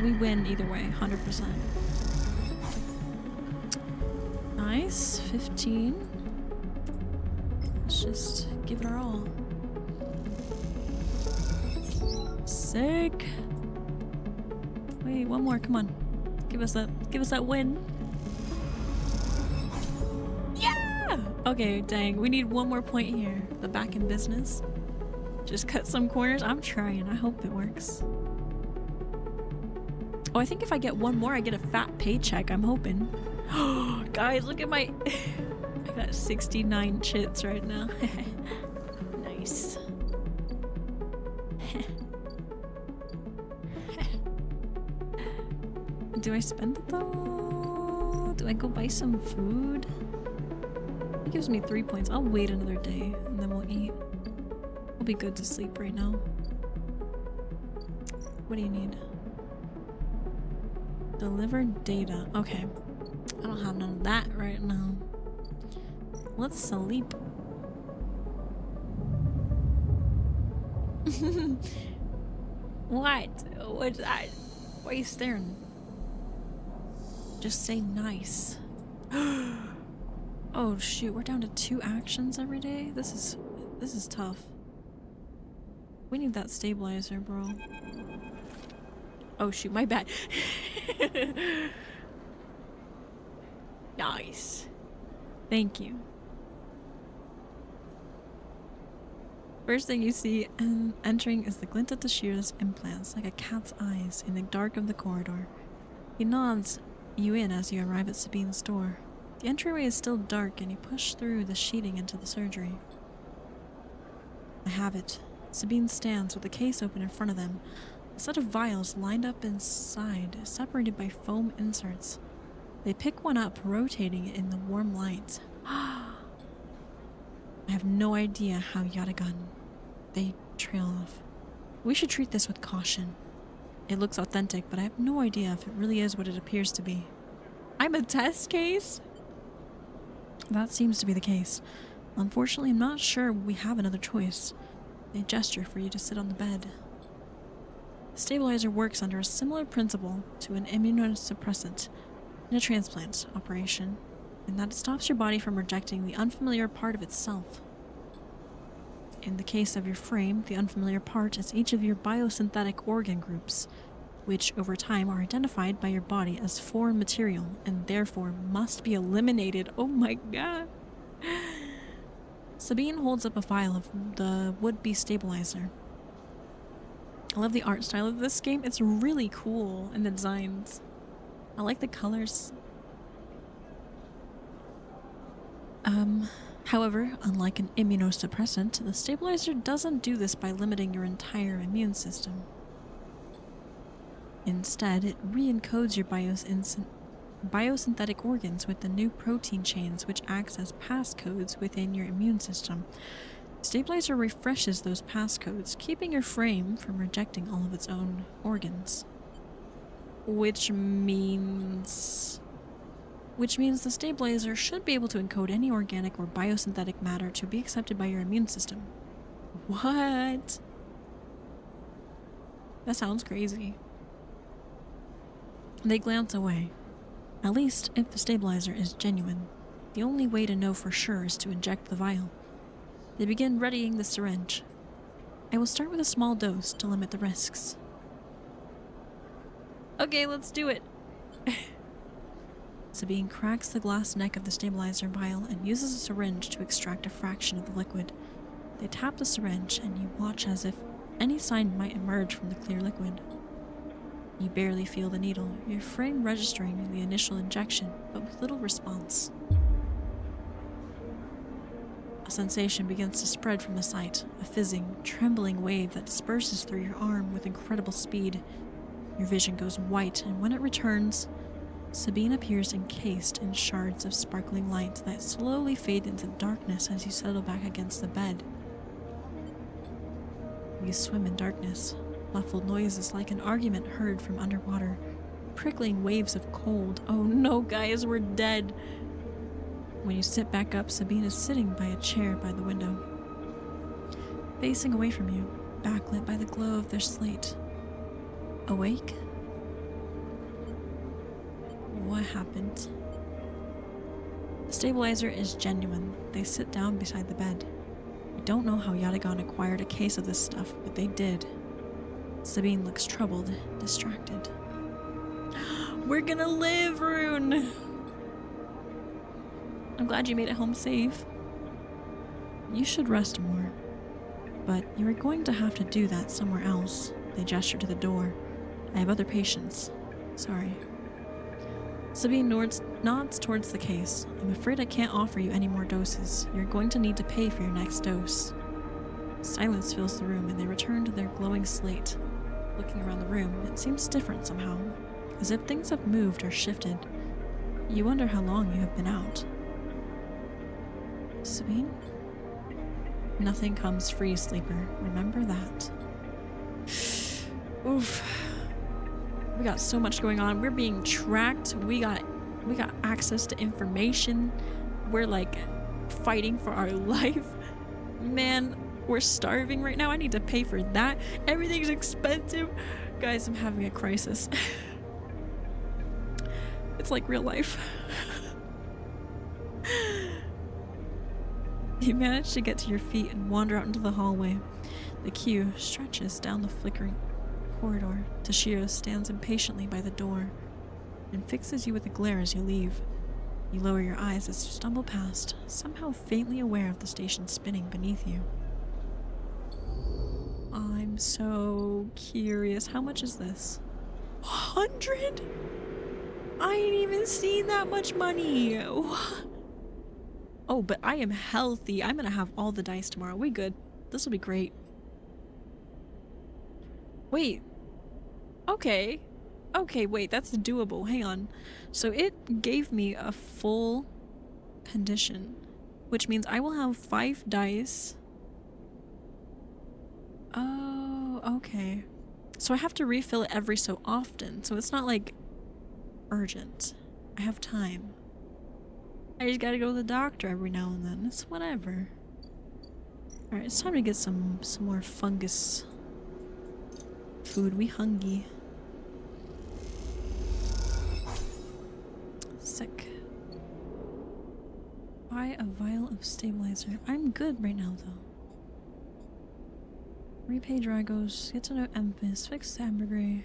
We win either way, 100%. Nice. 15. Let's just give it our all. Sick. Wait, one more. Come on. Give us that win. Yeah! Okay, dang. We need one more point here. The back in business. Just cut some corners. I'm trying. I hope it works. Oh, I think if I get one more, I get a fat paycheck. I'm hoping. Guys, look at my... I got 69 chits right now. Nice. Do I spend it though? Do I go buy some food? It gives me 3 points. I'll wait another day and then we'll eat. We'll be good to sleep right now. What do you need? Delivered data. Okay. I don't have none of that right now. Let's sleep. What? What's that? Why are you staring? Just say nice. Oh shoot, we're down to 2 actions every day? This is tough. We need that stabilizer, bro. Oh shoot, my bad. Nice. Thank you. First thing you see entering is the glint of Tashira's implants, like a cat's eyes in the dark of the corridor. He nods you in as you arrive at Sabine's door. The entryway is still dark and you push through the sheeting into the surgery. I have it. Sabine stands with the case open in front of them. A set of vials lined up inside, separated by foam inserts. They pick one up, rotating it in the warm light. I have no idea how Yatagan. They trail off. We should treat this with caution. It looks authentic, but I have no idea if it really is what it appears to be. I'm a test case? That seems to be the case. Unfortunately, I'm not sure we have another choice. They gesture for you to sit on the bed. The stabilizer works under a similar principle to an immunosuppressant in a transplant operation, in that it stops your body from rejecting the unfamiliar part of itself. In the case of your frame, the unfamiliar part is each of your biosynthetic organ groups, which over time are identified by your body as foreign material and therefore must be eliminated. Oh my god. Sabine holds up a vial of the would-be stabilizer. I love the art style of this game. It's really cool, and the designs. I like the colors. However, unlike an immunosuppressant, the stabilizer doesn't do this by limiting your entire immune system. Instead, it re-encodes your biosynthetic organs with the new protein chains which acts as passcodes within your immune system. Stabilizer refreshes those passcodes, keeping your frame from rejecting all of its own organs. Which means the stabilizer should be able to encode any organic or biosynthetic matter to be accepted by your immune system. What? That sounds crazy. They glance away. At least, if the stabilizer is genuine. The only way to know for sure is to inject the vial. They begin readying the syringe. I will start with a small dose to limit the risks. Okay, let's do it. Sabine cracks the glass neck of the stabilizer vial and uses a syringe to extract a fraction of the liquid. They tap the syringe, and you watch as if any sign might emerge from the clear liquid. You barely feel the needle, your frame registering the initial injection, but with little response. A sensation begins to spread from the site, a fizzing, trembling wave that disperses through your arm with incredible speed. Your vision goes white, and when it returns, Sabine appears encased in shards of sparkling light that slowly fade into darkness as you settle back against the bed. You swim in darkness, muffled noises like an argument heard from underwater, prickling waves of cold. Oh no, guys, we're dead. When you sit back up, Sabine is sitting by a chair by the window, facing away from you, backlit by the glow of their slate. Awake? What happened? The stabilizer is genuine. They sit down beside the bed. I don't know how Yatagan acquired a case of this stuff, but they did. Sabine looks troubled, distracted. We're gonna live, Rune! I'm glad you made it home safe. You should rest more, but you are going to have to do that somewhere else. They gesture to the door. I have other patients. Sorry. Sabine nods towards the case. I'm afraid I can't offer you any more doses. You're going to need to pay for your next dose. Silence fills the room, and they return to their glowing slate. Looking around the room, it seems different somehow, as if things have moved or shifted. You wonder how long you have been out. Sabine? Nothing comes free, sleeper. Remember that. Oof. We got so much going on. We're being tracked. We got access to information. We're like fighting for our life. Man, we're starving right now. I need to pay for that. Everything's expensive. Guys, I'm having a crisis. It's like real life. You manage to get to your feet and wander out into the hallway. The queue stretches down the flickering corridor. Toshiro stands impatiently by the door and fixes you with a glare as you leave. You lower your eyes as you stumble past, somehow faintly aware of the station spinning beneath you. I'm so curious. How much is this? 100? I ain't even seen that much money. What? Oh, but I am healthy. I'm gonna have all the dice tomorrow. We good. This will be great. Wait. Okay. Okay, wait, that's doable. Hang on. So it gave me a full condition, which means I will have 5 dice. Oh, okay. So I have to refill it every so often. So it's not like urgent. I have time. I just gotta go to the doctor every now and then. It's whatever. Alright, it's time to get some more fungus food. We hungry. Sick. Buy a vial of stabilizer. I'm good right now, though. Repay Dragos. Get to know Emphis. Fix Ambergris.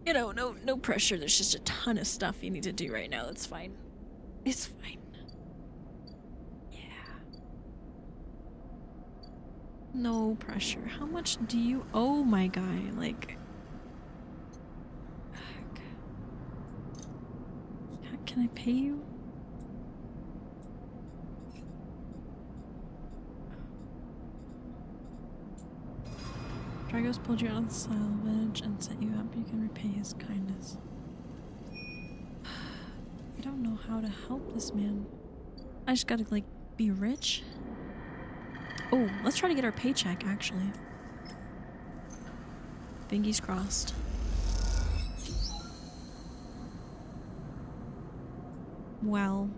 You know, no pressure. There's just a ton of stuff you need to do right now. It's fine. It's fine. Yeah. No pressure. How much do you owe my guy? Like... Can I pay you? Dragos pulled you out of the salvage and set you up. You can repay his kindness. I don't know how to help this man. I just gotta, like, be rich. Oh, let's try to get our paycheck, actually. Fingies crossed. Well.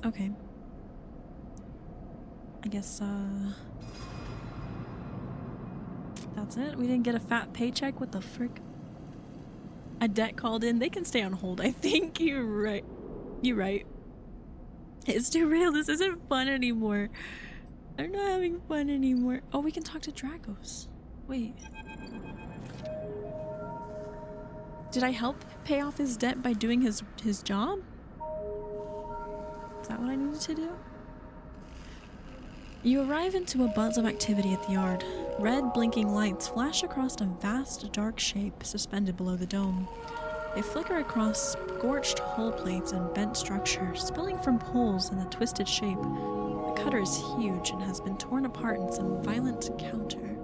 Okay. I guess, that's it? We didn't get a fat paycheck? What the frick? A debt called in? They can stay on hold, I think. You're right. You're right. It's too real. This isn't fun anymore. I'm not having fun anymore. Oh, we can talk to Dragos. Wait. Did I help pay off his debt by doing his job? Is that what I needed to do? You arrive into a buzz of activity at the yard. Red blinking lights flash across a vast dark shape suspended below the dome. They flicker across scorched hull plates and bent structure, spilling from holes in a twisted shape. The cutter is huge and has been torn apart in some violent encounter.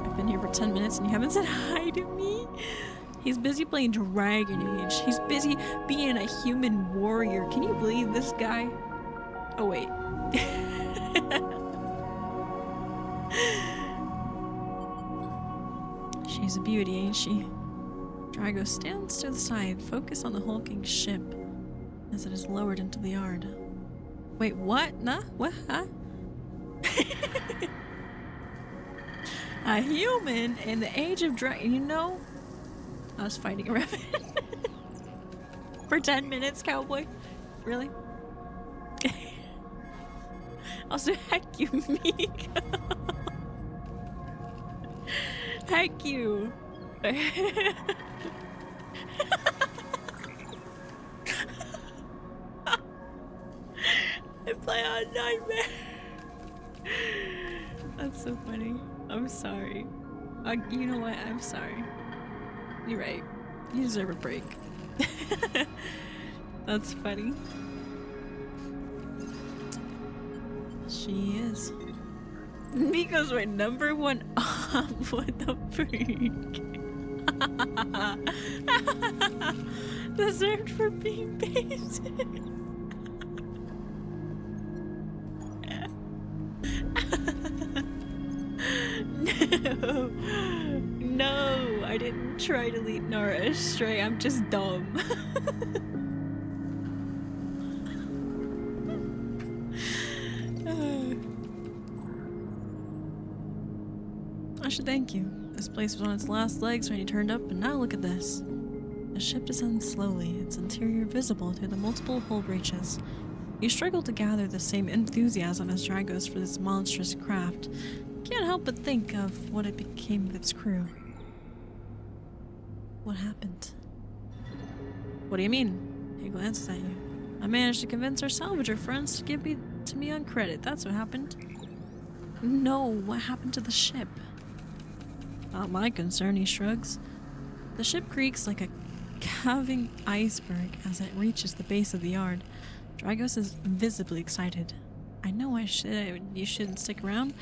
I've been here for 10 minutes and you haven't said hi to me? He's busy playing Dragon Age. He's busy being a human warrior. Can you believe this guy? Oh, wait. She's a beauty, ain't she? Drago stands to the side, focused on the hulking ship as it is lowered into the yard. Wait, what? Nah? What? Huh? A human in the age of dragon. You know, I was fighting a rabbit for 10 minutes, cowboy. Really? Also, heck you, Myko. Heck you. I play on Nightmare. That's so funny. I'm sorry. You know what? I'm sorry. You're right. You deserve a break. That's funny. She is. Myko's my number one op. What the freak? Deserved for being basic. No. No, I didn't try to lead Nora astray. I'm just dumb. I should thank you. This place was on its last legs when you turned up, and now look at this. The ship descends slowly, its interior visible through the multiple hull breaches. You struggle to gather the same enthusiasm as Drago's for this monstrous craft. Can't help but think of what it became of its crew. What happened? What do you mean? He glances at you. I managed to convince our salvager friends to give to me on credit. That's what happened. No, what happened to the ship? Not my concern, he shrugs. The ship creaks like a calving iceberg as it reaches the base of the yard. Dragos is visibly excited. I know you shouldn't stick around,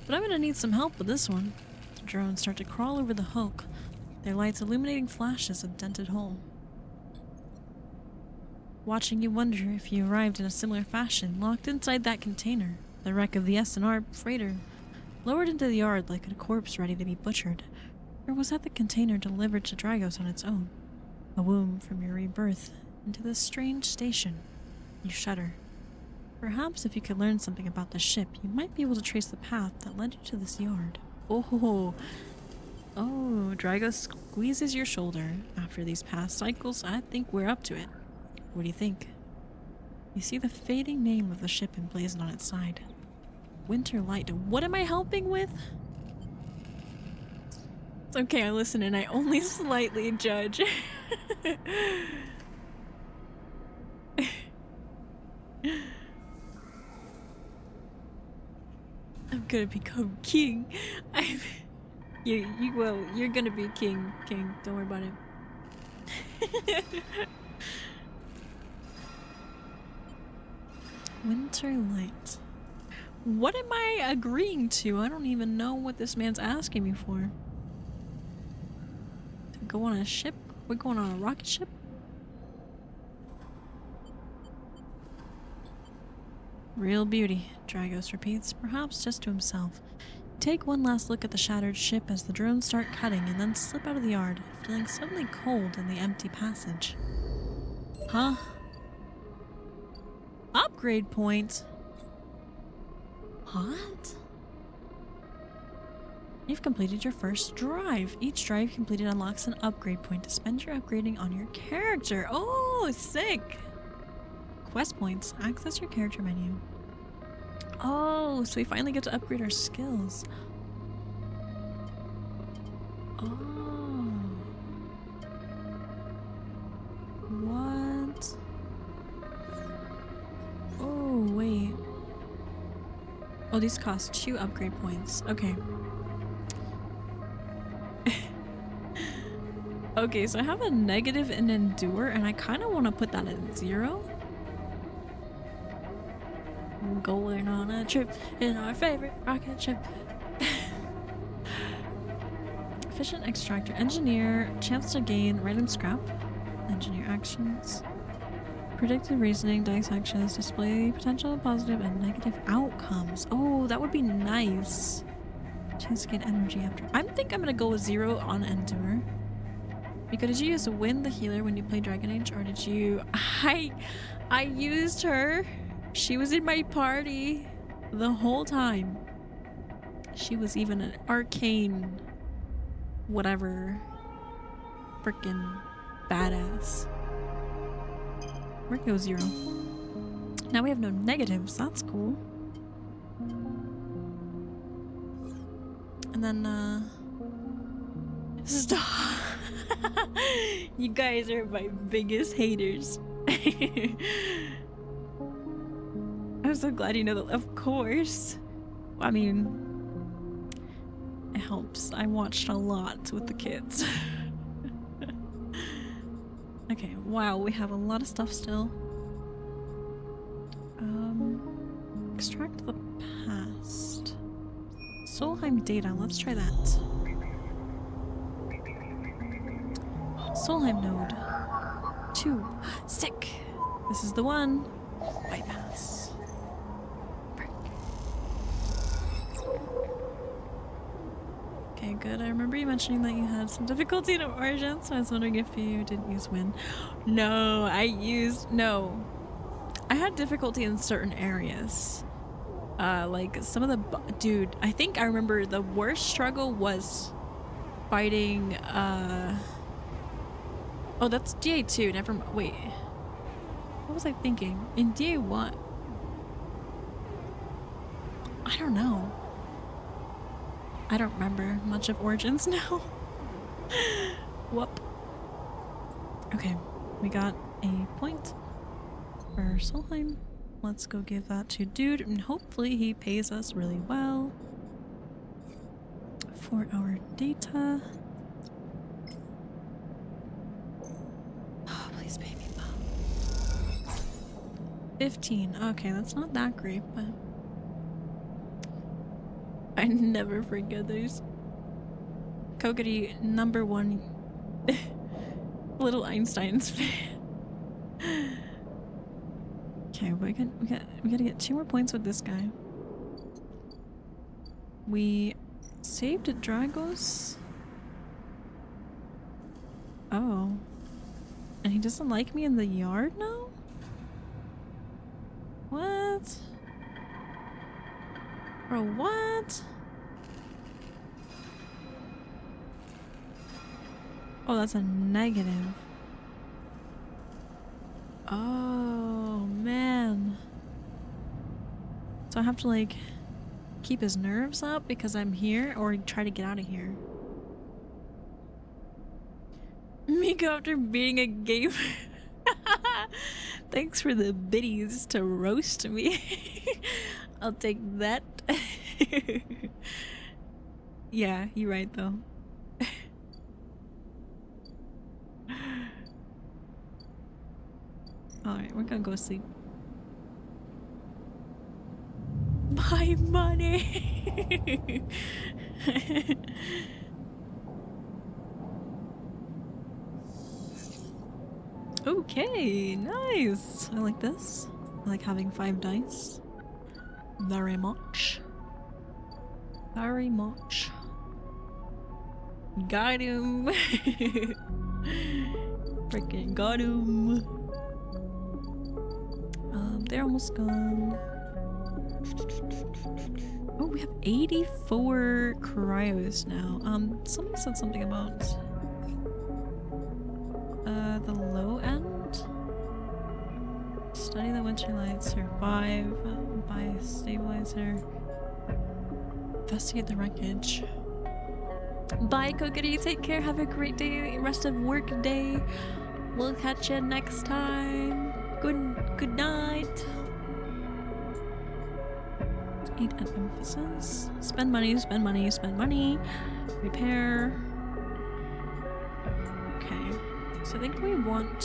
but I'm gonna need some help with this one. The drones start to crawl over the hulk, their lights illuminating flashes of dented hull. Watching you wonder if you arrived in a similar fashion, locked inside that container, the wreck of the S&R freighter, lowered into the yard like a corpse ready to be butchered. Or was that the container delivered to Dragos on its own? A womb from your rebirth into this strange station. You shudder. Perhaps if you could learn something about the ship, you might be able to trace the path that led you to this yard. Oh, Dragos squeezes your shoulder. After these past cycles, I think we're up to it. What do you think? You see the fading name of the ship emblazoned on its side. Winter Light. What am I helping with? It's okay, I listen and I only slightly judge. I'm gonna become king. You're gonna be king. Don't worry about it. Winter Light. What am I agreeing to? I don't even know what this man's asking me for. To go on a ship? We're going on a rocket ship? Real beauty, Dragos repeats, perhaps just to himself. Take one last look at the shattered ship as the drones start cutting and then slip out of the yard, feeling suddenly cold in the empty passage. Huh? Upgrade point? What? You've completed your first drive. Each drive completed unlocks an upgrade point to spend your upgrading on your character. Oh, sick! Quest points. Access your character menu. Oh, so we finally get to upgrade our skills. Oh. Oh, these cost 2 upgrade points. Okay. Okay, so I have a negative in endure, and I kind of want to put that at 0. Going on a trip in our favorite rocket ship. Efficient extractor. Engineer. Chance to gain random scrap. Engineer actions. Predictive reasoning. Dice actions. Display potential positive and negative outcomes. Oh, that would be nice. Chance to gain energy after. I think I'm gonna go with 0 on endure. Because did you use Win the healer when you play Dragon Age, or did you? I used her. She was in my party the whole time. She was even an arcane, whatever, freaking badass. We're gonna go 0. Now we have no negatives. That's cool. And then stop. You guys are my biggest haters. I'm so glad you know that. Of course. I mean, it helps. I watched a lot with the kids. Okay, wow, we have a lot of stuff still. Extract the past. Solheim data, let's try that. Solheim node. 2. Sick! This is the one. Bypass. Okay, good. I remember you mentioning that you had some difficulty in Origin, so I was wondering if you didn't use Win. No, no. I had difficulty in certain areas. Like some of the, dude, I think I remember the worst struggle was fighting, oh, that's DA2, never mind. Wait. What was I thinking? In DA1? I don't know. I don't remember much of Origins now. Whoop. Okay, we got a point for Solheim. Let's go give that to dude, and hopefully he pays us really well for our data. 15. Okay, that's not that great, but I never forget those. Kokiri, #1 little Einstein's fan. Okay, we gotta get 2 more points with this guy. We saved Dragos. Oh. And he doesn't like me in the yard now? What? Bro, what? Oh, that's a negative. Oh, man. So I have to, like, keep his nerves up because I'm here, or try to get out of here? Myko after beating a game. Thanks for the biddies to roast me. I'll take that. Yeah, you're right though. Alright, we're gonna go sleep. My money! Okay, nice! I like this. I like having 5 dice. Very much. Very much. Got him! Freaking got him! They're almost gone. Oh, we have 84 cryos now. Someone said something about the low end. Study the winter light, survive, buy a stabilizer, investigate the wreckage. Bye, Kokiri. Take care. Have a great day. Rest of work day. We'll catch you next time. Good night. 8 at emphasis. Spend money, spend money, spend money. Repair. Okay. So I think we want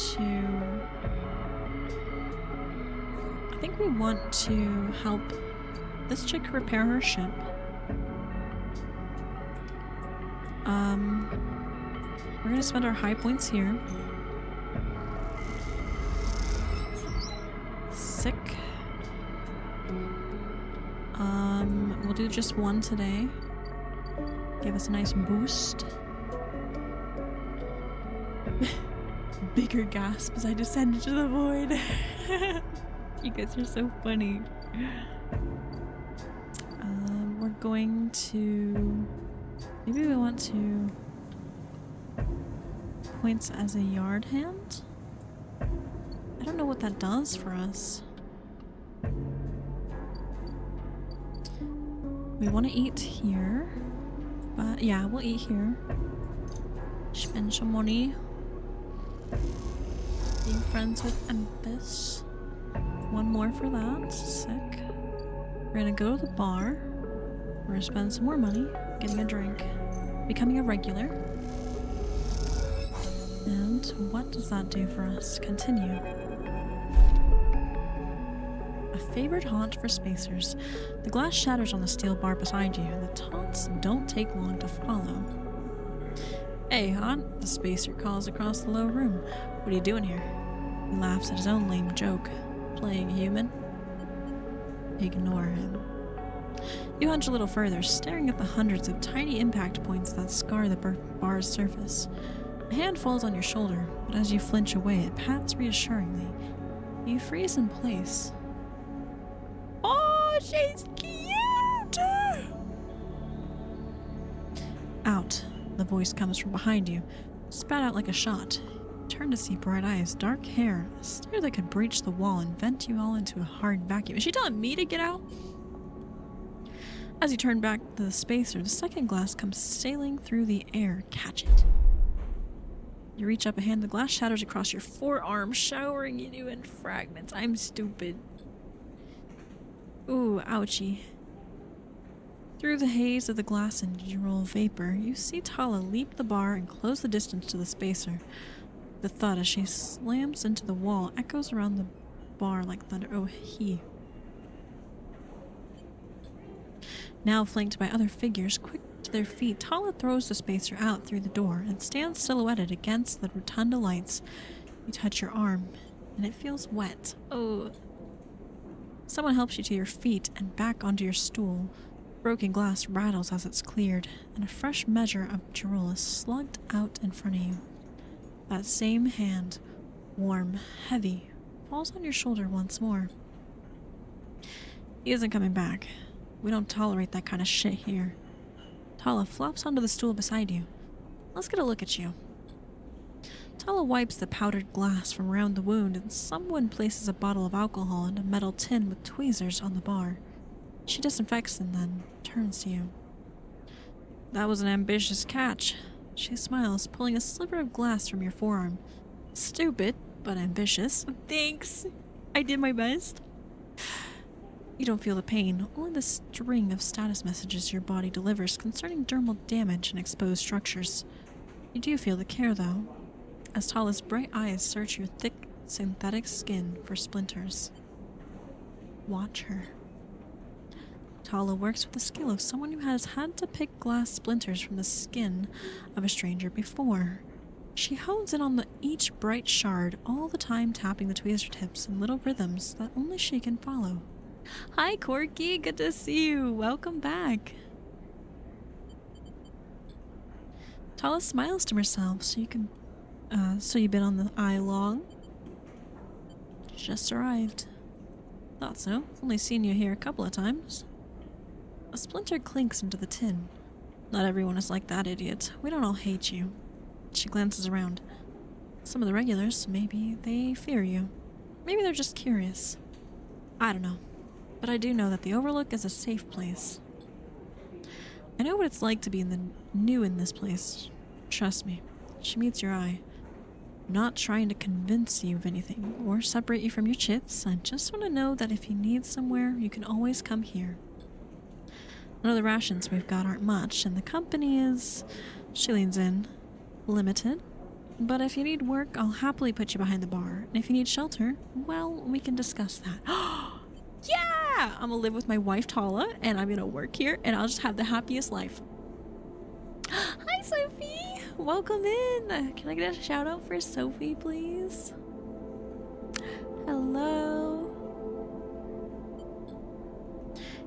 to help this chick repair her ship. We're gonna spend our high points here. Sick. We'll do just one today. Give us a nice boost. Bigger gasp as I descend into the void. You guys are so funny. We're going to... Maybe we want to... Points as a yard hand? I don't know what that does for us. We want to eat here. But yeah, we'll eat here. Spend some money. Being friends with Empus. One more for that. Sick. We're gonna go to the bar. We're gonna spend some more money getting a drink. Becoming a regular. And what does that do for us? Continue. A favored haunt for spacers. The glass shatters on the steel bar beside you, and the taunts don't take long to follow. Hey, haunt, the spacer calls across the low room. What are you doing here? He laughs at his own lame joke. Playing human? Ignore him. You hunch a little further, staring at the hundreds of tiny impact points that scar the bar's surface. A hand falls on your shoulder, but as you flinch away, it pats reassuringly. You freeze in place. Oh, she's cute! Out. The voice comes from behind you, spat out like a shot. Turn to see bright eyes, dark hair, a stare that could breach the wall and vent you all into a hard vacuum. Is she telling me to get out? As you turn back to the spacer, the second glass comes sailing through the air. Catch it. You reach up a hand, the glass shatters across your forearm, showering you in fragments. I'm stupid. Ooh, ouchie. Through the haze of the glass and drool vapor, you see Tala leap the bar and close the distance to the spacer. The thud as she slams into the wall echoes around the bar like thunder. Oh, he. Now flanked by other figures, quick to their feet, Tala throws the spacer out through the door and stands silhouetted against the rotunda lights. You touch your arm, and it feels wet. Oh. Someone helps you to your feet and back onto your stool. Broken glass rattles as it's cleared, and a fresh measure of drool is slugged out in front of you. That same hand, warm, heavy, falls on your shoulder once more. He isn't coming back. We don't tolerate that kind of shit here. Tala flops onto the stool beside you. Let's get a look at you. Tala wipes the powdered glass from around the wound, and someone places a bottle of alcohol in a metal tin with tweezers on the bar. She disinfects and then turns to you. That was an ambitious catch. She smiles, pulling a sliver of glass from your forearm. Stupid, but ambitious. Thanks. I did my best. You don't feel the pain, only the string of status messages your body delivers concerning dermal damage and exposed structures. You do feel the care, though, as Tala's bright eyes search your thick, synthetic skin for splinters. Watch her. Tala works with the skill of someone who has had to pick glass splinters from the skin of a stranger before. She hones in on each bright shard, all the time tapping the tweezer tips in little rhythms that only she can follow. Hi, Corky. Good to see you. Welcome back. Tala smiles to herself, so you've been on the eye long? Just arrived. Thought so. Only seen you here a couple of times. A splinter clinks into the tin. Not everyone is like that, idiot. We don't all hate you. She glances around. Some of the regulars, maybe they fear you. Maybe they're just curious. I don't know. But I do know that the Overlook is a safe place. I know what it's like to be new in this place. Trust me. She meets your eye. I'm not trying to convince you of anything or separate you from your chits. I just want to know that if you need somewhere, you can always come here. I know the rations we've got aren't much, and the company is, she leans in, limited. But if you need work, I'll happily put you behind the bar. And if you need shelter, well, we can discuss that. Yeah! I'm gonna live with my wife Tala, and I'm gonna work here, and I'll just have the happiest life. Hi, Sophie! Welcome in! Can I get a shout out for Sophie, please? Hello.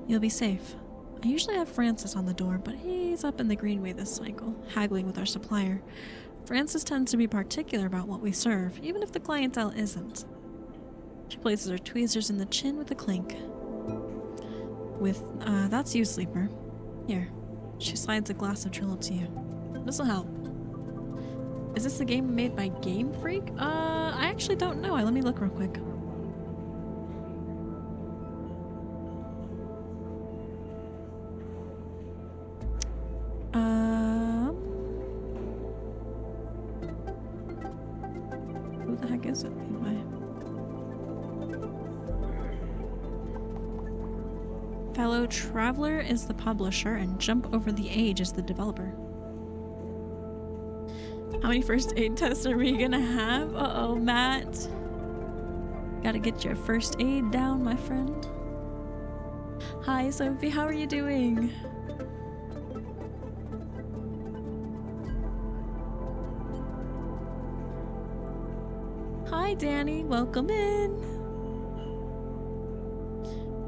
You'll be safe. I usually have Francis on the door, but he's up in the Greenway this cycle, haggling with our supplier. Francis tends to be particular about what we serve, even if the clientele isn't. She places her tweezers in the chin with a clink. That's you, Sleeper. Here. She slides a glass of Trilla to you. This'll help. Is this a game made by Game Freak? I actually don't know. Let me look real quick. Who the heck is it made by? Fellow Traveler is the publisher, and Jump Over the Age is the developer. How many first aid tests are we gonna have? Uh-oh, Matt. Gotta get your first aid down, my friend. Hi, Sophie. How are you doing? Hi, Danny. Welcome in.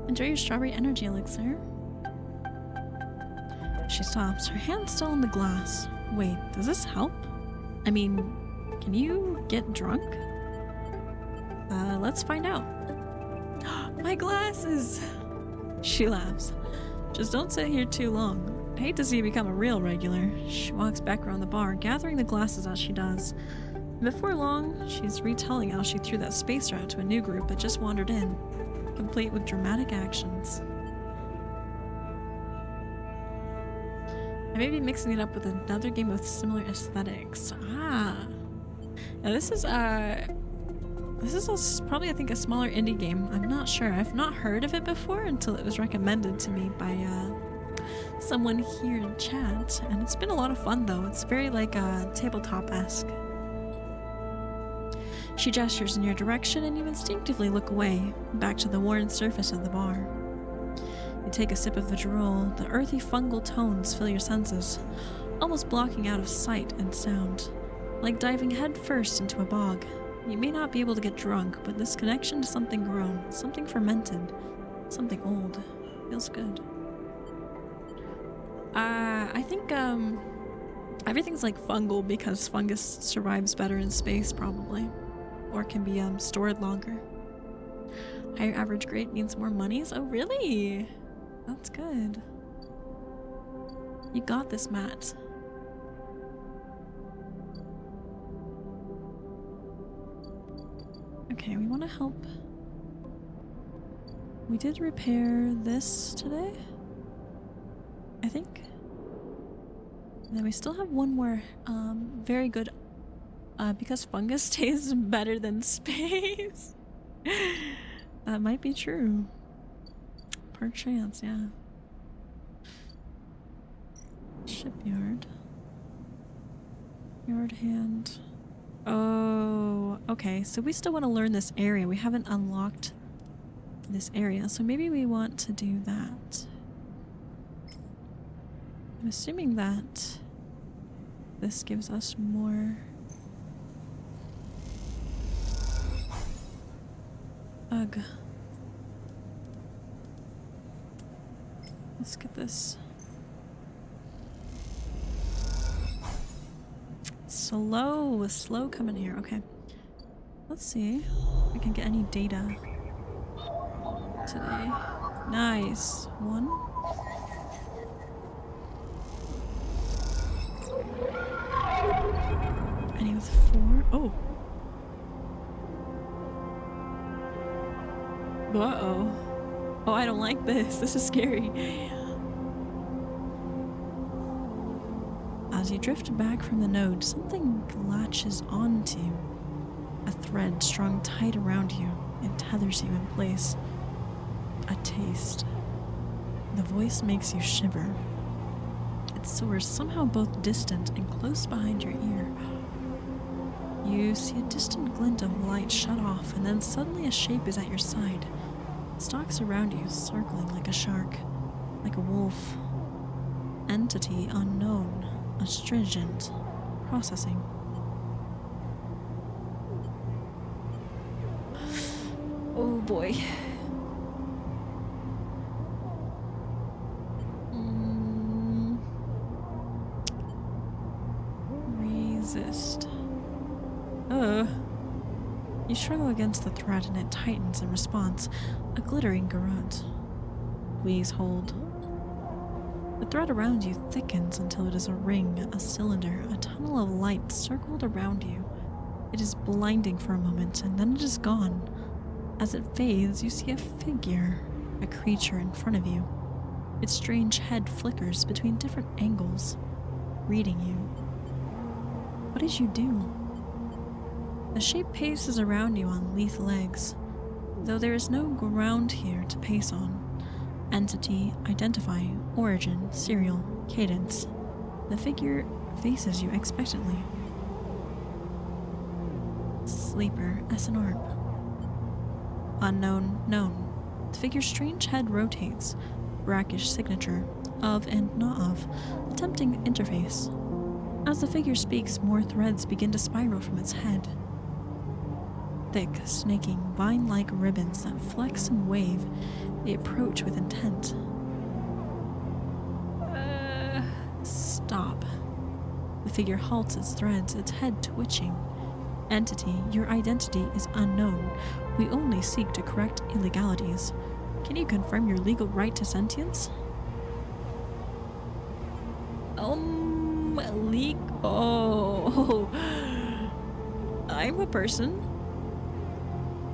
Enjoy your strawberry energy elixir. She stops, her hand still in the glass. Wait, does this help? I mean, can you get drunk? Let's find out. My glasses! She laughs. Just don't sit here too long. I hate to see you become a real regular. She walks back around the bar, gathering the glasses as she does. Before long, she's retelling how she threw that spacer out to a new group that just wandered in, complete with dramatic actions. I may be mixing it up with another game with similar aesthetics. Ah. Now this is probably, I think, a smaller indie game. I'm not sure. I've not heard of it before until it was recommended to me by someone here in chat, and it's been a lot of fun though. It's very like tabletop-esque. She gestures in your direction and you instinctively look away, back to the worn surface of the bar. You take a sip of the drool, the earthy fungal tones fill your senses, almost blocking out of sight and sound. Like diving headfirst into a bog. You may not be able to get drunk, but this connection to something grown, something fermented, something old, feels good. I think everything's like fungal because fungus survives better in space probably. Or can be stored longer. Higher average grade means more monies? Oh really? That's good. You got this, Matt. Okay, we want to help. We did repair this today, I think. And then we still have one more very good because fungus stays better than space. That might be true. Per chance, yeah. Shipyard. Yard hand. Oh, okay. So we still want to learn this area. We haven't unlocked this area, so maybe we want to do that. I'm assuming that this gives us more. Ugh. Let's get this. Slow coming here. Okay. Let's see if we can get any data today. Nice. One. Any with 4. Oh. Uh-oh. Oh, I don't like this. This is scary. As you drift back from the node, something latches onto you. A thread strung tight around you. It tethers you in place. A taste. The voice makes you shiver. It soars somehow both distant and close behind your ear. You see a distant glint of light shut off, and then suddenly a shape is at your side. It stalks around you, circling like a shark, like a wolf. Entity unknown, astringent, processing. Oh boy. Resist. You struggle against the threat and it tightens in response, a glittering garrote. Please hold. The thread around you thickens until it is a ring, a cylinder, a tunnel of light circled around you. It is blinding for a moment, and then it is gone. As it fades, you see a figure, a creature in front of you. Its strange head flickers between different angles, reading you. What did you do? The shape paces around you on lithe legs, though there is no ground here to pace on. Entity, identify, origin, serial, cadence. The figure faces you expectantly. Sleeper, SNR. Unknown, known. The figure's strange head rotates, brackish signature, of and not of, attempting interface. As the figure speaks, more threads begin to spiral from its head. Thick, snaking, vine-like ribbons that flex and wave, they approach with intent. Stop. The figure halts its threads, its head twitching. Entity, your identity is unknown. We only seek to correct illegalities. Can you confirm your legal right to sentience? Myko. I'm a person.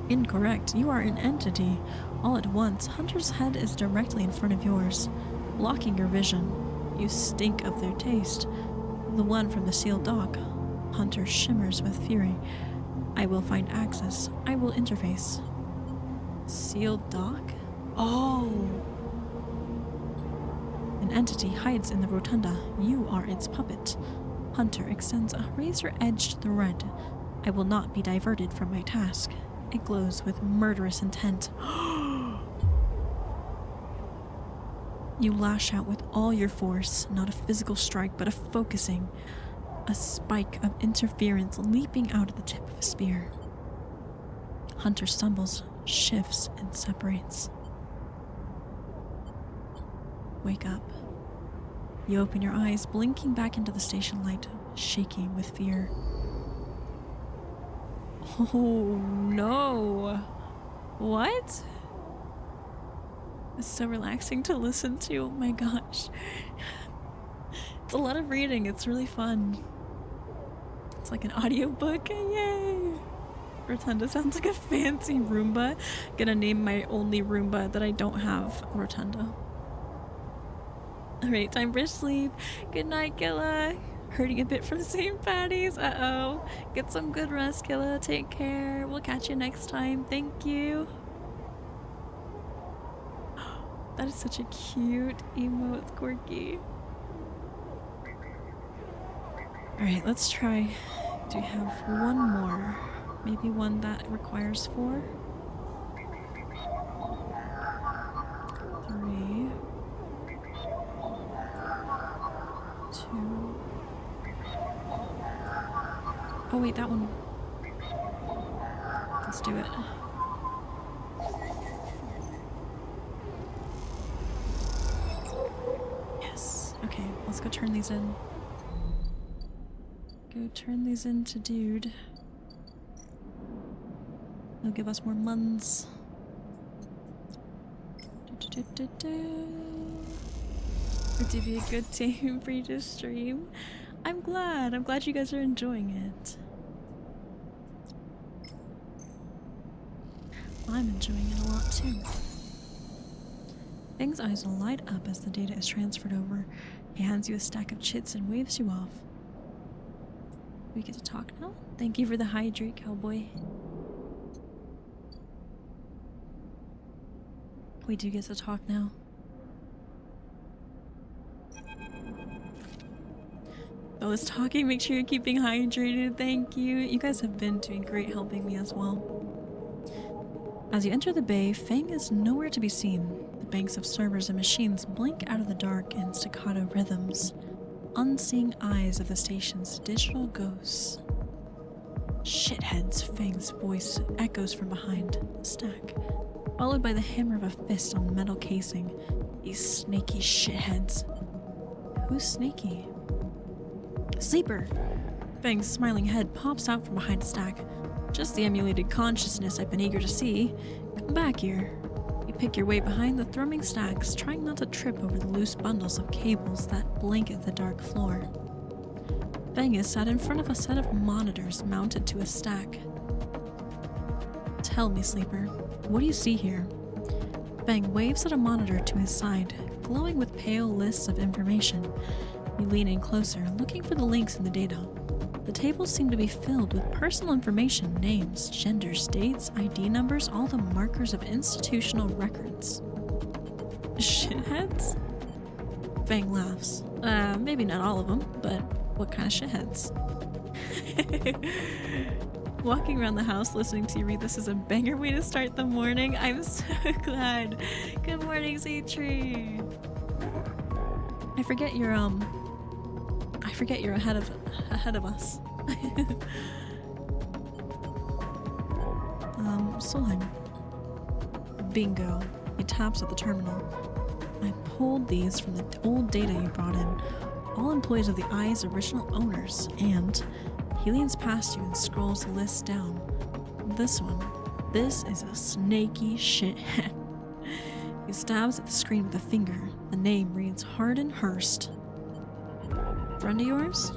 Incorrect. You are an entity. All at once, Hunter's head is directly in front of yours, blocking your vision. You stink of their taste. The one from the sealed dock. Hunter shimmers with fury. I will find access. I will interface. Sealed dock? Oh! An entity hides in the rotunda. You are its puppet. Hunter extends a razor-edged thread. I will not be diverted from my task. It glows with murderous intent. You lash out with all your force, not a physical strike, but a focusing. A spike of interference leaping out of the tip of a spear. Hunter stumbles, shifts, and separates. Wake up. You open your eyes, blinking back into the station light, shaking with fear. Oh no! What? It's so relaxing to listen to, oh my gosh. It's a lot of reading, it's really fun. It's like an audiobook, yay! Rotunda sounds like a fancy Roomba. Gonna name my only Roomba that I don't have Rotunda. Alright, time for sleep. Good night, Killa. Hurting a bit from St. Patty's. Uh-oh. Get some good rest, Killa. Take care. We'll catch you next time. Thank you. That is such a cute emote, Corky. Alright, let's try. Do we have one more? Maybe one that requires 4? 3. 2. Oh wait, that one. Let's do it. Yes. Okay, let's go turn these in. Go turn these into dude. They'll give us more muns. It would be a good time for you to stream. I'm glad you guys are enjoying it. I'm enjoying it a lot too. Fang's eyes light up as the data is transferred over. He hands you a stack of chits and waves you off. We get to talk now? Thank you for the hydrate, cowboy. We do get to talk now. Always talking, make sure you're keeping hydrated. Thank you. You guys have been doing great helping me as well. As you enter the bay, Fang is nowhere to be seen. The banks of servers and machines blink out of the dark in staccato rhythms. Unseeing eyes of the station's digital ghosts. Shitheads, Fang's voice echoes from behind the stack, followed by the hammer of a fist on the metal casing. These snaky shitheads. Who's snaky? Sleeper! Fang's smiling head pops out from behind a stack. Just the emulated consciousness I've been eager to see. Come back here. You pick your way behind the thrumming stacks, trying not to trip over the loose bundles of cables that blanket the dark floor. Fang is sat in front of a set of monitors mounted to a stack. Tell me, Sleeper, what do you see here? Fang waves at a monitor to his side, glowing with pale lists of information. You lean in closer, looking for the links in the data. The tables seem to be filled with personal information, names, genders, dates, ID numbers, all the markers of institutional records. Shitheads? Fang laughs. Maybe not all of them, but what kind of shitheads? Walking around the house listening to you read this is a banger way to start the morning. I'm so glad. Good morning, Z-Tree. I forget you're ahead of us. Solheim. Bingo. He taps at the terminal. I pulled these from the old data you brought in. All employees of the Eye's original owners, and he leans past you and scrolls the list down. This one. This is a snaky shithead. He stabs at the screen with a finger. The name reads Hardin Hurst. Friend of yours?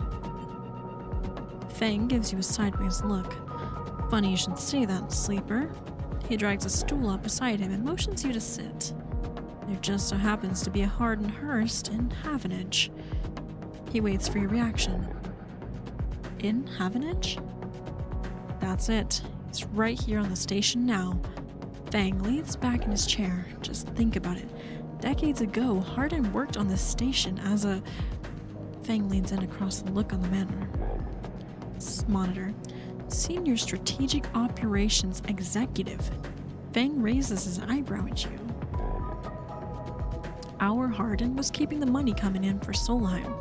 Fang gives you a sideways look. Funny you should say that, Sleeper. He drags a stool up beside him and motions you to sit. There just so happens to be a Hardin Hurst in Havenage. He waits for your reaction. In Havenage? That's it. It's right here on the station now. Fang leans back in his chair. Just think about it. Decades ago, Hardin worked on this station as a... Fang leans in across the look on the monitor. Senior Strategic Operations Executive. Fang raises his eyebrow at you. Our Hardin was keeping the money coming in for Solheim.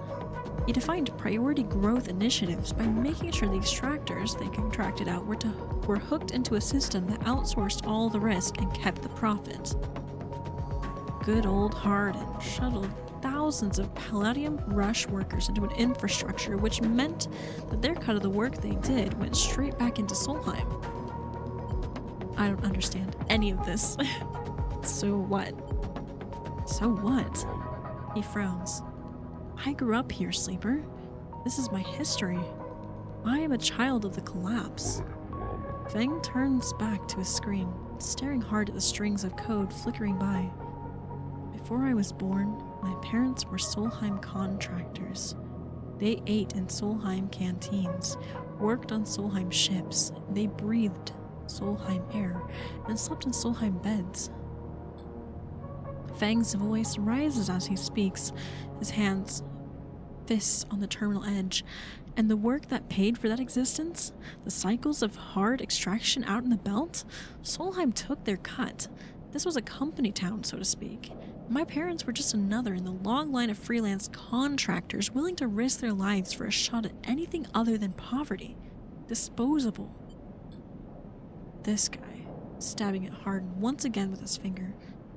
He defined priority growth initiatives by making sure the extractors they contracted out were hooked into a system that outsourced all the risk and kept the profit. Good old Hardin shuttled thousands of Palladium Rush workers into an infrastructure, which meant that their cut of the work they did went straight back into Solheim. I don't understand any of this. So what? So what? He frowns. I grew up here, Sleeper. This is my history. I am a child of the collapse. Fang turns back to his screen, staring hard at the strings of code flickering by. Before I was born, my parents were Solheim contractors. They ate in Solheim canteens, worked on Solheim ships, they breathed Solheim air, and slept in Solheim beds. Fang's voice rises as he speaks, his hands fists on the terminal edge, and the work that paid for that existence, the cycles of hard extraction out in the belt, Solheim took their cut. This was a company town, so to speak. My parents were just another in the long line of freelance contractors willing to risk their lives for a shot at anything other than poverty. Disposable. This guy, stabbing it hard once again with his finger,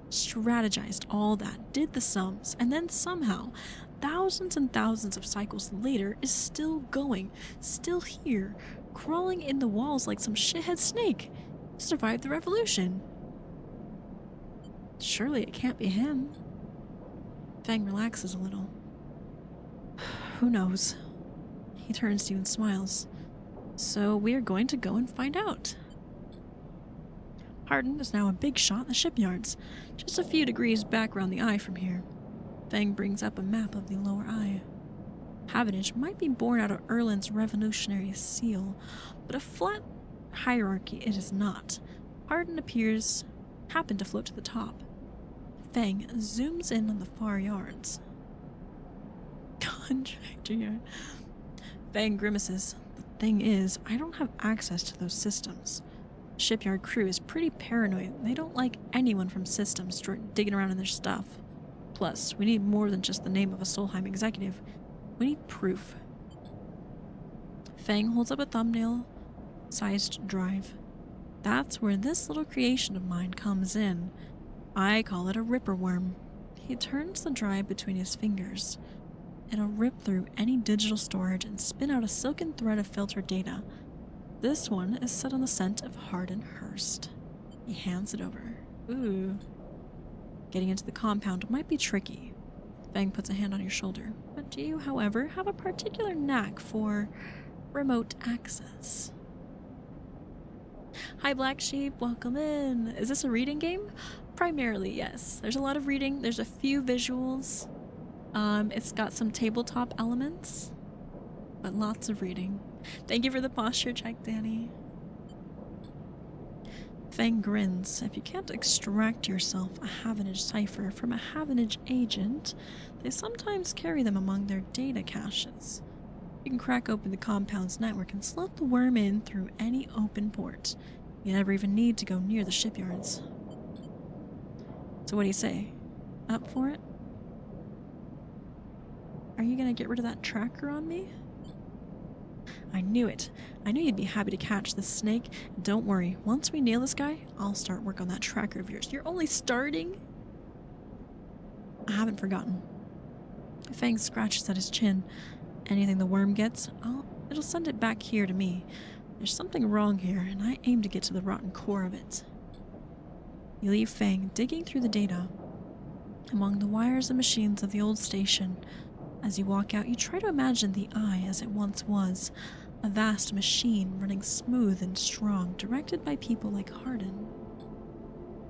strategized all that, did the sums, and then somehow, thousands and thousands of cycles later, is still going, still here, crawling in the walls like some shithead snake. Survived the revolution. Surely it can't be him. Fang relaxes a little. Who knows? He turns to you and smiles. So we are going to go and find out. Hardin is now a big shot in the shipyards, just a few degrees back around the eye from here. Fang brings up a map of the lower eye. Havenage might be born out of Erlin's revolutionary seal, but a flat hierarchy it is not. Hardin happened to float to the top. Fang zooms in on the far yards. Contractor yard. Fang grimaces. The thing is, I don't have access to those systems. The shipyard crew is pretty paranoid. They don't like anyone from systems digging around in their stuff. Plus, we need more than just the name of a Solheim executive. We need proof. Fang holds up a thumbnail-sized drive. That's where this little creation of mine comes in. I call it a ripper worm. He turns the drive between his fingers. It'll rip through any digital storage and spin out a silken thread of filtered data. This one is set on the scent of Hardenhurst. He hands it over. Ooh. Getting into the compound might be tricky. Fang puts a hand on your shoulder. But do you, however, have a particular knack for remote access? Hi Black Sheep, welcome in. Is this a reading game? Primarily, yes. There's a lot of reading. There's a few visuals. It's got some tabletop elements, but lots of reading. Thank you for the posture check, Danny. Fang grins. If you can't extract yourself a Havenage cipher from a Havenage agent, they sometimes carry them among their data caches. You can crack open the compound's network and slot the worm in through any open port. You never even need to go near the shipyards. So what do you say? Up for it? Are you gonna get rid of that tracker on me? I knew it. I knew you'd be happy to catch this snake. Don't worry, once we nail this guy, I'll start work on that tracker of yours. You're only starting? I haven't forgotten. Fang scratches at his chin. Anything the worm gets, it'll send it back here to me. There's something wrong here, and I aim to get to the rotten core of it. You leave Fang digging through the data. Among the wires and machines of the old station, as you walk out, you try to imagine the Eye as it once was, a vast machine running smooth and strong, directed by people like Harden.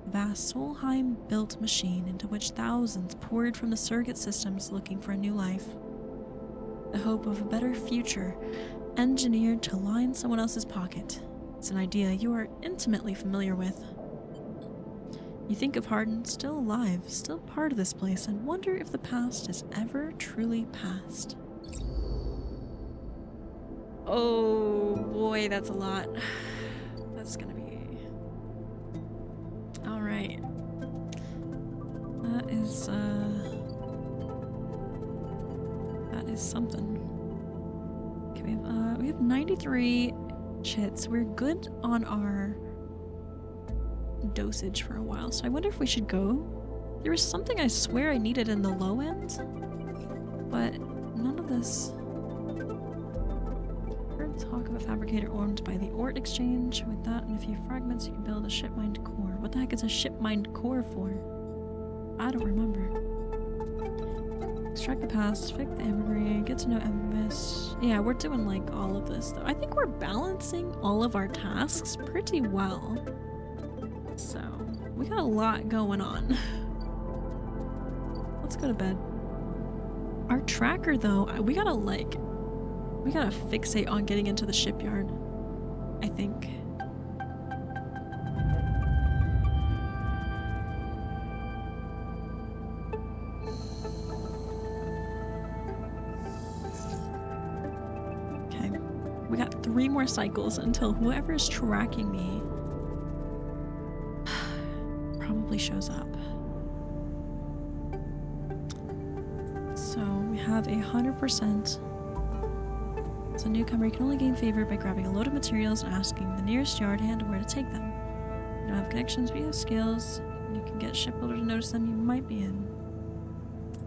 A vast Solheim-built machine into which thousands poured from the surrogate systems looking for a new life. The hope of a better future, engineered to line someone else's pocket. It's an idea you are intimately familiar with. You think of Harden still alive, still part of this place, and wonder if the past is ever truly past. Oh boy, that's a lot. That's gonna be... Alright. That is something. Okay, we have 93 chits. We're good on our dosage for a while, so I wonder if we should go. There was something I swear I needed in the low end, but none of this. Heard talk of a fabricator owned by the Ort Exchange. With that and a few fragments, you can build a ship-mined core. What the heck is a ship-mined core for? I don't remember. Extract the past, fix the imagery, get to know Emvis. Yeah, we're doing like all of this though. I think we're balancing all of our tasks pretty well. So, we got a lot going on. Let's go to bed. Our tracker though, we gotta fixate on getting into the shipyard, I think. Okay, we got 3 more cycles until whoever is tracking me probably shows up. So we have 100%. As a newcomer, you can only gain favor by grabbing a load of materials and asking the nearest yard hand where to take them. You don't have connections, but you have skills. You can get shipbuilder to notice them. You might be in.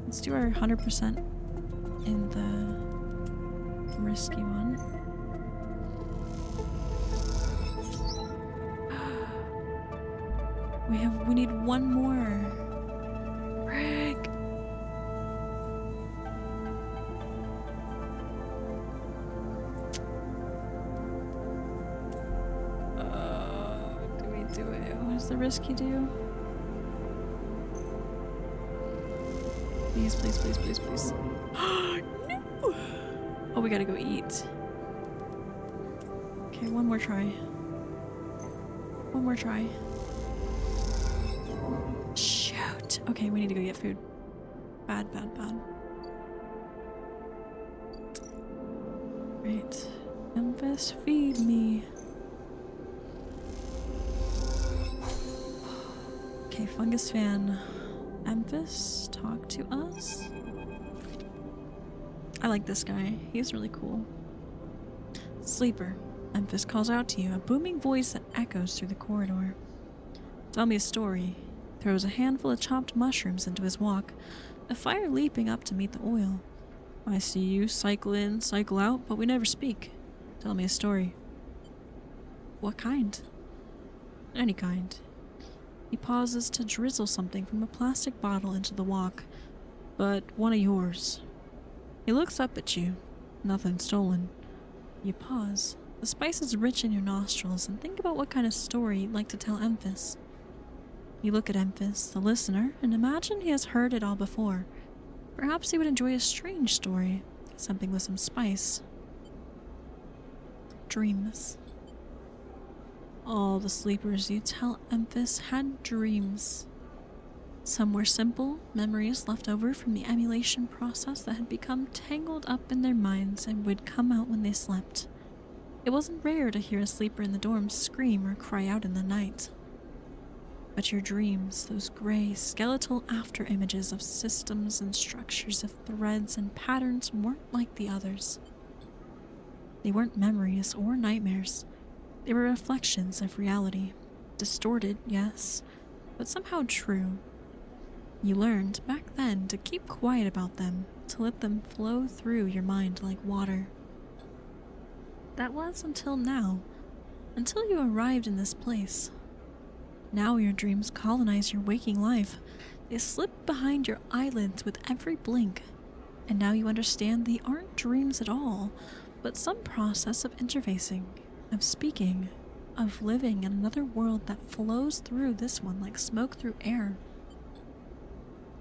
Let's do our 100% in the risky one. We need 1 more. Frick. Do we do it? What does the risky do? Please, please, please, please, please. No! Oh, we gotta go eat. Okay, 1 more try. 1 more try. Shoot. Okay, we need to go get food. Bad, bad, bad. Right. Memphis, feed me. Okay, Fungus Fan. Memphis, talk to us. I like this guy. He's really cool. Sleeper. Memphis calls out to you, a booming voice that echoes through the corridor. Tell me a story. Throws a handful of chopped mushrooms into his wok, a fire leaping up to meet the oil. I see you cycle in, cycle out, but we never speak. Tell me a story. What kind? Any kind. He pauses to drizzle something from a plastic bottle into the wok, but one of yours. He looks up at you. Nothing stolen. You pause. The spice is rich in your nostrils, and think about what kind of story you'd like to tell Memphis. You look at Memphis, the listener, and imagine he has heard it all before. Perhaps he would enjoy a strange story, something with some spice. Dreams. All the sleepers you tell Memphis had dreams. Some were simple memories left over from the emulation process that had become tangled up in their minds and would come out when they slept. It wasn't rare to hear a sleeper in the dorm scream or cry out in the night. But your dreams, those gray, skeletal after-images of systems and structures of threads and patterns, weren't like the others. They weren't memories or nightmares. They were reflections of reality. Distorted, yes, but somehow true. You learned, back then, to keep quiet about them, to let them flow through your mind like water. That was until now, until you arrived in this place. Now your dreams colonize your waking life. They slip behind your eyelids with every blink. And now you understand they aren't dreams at all, but some process of interfacing, of speaking, of living in another world that flows through this one like smoke through air.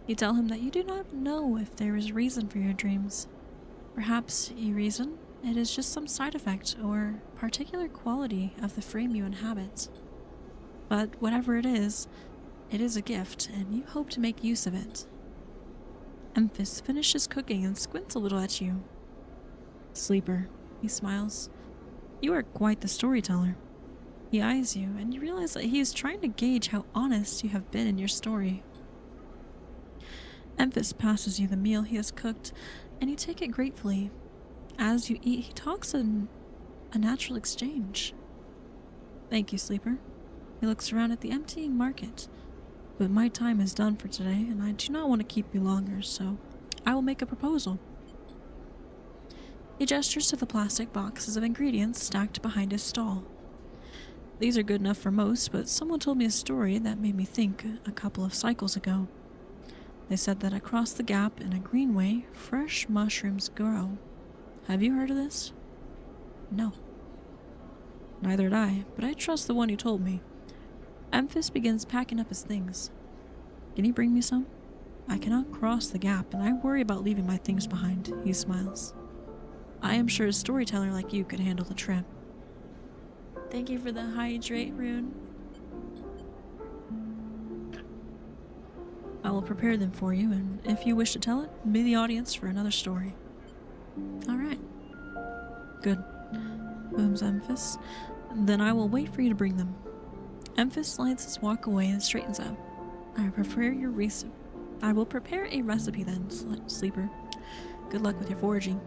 You tell him that you do not know if there is reason for your dreams. Perhaps you reason it is just some side effect or particular quality of the frame you inhabit. But whatever it is a gift, and you hope to make use of it. Memphis finishes cooking and squints a little at you. Sleeper, he smiles. You are quite the storyteller. He eyes you, and you realize that he is trying to gauge how honest you have been in your story. Memphis passes you the meal he has cooked, and you take it gratefully. As you eat, he talks in a natural exchange. Thank you, Sleeper. He looks around at the emptying market. But my time is done for today, and I do not want to keep you longer, so I will make a proposal. He gestures to the plastic boxes of ingredients stacked behind his stall. These are good enough for most, but someone told me a story that made me think a couple of cycles ago. They said that across the gap in a greenway, fresh mushrooms grow. Have you heard of this? No. Neither had I, but I trust the one who told me. Memphis begins packing up his things. Can you bring me some? I cannot cross the gap, and I worry about leaving my things behind, he smiles. I am sure a storyteller like you could handle the trip. Thank you for the hydrate rune. I will prepare them for you, and if you wish to tell it, be the audience for another story. Alright. Good. Booms Memphis. Then I will wait for you to bring them. Memphis slides his walk away and straightens up. I will prepare a recipe then, Sleeper. Good luck with your foraging.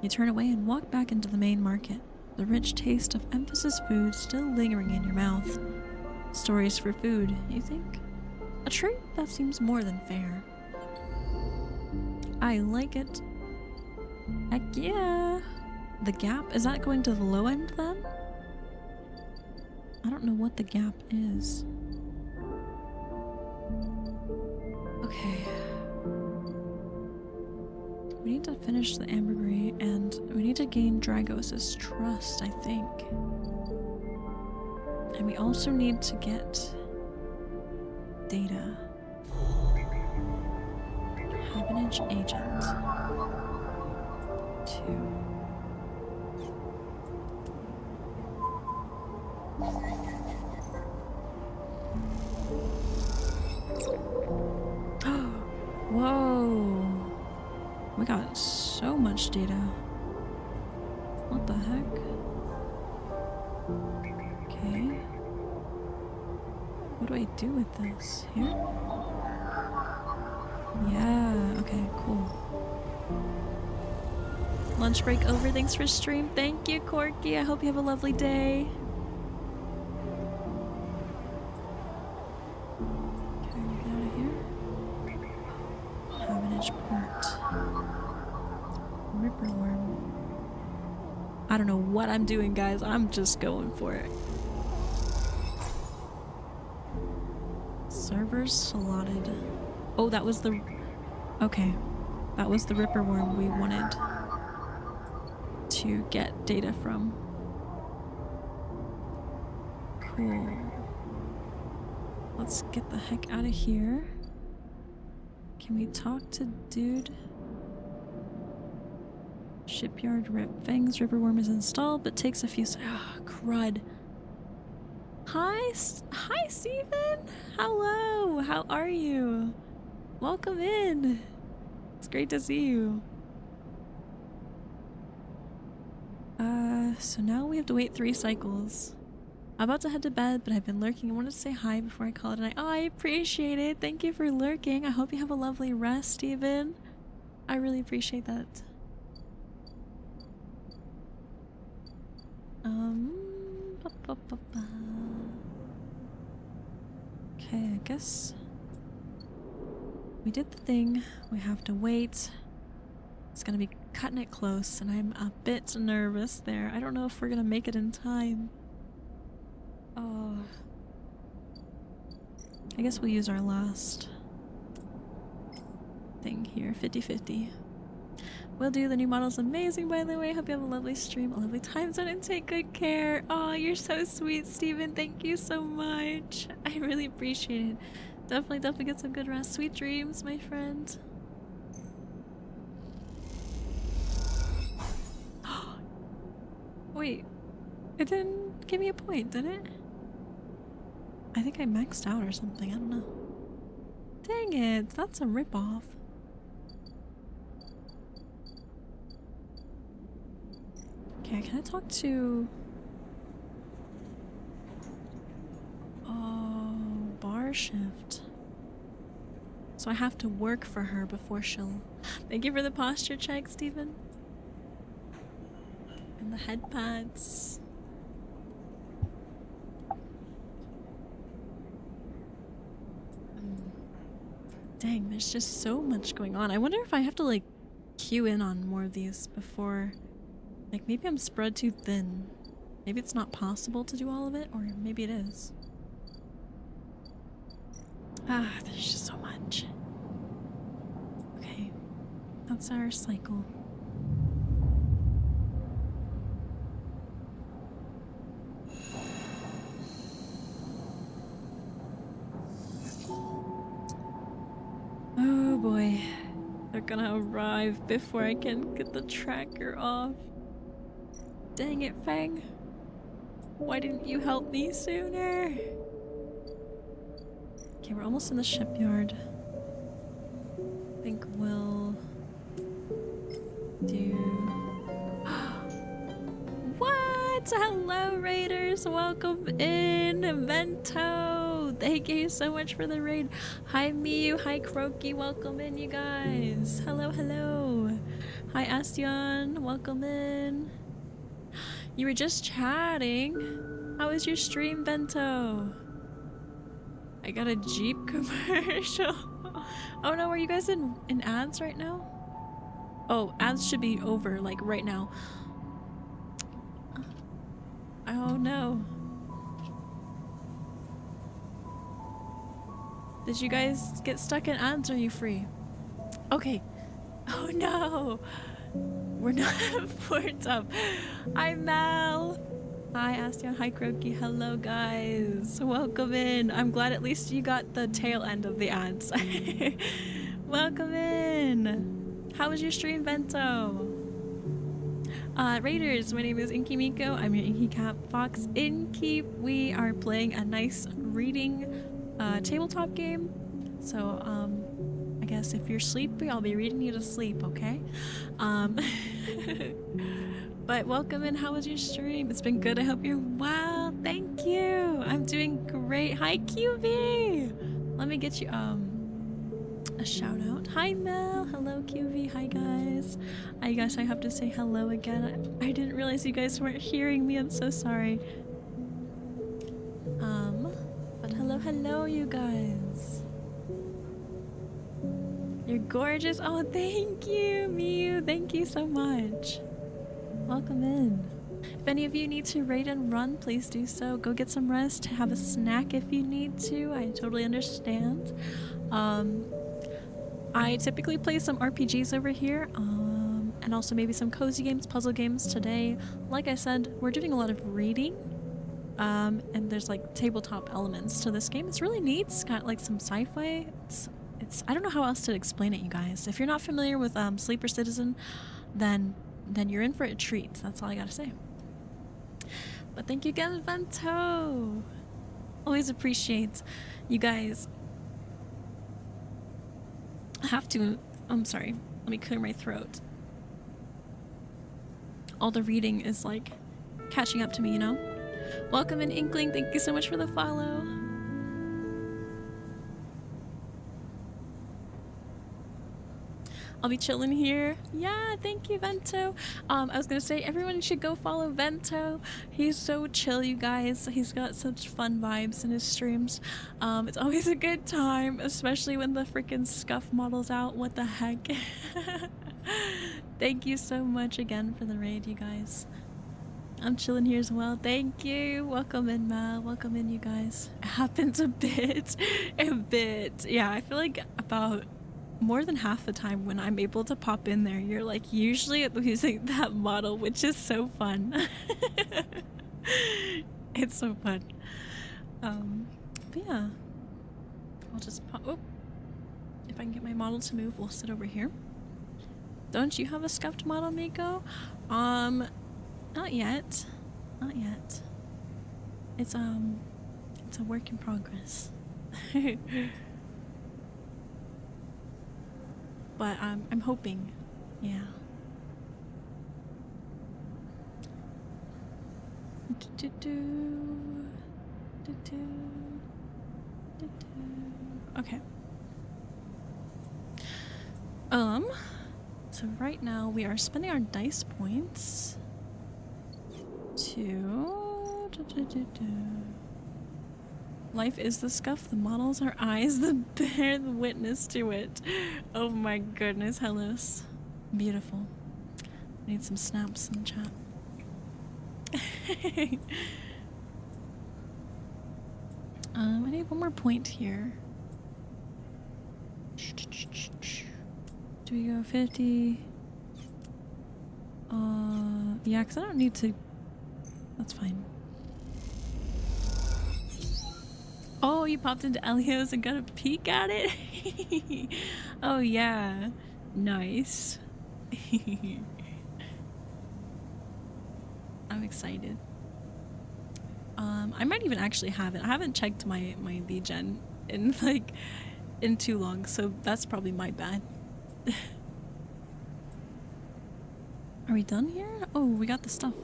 You turn away and walk back into the main market, the rich taste of Memphis's food still lingering in your mouth. Stories for food, you think? A trait that seems more than fair. I like it. Heck yeah! The gap, is that going to the low end then? I don't know what the gap is. Okay. We need to finish the ambergris, and we need to gain Dragos' trust, I think. And we also need to get data. Habinage agent. 2. Whoa! We got so much data. What the heck? Okay. What do I do with this? Here? Yeah, okay, cool. Lunch break over. Thanks for stream. Thank you, Corky. I hope you have a lovely day. Okay, get out of here. Havenage Port. Ripperworm. I don't know what I'm doing, guys. I'm just going for it. Servers slotted. Oh, that was the... Okay. That was the Ripperworm we wanted to get data from. Cool. Let's get the heck out of here. Can we talk to dude? Shipyard Rip. Fang's Ripperworm is installed, but takes a few... Ah, crud. Hi, Steven! Hello! How are you? Welcome in! It's great to see you. So now we have to wait 3 cycles. I'm about to head to bed, but I've been lurking. I wanted to say hi before I call it a night. Oh, I appreciate it. Thank you for lurking. I hope you have a lovely rest, Steven. I really appreciate that. Okay, I guess we did the thing. We have to wait. It's gonna be cutting it close, and I'm a bit nervous there. I don't know if we're gonna make it in time. Oh. I guess we'll use our last thing here, 50-50. Will do. The new model's amazing, by the way. Hope you have a lovely stream, a lovely time zone, and take good care. Oh, you're so sweet, Steven. Thank you so much. I really appreciate it. Definitely get some good rest. Sweet dreams, my friend. Wait, it didn't give me a point, did it? I think I maxed out or something. I don't know. Dang it, that's a ripoff. Okay, can I talk to... Oh, bar shift. So I have to work for her before she'll... Thank you for the posture check, Steven. And the head pads. Dang, there's just so much going on. I wonder if I have to like queue in on more of these before... Like, maybe I'm spread too thin. Maybe it's not possible to do all of it, or maybe it is. Ah, there's just so much. Okay, that's our cycle. Oh boy, they're gonna arrive before I can get the tracker off. Dang it, Fang. Why didn't you help me sooner? Okay, we're almost in the shipyard. I think we'll do... What? Hello, Raiders. Welcome in. Vento. Thank you so much for the raid. Hi, Miu. Hi, Croaky. Welcome in, you guys. Hello, hello. Hi, Astion. Welcome in. You were just chatting. How was your stream, Bento? I got a Jeep commercial. Oh no, are you guys in ads right now? Oh, ads should be over, like, right now. Oh no. Did you guys get stuck in ads, or are you free? Okay. Oh no! We're not poured up. Hi, Mel. Hi, Astion. Hi, Croaky. Hello, guys. Welcome in. I'm glad at least you got the tail end of the ads. Welcome in. How was your stream, Bento? Raiders, my name is InkyMyko. I'm your Inky Cat Fox Inky. We are playing a nice reading tabletop game. So, I guess if you're sleepy, I'll be reading you to sleep, okay? But welcome in. How was your stream? It's been good. I hope you're well. Thank you. I'm doing great. Hi, QV. Let me get you a shout out. Hi, Mel. Hello, QV. Hi, guys. I guess I have to say hello again. I didn't realize you guys weren't hearing me. I'm so sorry. But hello, you guys. You're gorgeous. Oh, thank you, Miu. Thank you so much. Welcome in. If any of you need to raid and run, please do so. Go get some rest. Have a snack if you need to. I totally understand. I typically play some RPGs over here, and also maybe some cozy games, puzzle games today. Like I said, we're doing a lot of reading, and there's like tabletop elements to this game. It's really neat. It's got like some sci-fi. I don't know how else to explain it, you guys. If you're not familiar with Sleeper Citizen, then you're in for a treat. That's all I gotta say. But thank you again, Vento. Always appreciate you guys. I have to. I'm sorry. Let me clear my throat. All the reading is like catching up to me, you know? Welcome in, Inkling. Thank you so much for the follow. I'll be chilling here. Yeah, thank you, Vento. I was gonna say everyone should go follow Vento. He's so chill, you guys. He's got such fun vibes in his streams. It's always a good time, especially when the freaking scuff model's out. What the heck? Thank you so much again for the raid, you guys. I'm chilling here as well. Thank you. Welcome in, Mal. Welcome in, you guys. It happens a bit. Yeah, I feel like about more than half the time when I'm able to pop in there, you're like usually using that model, which is so fun. It's so fun. But yeah, I'll just pop. Oh, if I can get my model to move, we'll sit over here. Don't you have a scuffed model, Myko? Not yet. Not yet. It's a work in progress. But I'm hoping, yeah. Okay. So right now we are spending our dice points to life is the scuff, the models are eyes, the bear, the witness to it. Oh my goodness, Hellas. Beautiful. I need some snaps in the chat. I need one more point here. Do we go 50? Yeah, because I don't need to. That's fine. Oh, you popped into Elio's and got a peek at it? Oh, yeah. Nice. I'm excited. I might even actually have it. I haven't checked my degen in too long, so that's probably my bad. Are we done here? Oh, we got the stuff.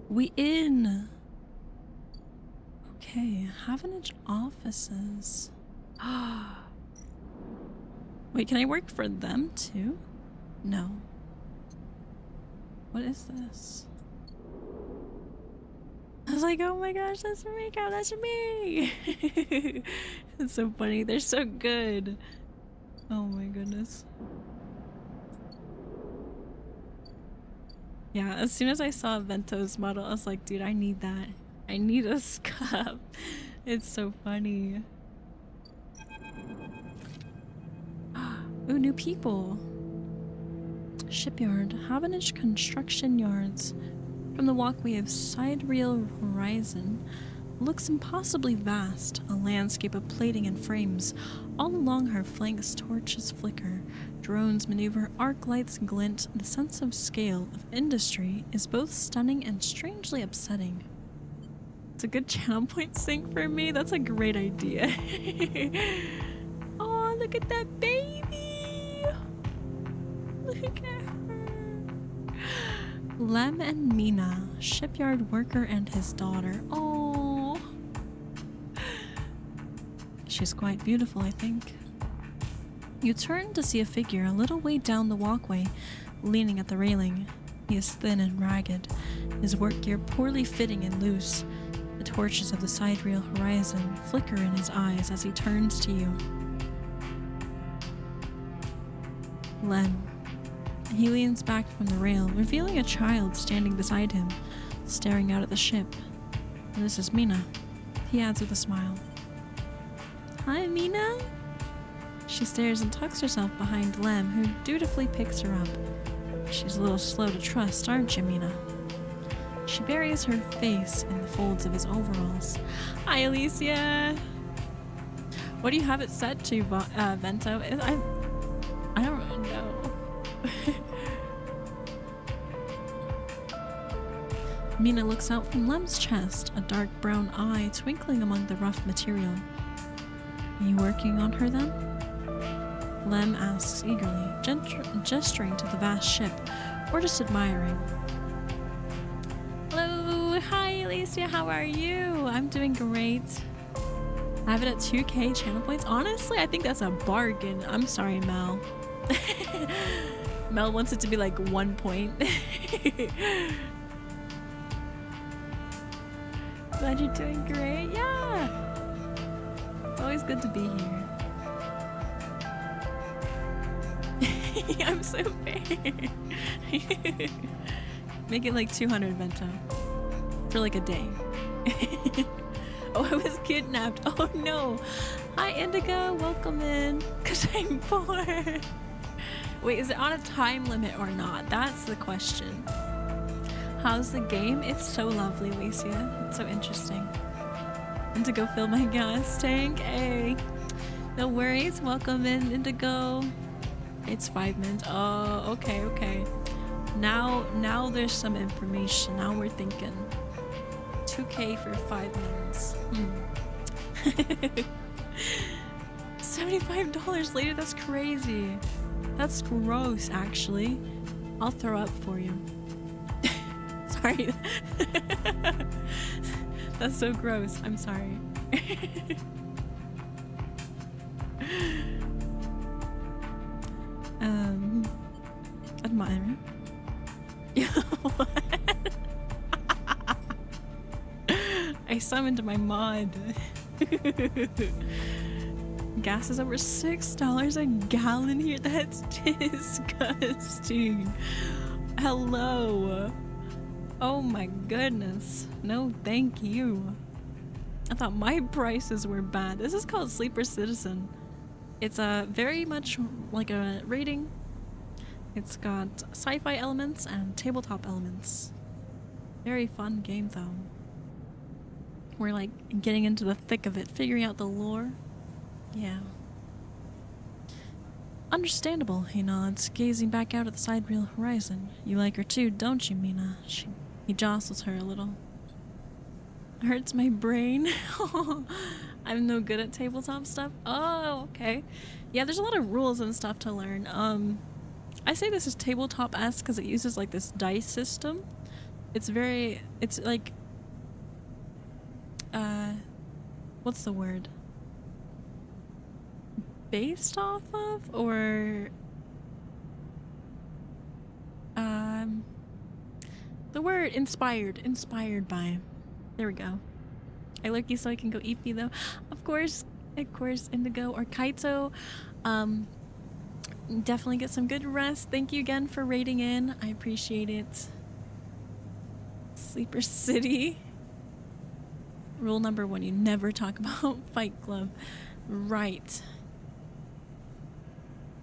We in. Okay, Havenage offices. Wait, can I work for them too? No. What is this? I was like, oh my gosh, that's Myko, that's me! It's so funny, they're so good. Oh my goodness. Yeah, as soon as I saw Vento's model, I was like, dude, I need that. I need a scuff. It's so funny. Ooh, new people. Shipyard. Havenage Construction Yards. From the walkway of Sidereal Horizon looks impossibly vast, a landscape of plating and frames. All along her flanks torches flicker, drones maneuver, arc lights glint. The sense of scale of industry is both stunning and strangely upsetting. It's a good channel point sync for me. That's a great idea. Oh, look at that baby! Look at her. Lem and Mina, shipyard worker and his daughter. Oh. She's quite beautiful, I think. You turn to see a figure a little way down the walkway, leaning at the railing. He is thin and ragged, his work gear poorly fitting and loose. The torches of the side rail horizon flicker in his eyes as he turns to you. Lem. He leans back from the rail, revealing a child standing beside him, staring out at the ship. This is Mina, he adds with a smile. Hi, Mina? She stares and tucks herself behind Lem, who dutifully picks her up. She's a little slow to trust, aren't you, Mina? She buries her face in the folds of his overalls. Hi, Alicia! What do you have it set to, Vento? I don't really know. Mina looks out from Lem's chest, a dark brown eye twinkling among the rough material. Are you working on her then? Lem asks eagerly, gesturing to the vast ship, or just admiring. Hello, hi Alicia, how are you? I'm doing great. I have it at 2k channel points. Honestly, I think that's a bargain. I'm sorry, Mel. Mel wants it to be like 1 point. Glad you're doing great. Yeah. It's always good to be here. I'm so fair. Make it like 200, Vento. For like a day. Oh, I was kidnapped. Oh no. Hi, Indigo. Welcome in. Because I'm bored. Wait, is it on a time limit or not? That's the question. How's the game? It's so lovely, Alicia. It's so interesting. Indigo, fill my gas tank. Hey. No worries. Welcome in, Indigo. It's 5 minutes. Oh, okay, okay. Now there's some information. Now we're thinking. 2k for 5 minutes. $75 later? That's crazy. That's gross, actually. I'll throw up for you. Sorry. That's so gross. I'm sorry. Admire. What? I summoned my mod. Gas is over $6 a gallon here. That's disgusting. Hello. Oh my goodness. No, thank you. I thought my prices were bad. This is called Sleeper Citizen. It's very much like a rating. It's got sci-fi elements and tabletop elements. Very fun game though. We're like getting into the thick of it, figuring out the lore. Yeah. Understandable, he nods, gazing back out at the side rail horizon. You like her too, don't you, Mina? He jostles her a little. Hurts my brain. I'm no good at tabletop stuff. Oh, okay. Yeah, there's a lot of rules and stuff to learn. I say this is tabletop-esque because it uses like this dice system. It's like, what's the word? Based off of, or, the word inspired by. There we go. I lurk you so I can go eepy though. Of course, Indigo or Kaito. Definitely get some good rest. Thank you again for raiding in. I appreciate it. Sleeper City. Rule number 1, you never talk about Fight Club. Right.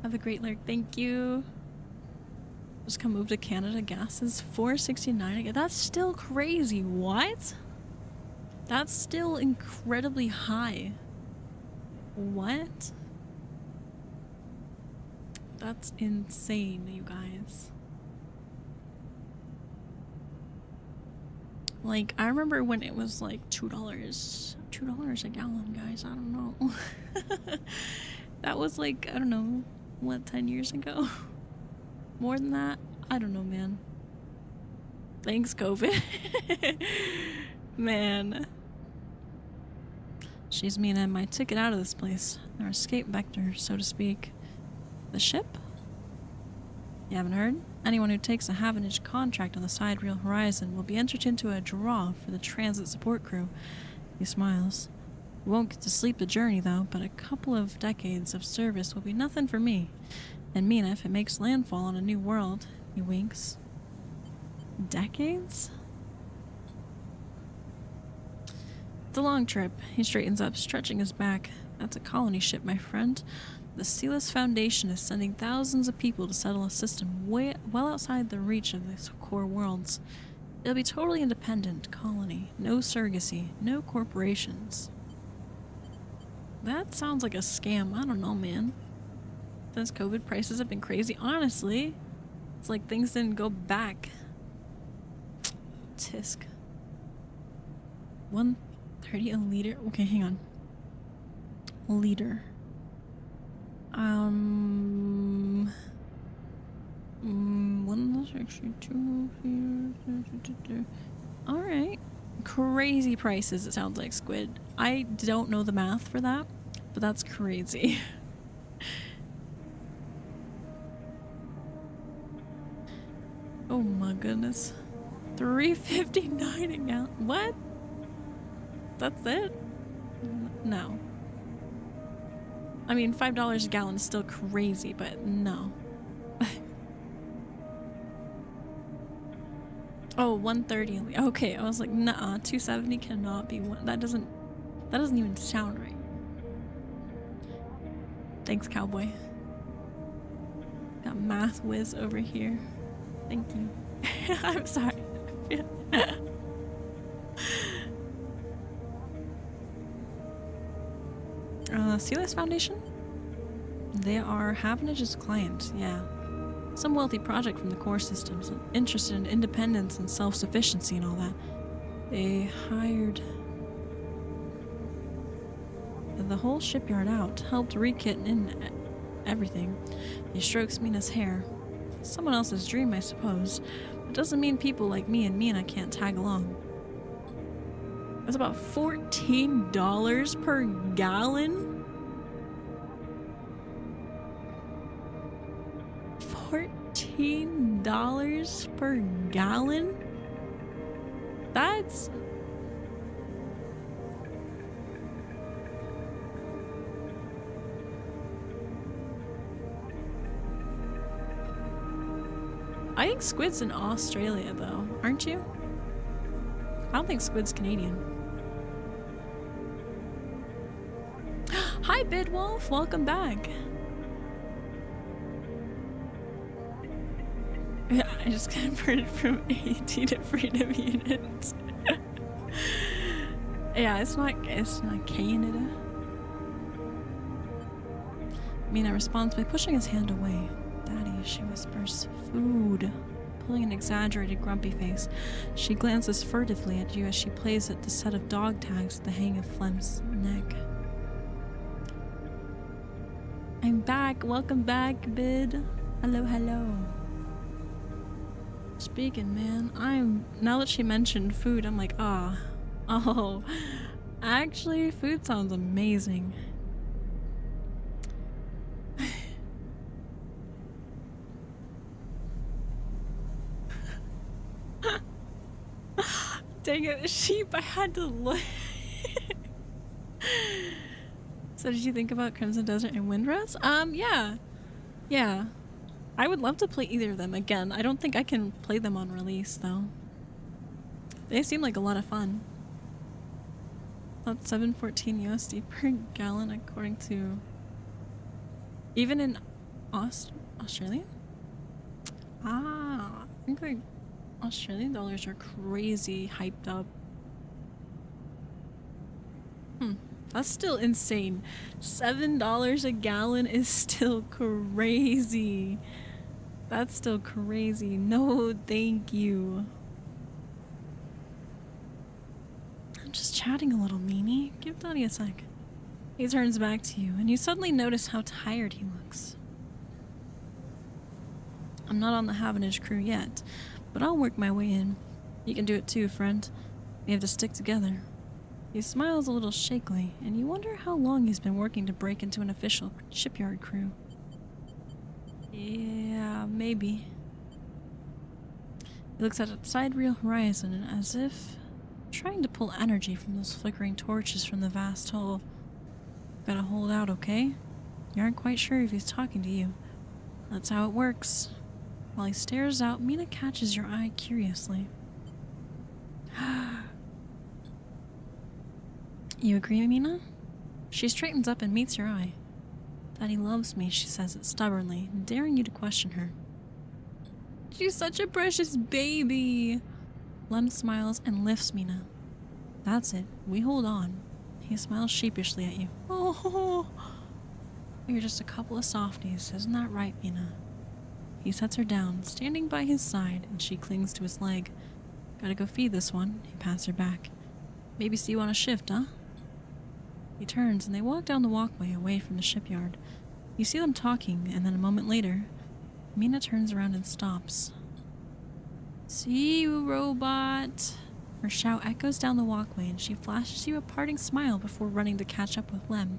Have a great lurk. Thank you. Just come move to Canada. Gas is $4.69 again. That's still crazy. What? That's still incredibly high. What? That's insane, you guys. Like, I remember when it was like $2 a gallon, guys. I don't know. That was like, I don't know, what, 10 years ago? More than that? I don't know, man. Thanks, COVID. Man. She's me and my ticket out of this place. Our escape vector, so to speak. The ship? You haven't heard? Anyone who takes a Havenage contract on the Sidereal Horizon will be entered into a draw for the transit support crew. He smiles. Won't get to sleep the journey, though, but a couple of decades of service will be nothing for me. And Mina if it makes landfall on a new world. He winks. Decades? It's a long trip. He straightens up, stretching his back. That's a colony ship, my friend. The Sealess Foundation is sending thousands of people to settle a system well outside the reach of the core worlds. It'll be totally independent colony. No surrogacy. No corporations. That sounds like a scam. I don't know, man. Since COVID, prices have been crazy. Honestly, it's like things didn't go back. Tisk. 130 a liter. Okay, hang on. Liter. One actually two. All right. Crazy prices. It sounds like, Squid. I don't know the math for that, but that's crazy. Oh my goodness. $3.59 a gallon. What? That's it? No. I mean, $5 a gallon is still crazy, but no. Oh, 130. Okay, I was like, nah, 270 cannot be one. That doesn't even sound right. Thanks, cowboy. Got math whiz over here. Thank you. I'm sorry. Sealess Foundation? They are Havanage's client, yeah. Some wealthy project from the core systems, interested in independence and self-sufficiency and all that. They hired the whole shipyard out, helped rekit in everything. He strokes Mina's hair. Someone else's dream, I suppose. It doesn't mean people like me and Mina can't tag along. That's about $14 per gallon? $14 per gallon? That's... I think Squid's in Australia, though, aren't you? I don't think Squid's Canadian. Hi, Bidwolf! Welcome back! Yeah, I just converted from AT to Freedom Unit. Yeah, it's not Canada. Mina responds by pushing his hand away. Daddy, she whispers. Food. Pulling an exaggerated grumpy face. She glances furtively at you as she plays at the set of dog tags at the hang of Flem's neck. I'm back. Welcome back, Bid. Hello, hello. Speaking, man, now that she mentioned food, I'm like, oh, actually, food sounds amazing. Dang it, sheep, I had to look. So did you think about Crimson Desert and Windrest? Yeah. I would love to play either of them again. I don't think I can play them on release, though. They seem like a lot of fun. That's $7.14 USD per gallon, according to... Even in Australia? I think like Australian dollars are crazy hyped up. That's still insane. $7 a gallon is still crazy. That's still crazy. No, thank you. I'm just chatting a little, meanie. Give Donnie a sec. He turns back to you, and you suddenly notice how tired he looks. I'm not on the Havenage crew yet, but I'll work my way in. You can do it too, friend. We have to stick together. He smiles a little shakily, and you wonder how long he's been working to break into an official shipyard crew. Yeah, maybe. He looks at the sidereal horizon as if trying to pull energy from those flickering torches from the vast hull. Gotta hold out, okay? You aren't quite sure if he's talking to you. That's how it works. While he stares out, Mina catches your eye curiously. You agree, Mina? She straightens up and meets your eye. Daddy loves me, she says it stubbornly, daring you to question her. She's such a precious baby. Lem smiles and lifts Mina. That's it. We hold on. He smiles sheepishly at you. Oh, you're just a couple of softies. Isn't that right, Mina? He sets her down, standing by his side, and she clings to his leg. Gotta go feed this one. He pats her back. Maybe see you on a shift, huh? He turns and they walk down the walkway away from the shipyard. You see them talking, and then a moment later, Mina turns around and stops. See you, robot. Her shout echoes down the walkway and she flashes you a parting smile before running to catch up with Lem.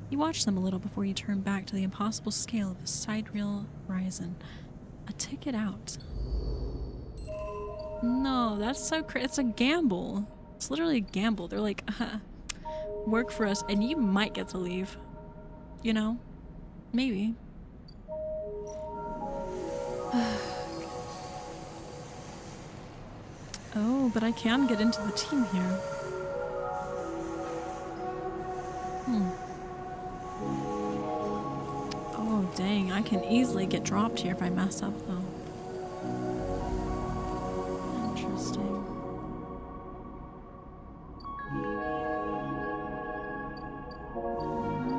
You watch them a little before you turn back to the impossible scale of the sidereal horizon. A ticket out. No, that's so crazy. It's a gamble. It's literally a gamble. They're like, work for us and you might get to leave. You know? Maybe. Oh, but I can get into the team here. Oh, dang. I can easily get dropped here if I mess up, though. Interesting.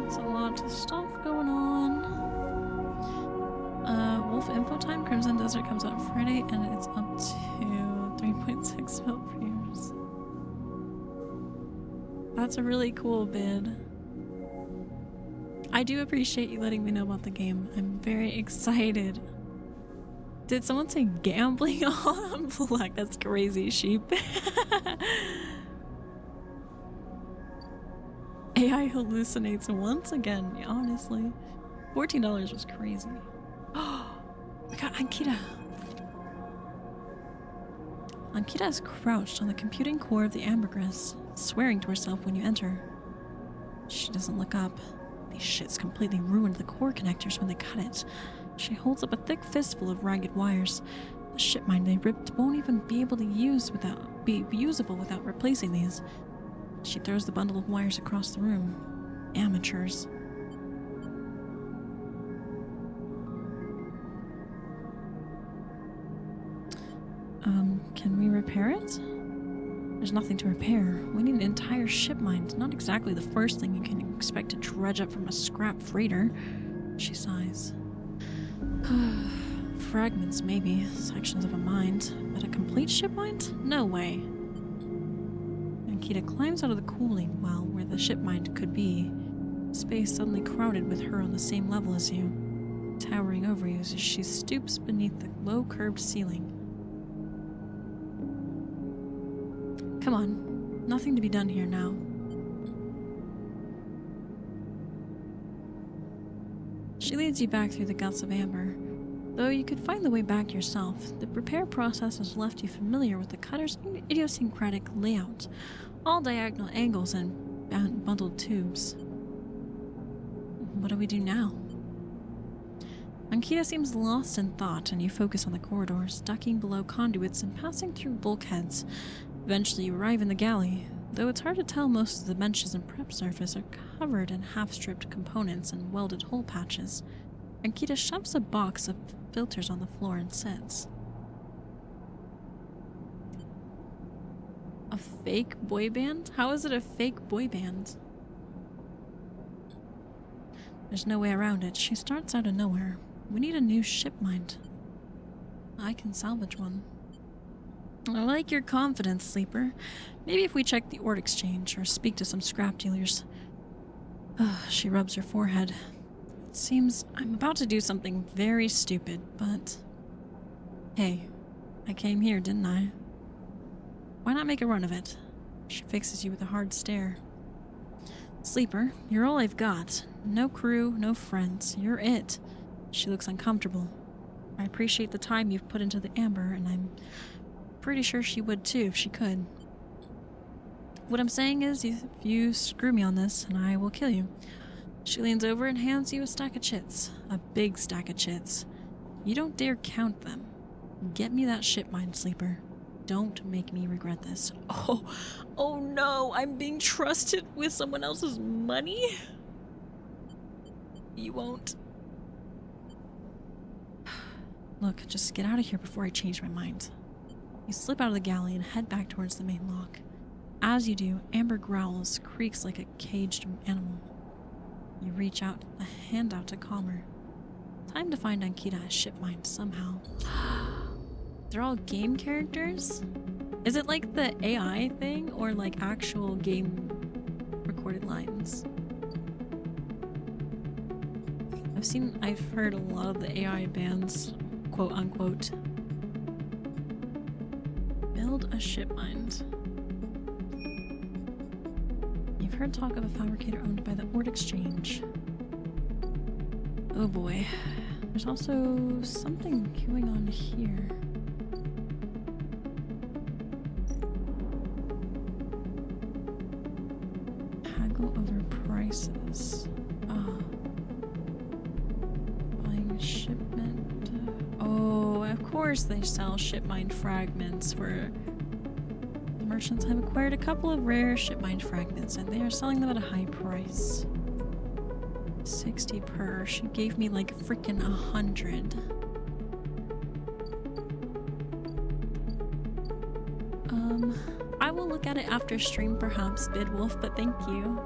That's a lot of stuff going on. Wolf info time. Crimson Desert comes out Friday, and it's up to 3.6 mil per years. That's a really cool bid. I do appreciate you letting me know about the game. I'm very excited. Did someone say gambling on black? That's crazy, sheep. AI hallucinates once again, honestly. $14 was crazy. Oh, we got Ankita. Ankita is crouched on the computing core of the ambergris, swearing to herself when you enter. She doesn't look up. These shits completely ruined the core connectors when they cut it. She holds up a thick fistful of ragged wires. The ship mine they ripped won't even be able to be usable without replacing these. She throws the bundle of wires across the room. Amateurs. Can we repair it? There's nothing to repair. We need an entire ship mine. Not exactly the first thing you can expect to dredge up from a scrap freighter. She sighs. Fragments, maybe. Sections of a mine. But a complete ship mine? No way. Ankita climbs out of the cooling well where the ship mine could be. Space suddenly crowded with her on the same level as you, towering over you as she stoops beneath the low curved ceiling. Come on. Nothing to be done here now. She leads you back through the guts of amber. Though you could find the way back yourself, the repair process has left you familiar with the cutter's idiosyncratic layout. All diagonal angles and bundled tubes. What do we do now? Ankita seems lost in thought, and you focus on the corridors, ducking below conduits and passing through bulkheads. Eventually you arrive in the galley, though it's hard to tell. Most of the benches and prep surface are covered in half-stripped components and welded hole patches. Ankita shoves a box of filters on the floor and sits. A fake boy band? How is it a fake boy band? There's no way around it. She starts out of nowhere. We need a new ship mine. I can salvage one. I like your confidence, Sleeper. Maybe if we check the ore exchange or speak to some scrap dealers. She rubs her forehead. It seems I'm about to do something very stupid, but Hey, I came here, didn't I? Why not make a run of it? She fixes you with a hard stare. Sleeper, you're all I've got. No crew, no friends. You're it. She looks uncomfortable. I appreciate the time you've put into the amber, and I'm pretty sure she would too if she could. What I'm saying is, if you screw me on this, and I will kill you. She leans over and hands you a stack of chits. A big stack of chits. You don't dare count them. Get me that ship mine, Sleeper. Don't make me regret this. Oh no, I'm being trusted with someone else's money? You won't. Look, just get out of here before I change my mind. You slip out of the galley and head back towards the main lock. As you do, Amber growls, creaks like a caged animal. You reach out, a hand out to calm her. Time to find Ankita as ship mine somehow. They're all game characters? Is it like the AI thing or like actual game recorded lines? I've heard a lot of the AI bands, quote unquote. Build a ship mine. You've heard talk of a fabricator owned by the Ord Exchange. Oh boy. There's also something going on here. Haggle over prices. Buying shipment. Oh, of course they sell ship mine fragments for... The merchants have acquired a couple of rare ship mine fragments and they are selling them at a high price. 60 per. She gave me like freaking 100. I will look at it after stream perhaps, Bidwolf, but thank you.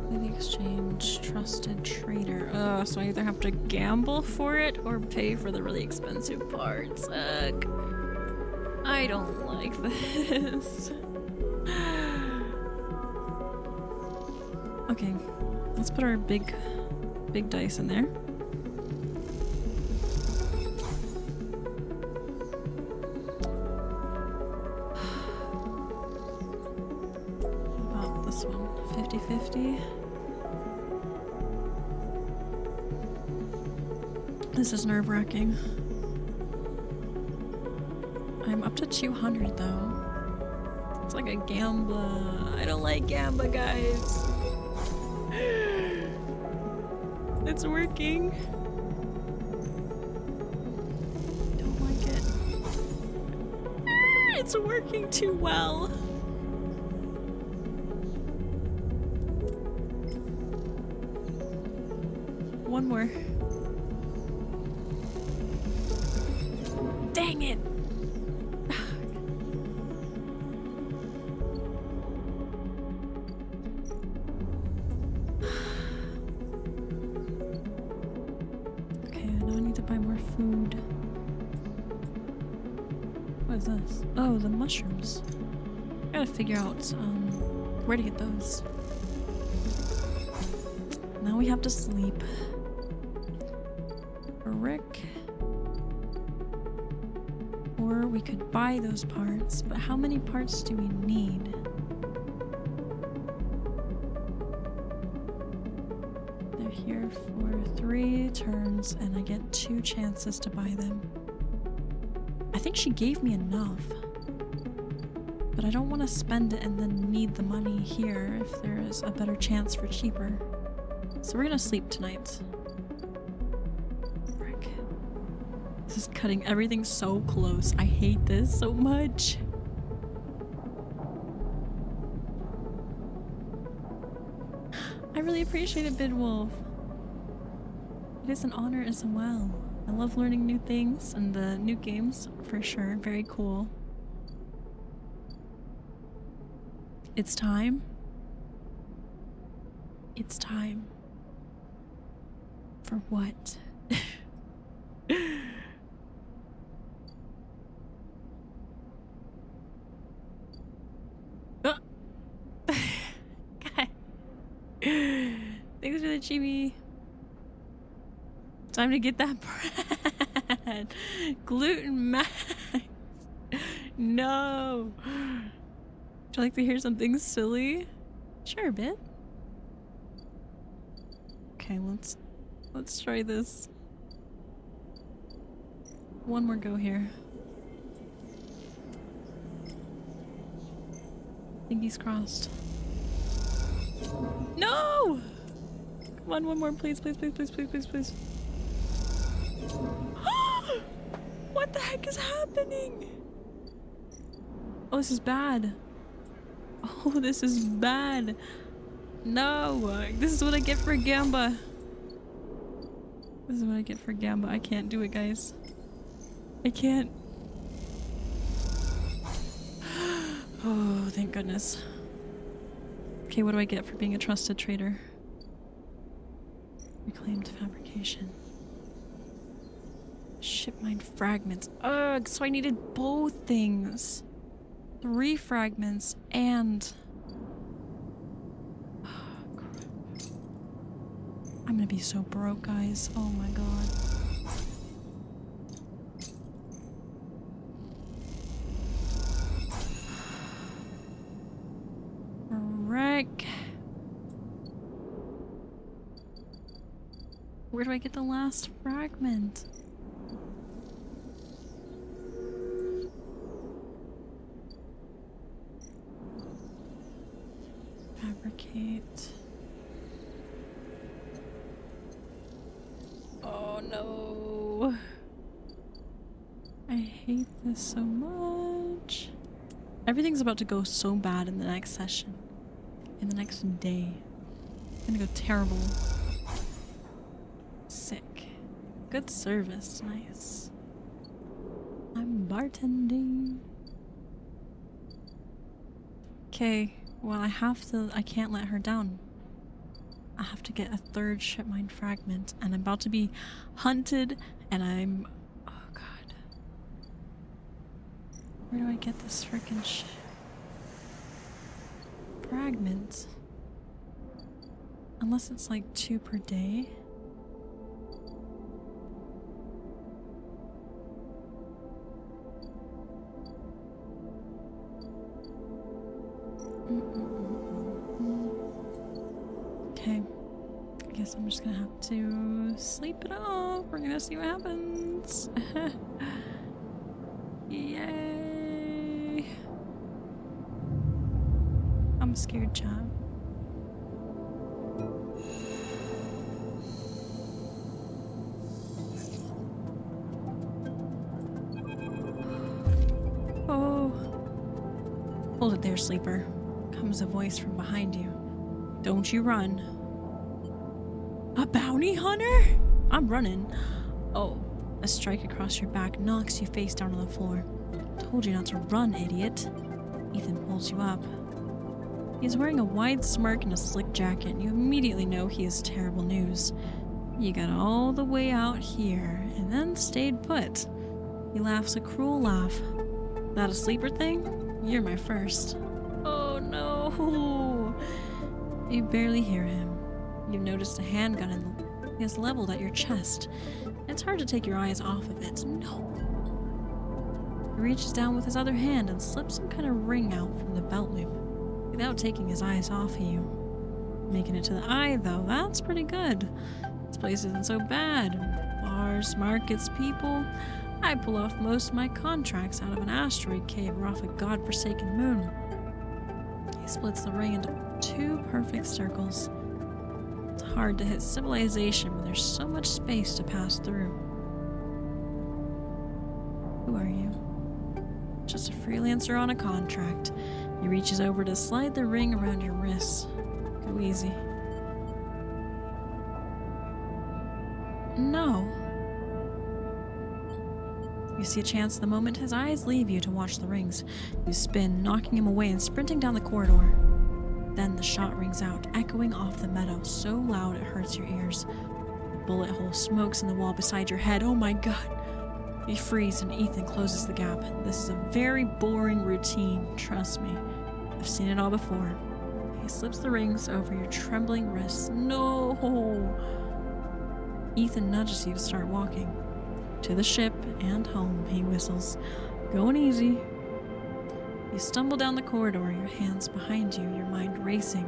The exchange, trusted trader. So I either have to gamble for it or pay for the really expensive parts. Ugh. I don't like this. Okay, let's put our big dice in there. About this one, 50-50. This is nerve-wracking. I'm up to 200 though. It's like a gamba. I don't like gamba, guys. It's working. Don't like it. It's working too well. One more. Dang it. Food. What is this? Oh, the mushrooms. I gotta figure out where to get those. Now we have to sleep. Rick. Or we could buy those parts, but how many parts do we need? They're here for 3 turns and I get 2 chances to buy them. I think she gave me enough, but I don't want to spend it and then need the money here if there is a better chance for cheaper. So we're gonna sleep tonight. Frick. This is cutting everything so close. I hate this so much. I really appreciate it, Bidwolf. It is an honor as well. I love learning new things and the new games for sure. Very cool. It's time. It's time. For what? God. Thanks for the Chibi. Time to get that bread. Gluten max. No. Would you like to hear something silly? Sure, a bit. Okay, let's try this. One more go here. Fingers crossed. No! Come on, one more, please, please, please, please, please, please, please. What the heck is happening? Oh, this is bad. Oh, this is bad. No, this is what I get for Gamba. This is what I get for Gamba. I can't do it, guys. I can't. Oh, thank goodness. Okay, what do I get for being a trusted trader? Reclaimed fabrication. Ship mine fragments. Ugh, so I needed both things. 3 fragments and... Oh, crap. I'm gonna be so broke, guys. Oh my god. Wreck. Where do I get the last fragment? Fabricate. Oh no. I hate this so much. Everything's about to go so bad in the next session. In the next day. It's gonna go terrible. Sick. Good service. Nice. I'm bartending. Okay. Well, I can't let her down. I have to get a 3rd ship mine fragment, and I'm about to be hunted, and I'm... Oh god. Where do I get this frickin' fragment? Unless it's like 2 per day. Okay, I guess I'm just gonna have to sleep it off. We're gonna see what happens. Yay! I'm scared, chat. Oh. Hold it there, sleeper. Comes a voice from behind you. Don't you run. A bounty hunter? I'm running. Oh, a strike across your back knocks you face down on the floor. Told you not to run, idiot. Ethan pulls you up. He's wearing a wide smirk and a slick jacket. You immediately know he is terrible news. You got all the way out here and then stayed put. He laughs a cruel laugh. That a sleeper thing? You're my first. Oh no! You barely hear him. You've noticed a handgun is leveled at your chest. It's hard to take your eyes off of it. No! He reaches down with his other hand and slips some kind of ring out from the belt loop, without taking his eyes off of you. Making it to the eye, though, that's pretty good. This place isn't so bad. Bars, markets, people. I pull off most of my contracts out of an asteroid cave or off a godforsaken moon. He splits the ring into 2 perfect circles. It's hard to hit civilization when there's so much space to pass through. Who are you? Just a freelancer on a contract. He reaches over to slide the ring around your wrists. Go easy. No. You see a chance the moment his eyes leave you to watch the rings. You spin, knocking him away and sprinting down the corridor. Then the shot rings out, echoing off the meadow so loud it hurts your ears. A bullet hole smokes in the wall beside your head. Oh my god. You freeze and Ethan closes the gap. This is a very boring routine, trust me. I've seen it all before. He slips the rings over your trembling wrists. No! Ethan nudges you to start walking. To the ship and home, he whistles. Going easy. You stumble down the corridor, your hands behind you, your mind racing.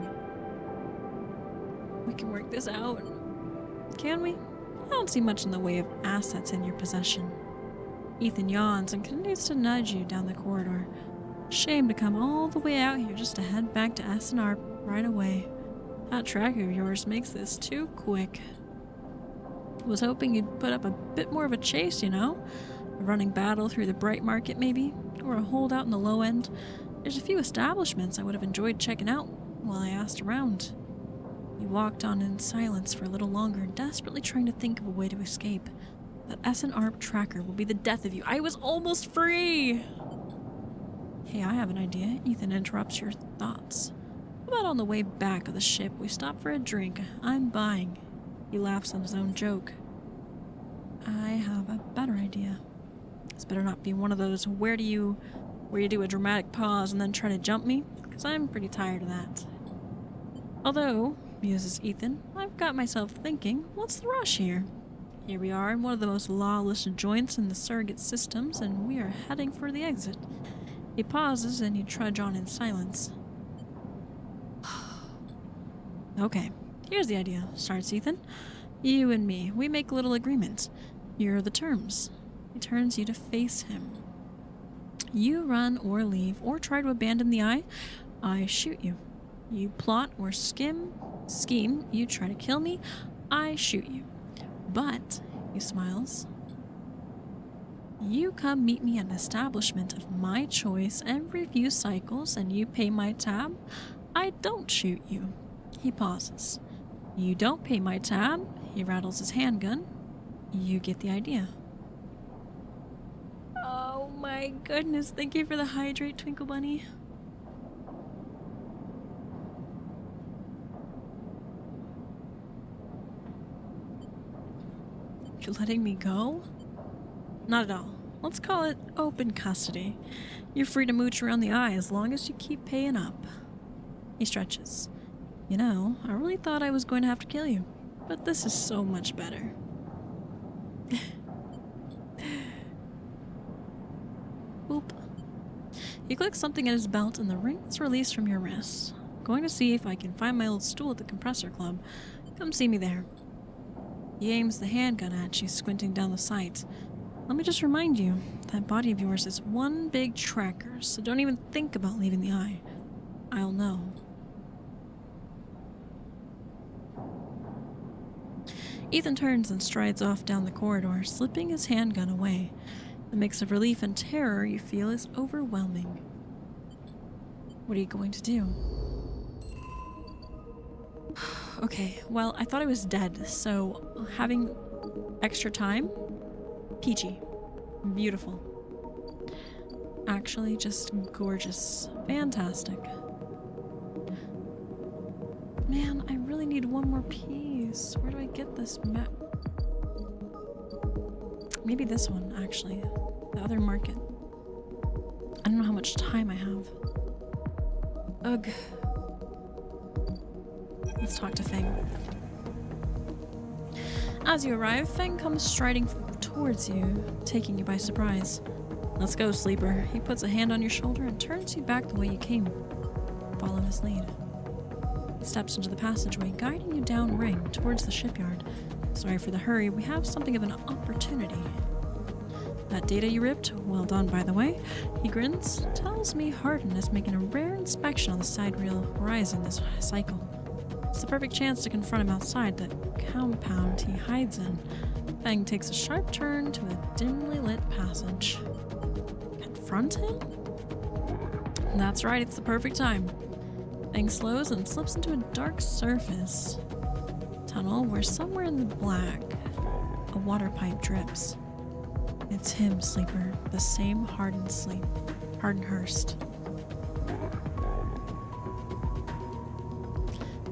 We can work this out. Can we? I don't see much in the way of assets in your possession. Ethan yawns and continues to nudge you down the corridor. Shame to come all the way out here just to head back to S&R right away. That tracker of yours makes this too quick. Was hoping you'd put up a bit more of a chase, you know? A running battle through the bright market, maybe? Or a holdout in the low end. There's a few establishments I would have enjoyed checking out while I asked around. You walked on in silence for a little longer, desperately trying to think of a way to escape. That S&R tracker will be the death of you. I was almost free! Hey, I have an idea. Ethan interrupts your thoughts. How about on the way back of the ship, we stop for a drink? I'm buying. He laughs on his own joke. I have a better idea. This better not be one of those where you do a dramatic pause and then try to jump me, because I'm pretty tired of that. Although, muses Ethan, I've got myself thinking, what's the rush here? Here we are in one of the most lawless joints in the surrogate systems, and we are heading for the exit. He pauses and you trudge on in silence. Okay, here's the idea, starts Ethan. You and me, we make a little agreement. Here are the terms. He turns you to face him. You run or leave or try to abandon the eye, I shoot you. You plot or scheme, you try to kill me, I shoot you. But, he smiles, you come meet me at an establishment of my choice every few cycles and you pay my tab, I don't shoot you. He pauses. You don't pay my tab, he rattles his handgun. You get the idea. Oh my goodness, thank you for the hydrate, Twinkle Bunny. You're letting me go? Not at all. Let's call it open custody. You're free to mooch around the eye as long as you keep paying up. He stretches. You know, I really thought I was going to have to kill you, but this is so much better. Boop. You click something at his belt and the ring is released from your wrist. Going to see if I can find my old stool at the compressor club. Come see me there. He aims the handgun at you, squinting down the sight. Let me just remind you, that body of yours is one big tracker, so don't even think about leaving the eye. I'll know. Ethan turns and strides off down the corridor, slipping his handgun away. The mix of relief and terror you feel is overwhelming. What are you going to do? Okay, well, I thought I was dead, so having extra time? Peachy. Beautiful. Actually, just gorgeous. Fantastic. Man, I really need one more piece. Where do I get this map? Maybe this one, actually. The other market. I don't know how much time I have. Ugh. Let's talk to Feng. As you arrive, Feng comes striding towards you, taking you by surprise. Let's go, sleeper. He puts a hand on your shoulder and turns you back the way you came. Follow his lead. He steps into the passageway, guiding you down ring towards the shipyard. Sorry for the hurry, we have something of an opportunity. That data you ripped, well done by the way. He grins, tells me Hardin is making a rare inspection on the sidereal horizon this cycle. It's the perfect chance to confront him outside the compound he hides in. Feng takes a sharp turn to a dimly lit passage. Confront him? That's right, it's the perfect time. Feng slows and slips into a dark surface tunnel where somewhere in the black, a water pipe drips. It's him, sleeper, the same Hardenhurst.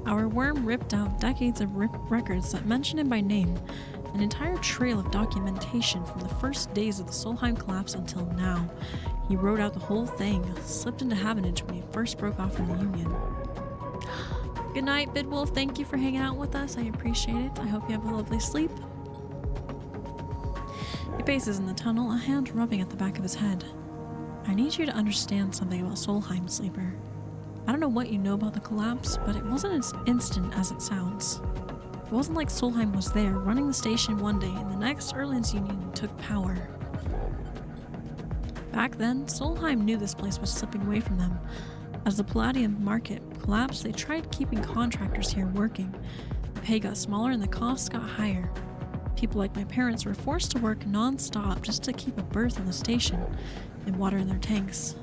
Our worm ripped out decades of records that mention him by name, an entire trail of documentation from the first days of the Solheim collapse until now. He wrote out the whole thing, slipped into Havenage when he first broke off from the Union. Good night, Bidwolf. Thank you for hanging out with us. I appreciate it. I hope you have a lovely sleep. He paces in the tunnel, a hand rubbing at the back of his head. I need you to understand something about Solheim, Sleeper. I don't know what you know about the collapse, but it wasn't as instant as it sounds. It wasn't like Solheim was there, running the station one day, and the next Erland's Union took power. Back then, Solheim knew this place was slipping away from them. As the Palladium market collapsed, they tried keeping contractors here working. The pay got smaller and the costs got higher. People like my parents were forced to work non-stop just to keep a berth on the station and water in their tanks.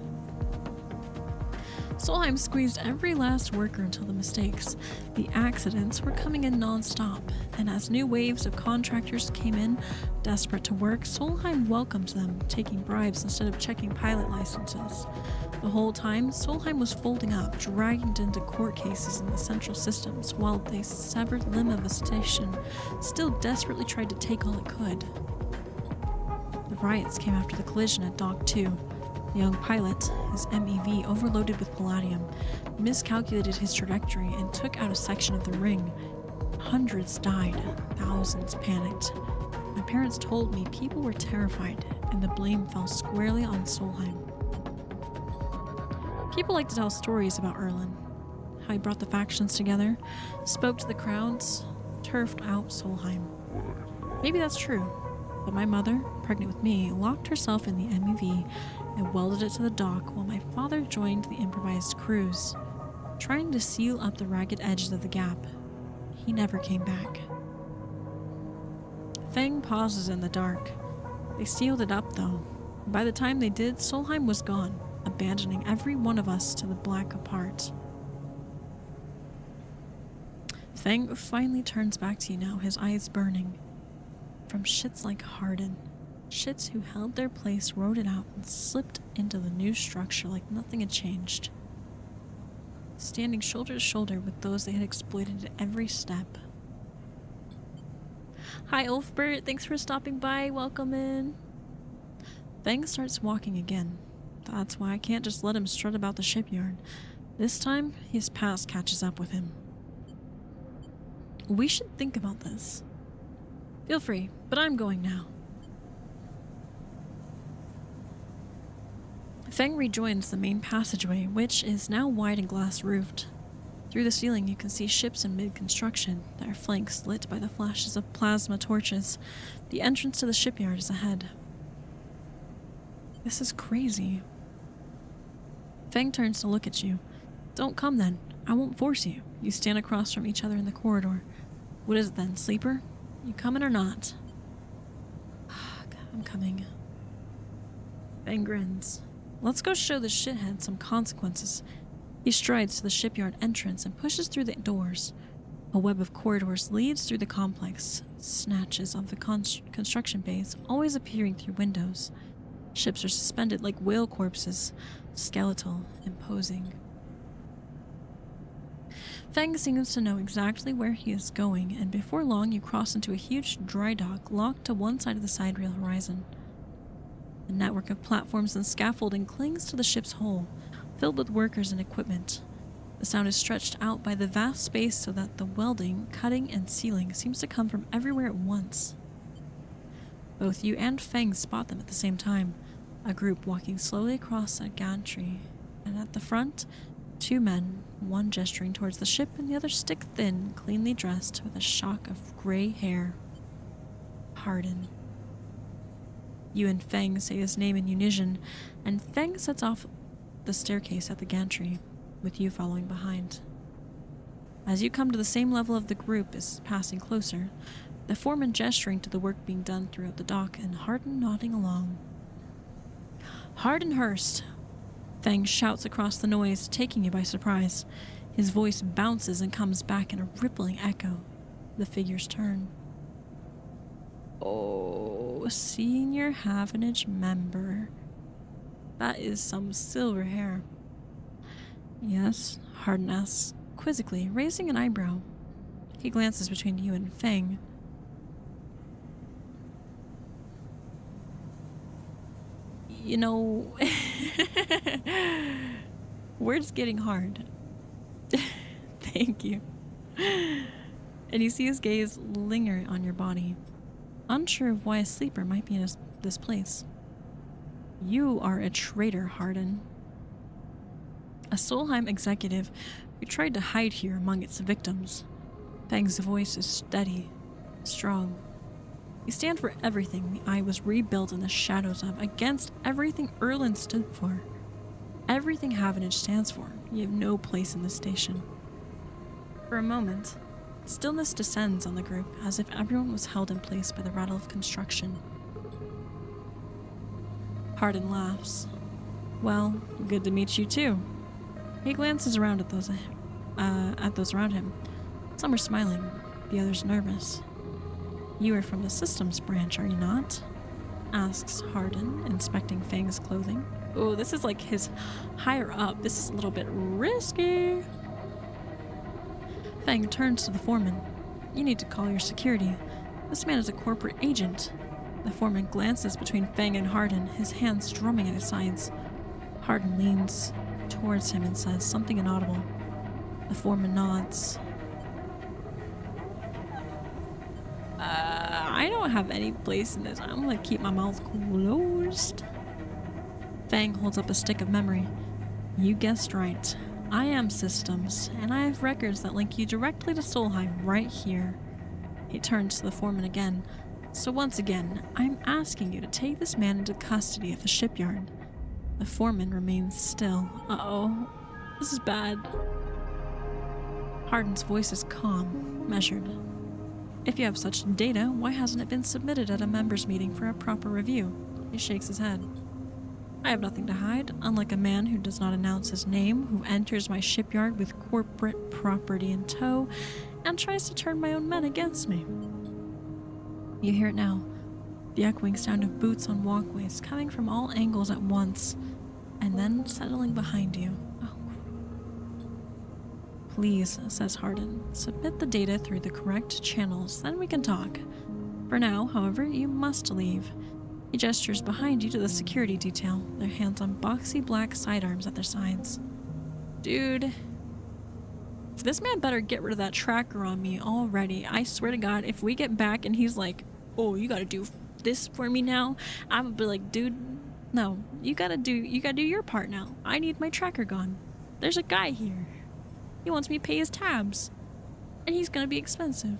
Solheim squeezed every last worker until the mistakes, the accidents, were coming in non-stop, and as new waves of contractors came in, desperate to work, Solheim welcomed them, taking bribes instead of checking pilot licenses. The whole time, Solheim was folding up, dragged into court cases in the central systems, while the severed limb of a station still desperately tried to take all it could. The riots came after the collision at Dock 2. The young pilot, his MEV overloaded with palladium, miscalculated his trajectory and took out a section of the ring. Hundreds died, thousands panicked. My parents told me people were terrified, and the blame fell squarely on Solheim. People like to tell stories about Erland, how he brought the factions together, spoke to the crowds, turfed out Solheim. Maybe that's true, but my mother, pregnant with me, locked herself in the MEV and welded it to the dock while my father joined the improvised crews, trying to seal up the ragged edges of the gap. He never came back. Feng pauses in the dark. They sealed it up, though. By the time they did, Solheim was gone, abandoning every one of us to the black apart. Feng finally turns back to you now, his eyes burning. From shits like Hardin, shits who held their place rode it out and slipped into the new structure like nothing had changed, standing shoulder to shoulder with those they had exploited at every step. Hi Ulfbert, thanks for stopping by, welcome in. Feng starts walking again. That's why I can't just let him strut about the shipyard. This time, his past catches up with him. We should think about this. Feel free, but I'm going now. Feng rejoins the main passageway, which is now wide and glass-roofed. Through the ceiling you can see ships in mid-construction, their flanks lit by the flashes of plasma torches. The entrance to the shipyard is ahead. This is crazy. Feng turns to look at you. Don't come then. I won't force you. You stand across from each other in the corridor. What is it then, Sleeper? You coming or not? I'm coming. Feng grins. Let's go show the shithead some consequences. He strides to the shipyard entrance and pushes through the doors. A web of corridors leads through the complex, snatches of the construction bays always appearing through windows. Ships are suspended like whale corpses, skeletal, imposing. Feng seems to know exactly where he is going, and before long you cross into a huge dry dock locked to one side of the side rail horizon. A network of platforms and scaffolding clings to the ship's hull, filled with workers and equipment. The sound is stretched out by the vast space so that the welding, cutting, and sealing seems to come from everywhere at once. Both you and Feng spot them at the same time, a group walking slowly across a gantry, and at the front, two men, one gesturing towards the ship and the other stick-thin, cleanly dressed with a shock of gray hair. Hardin. You and Feng say his name in unison, and Feng sets off the staircase at the gantry, with you following behind. As you come to the same level of the group is passing closer, the foreman gesturing to the work being done throughout the dock and Hardin nodding along. Hardinhurst! Feng shouts across the noise, taking you by surprise. His voice bounces and comes back in a rippling echo. The figures turn. Oh, senior Havenage member. That is some silver hair. Yes, Hardin asks, quizzically, raising an eyebrow. He glances between you and Feng. You know, word's getting hard. Thank you. And you see his gaze linger on your body, unsure of why a sleeper might be in this place. You are a traitor, Hardin. A Solheim executive who tried to hide here among its victims. Fang's voice is steady, strong. You stand for everything the Eye was rebuilt in the shadows of, against everything Erland stood for. Everything Havenage stands for. You have no place in this station. For a moment, stillness descends on the group, as if everyone was held in place by the rattle of construction. Hardin laughs. Well, good to meet you too. He glances around at those around him. Some are smiling, the others nervous. You are from the systems branch, are you not? Asks Hardin, inspecting Fang's clothing. Oh, this is like his higher up. This is a little bit risky. Fang turns to the foreman. You need to call your security. This man is a corporate agent. The foreman glances between Fang and Hardin, his hands drumming at his sides. Hardin leans towards him and says something inaudible. The foreman nods. I don't have any place in this. I'm gonna keep my mouth closed. Fang holds up a stick of memory. You guessed right. I am systems, and I have records that link you directly to Solheim right here. He turns to the foreman again. So once again, I'm asking you to take this man into custody of the shipyard. The foreman remains still. Uh-oh. This is bad. Hardin's voice is calm, measured. If you have such data, why hasn't it been submitted at a members' meeting for a proper review? He shakes his head. I have nothing to hide, unlike a man who does not announce his name, who enters my shipyard with corporate property in tow, and tries to turn my own men against me. You hear it now, the echoing sound of boots on walkways coming from all angles at once, and then settling behind you. Oh. Please, says Hardin, submit the data through the correct channels, then we can talk. For now, however, you must leave. He gestures behind you to the security detail, their hands on boxy black sidearms at their sides. Dude, this man better get rid of that tracker on me already. I swear to God, if we get back and he's like, oh, you gotta do this for me now, I'm gonna be like, dude, no, you gotta do your part now. I need my tracker gone. There's a guy here. He wants me to pay his tabs. And he's gonna be expensive.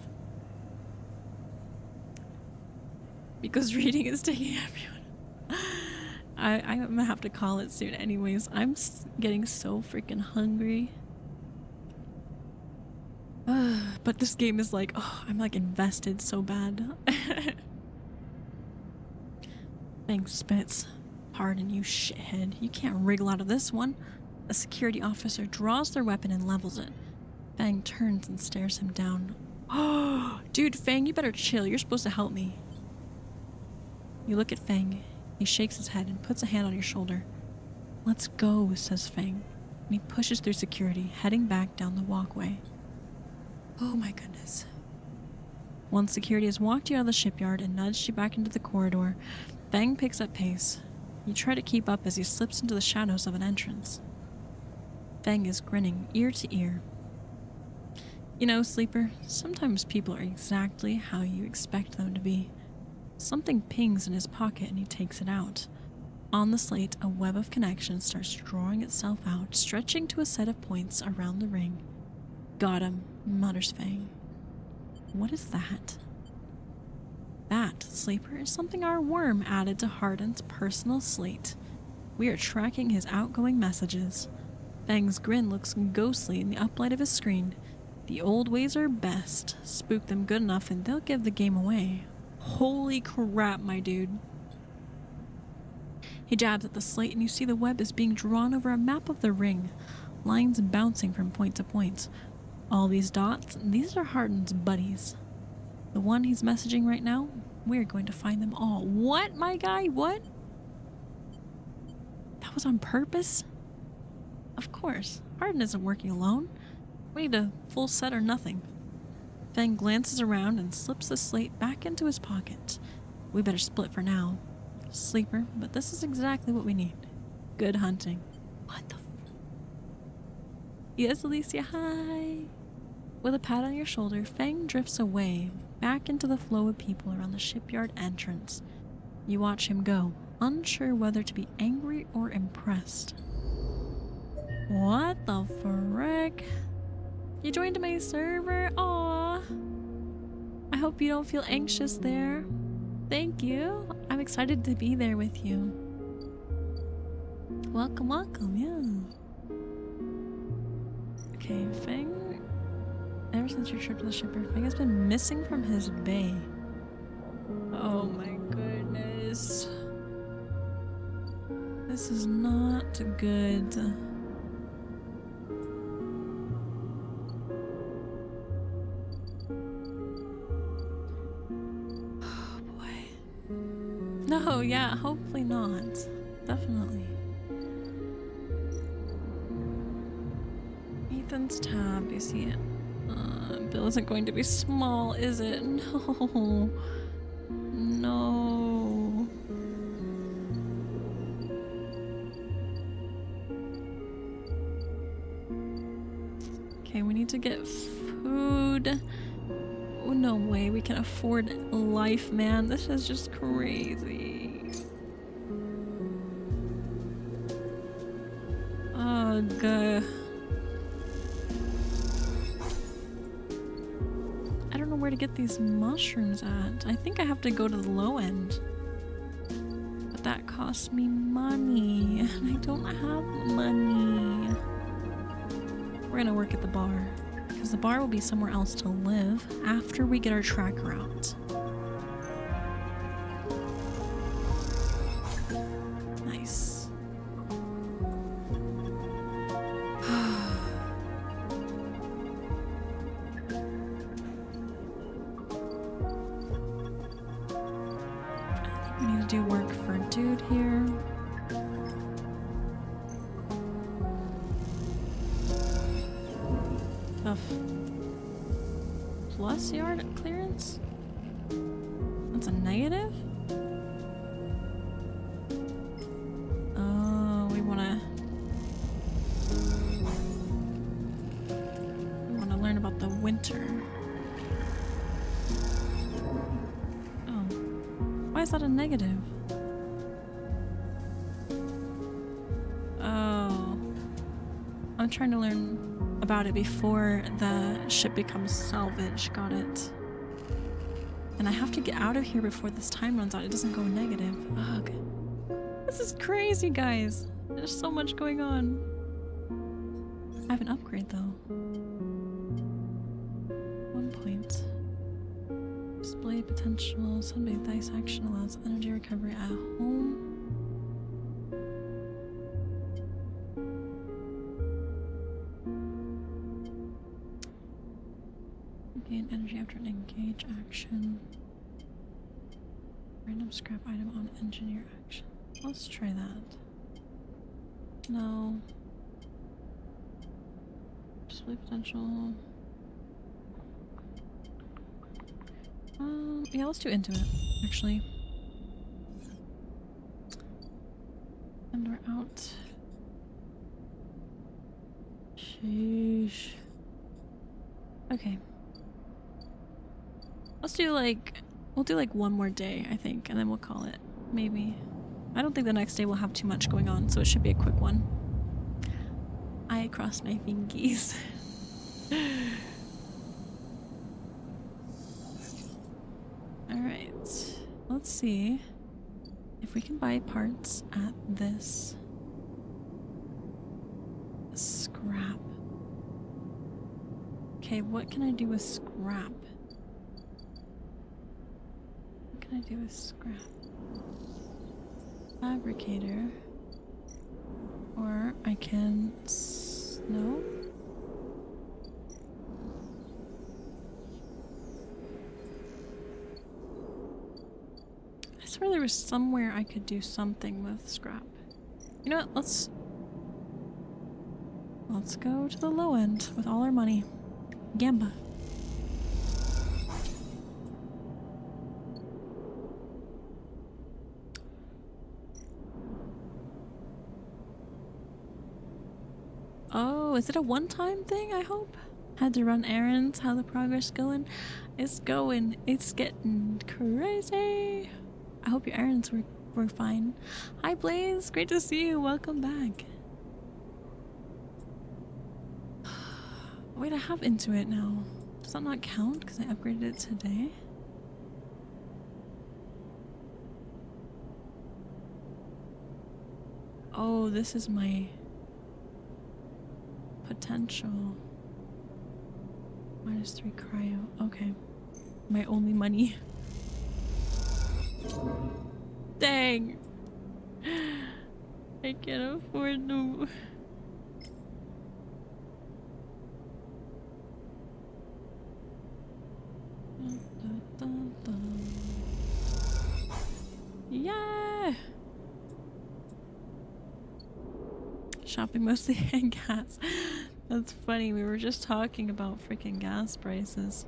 Because reading is taking everyone. I'm gonna have to call it soon anyways. I'm getting so freaking hungry. But this game is like, oh, I'm like invested so bad. Thanks, Spitz. Pardon you, shithead. You can't wriggle out of this one. A security officer draws their weapon and levels it. Fang turns and stares him down. Oh, dude, Fang, you better chill. You're supposed to help me. You look at Fang. He shakes his head and puts a hand on your shoulder. Let's go, says Fang. And he pushes through security, heading back down the walkway. Oh my goodness. Once security has walked you out of the shipyard and nudged you back into the corridor, Fang picks up pace. You try to keep up as he slips into the shadows of an entrance. Fang is grinning ear to ear. You know, Sleeper, sometimes people are exactly how you expect them to be. Something pings in his pocket and he takes it out. On the slate, a web of connections starts drawing itself out, stretching to a set of points around the ring. Got him, mutters Fang. What is that? That, Sleeper, is something our worm added to Hardin's personal slate. We are tracking his outgoing messages. Fang's grin looks ghostly in the uplight of his screen. The old ways are best. Spook them good enough and they'll give the game away. Holy crap, my dude. He jabs at the slate and you see the web is being drawn over a map of the ring, lines bouncing from point to point. All these dots, these are Hardin's buddies. The one he's messaging right now, we're going to find them all. What, my guy? What? That was on purpose? Of course. Hardin isn't working alone. We need a full set or nothing. Fang glances around and slips the slate back into his pocket. We better split for now. Sleeper, but this is exactly what we need. Good hunting. What the f— Yes, Alicia, hi! With a pat on your shoulder, Fang drifts away, back into the flow of people around the shipyard entrance. You watch him go, unsure whether to be angry or impressed. What the frick? You joined my server? Aww. I hope you don't feel anxious there. Thank you. I'm excited to be there with you. Welcome, welcome, yeah. Okay, Fang. Ever since your trip to the shipyard, Fang has been missing from his bay. Oh my goodness. This is not good. Oh boy. No, yeah, hopefully not. Definitely. Ethan's tab, you see it? Bill isn't going to be small, is it? No. No. Okay, we need to get food. Oh, no way we can afford life, man. This is just crazy. Ugh. I don't know where to get these mushrooms at. I think I have to go to the low end. But that costs me money. And I don't have money. We're gonna work at the bar. Because the bar will be somewhere else to live after we get our tracker out. Nice. We need to do work for a dude here. Plus yard clearance? That's a negative? Oh, we wanna learn about the winter. Oh. Why is that a negative? Oh. I'm trying to learn about it before the ship becomes salvage. Got it. And I have to get out of here before this time runs out. It doesn't go negative. Ugh. This is crazy, guys. There's so much going on. I have an upgrade, though. 1 point. Display potential. Sunbathe dice action allows energy recovery at home. Gain energy after an engage action. Random scrap item on engineer action. Let's try that. No. Display potential. Yeah, let's do into it, actually. And we're out. Sheesh. Okay. Let's do we'll do one more day, I think, and then we'll call it. Maybe. I don't think the next day will have too much going on, so it should be a quick one. I crossed my fingies. Alright. Let's see if we can buy parts at this scrap. Okay, what can I do with scrap? What can I do with scrap? Fabricator. Or I can... no? I swear there was somewhere I could do something with scrap. You know what? Let's go to the low end with all our money. Gamba. Oh, is it a one-time thing, I hope? Had to run errands. How the progress going? It's going. It's getting crazy. I hope your errands were fine. Hi Blaze, great to see you. Welcome back. Wait, I have Intuit now. Does that not count because I upgraded it today? Oh, this is my potential. -3 cryo. Okay. My only money. Dang. I can't afford no. Yeah. Shopping mostly and gas. That's funny. We were just talking about freaking gas prices.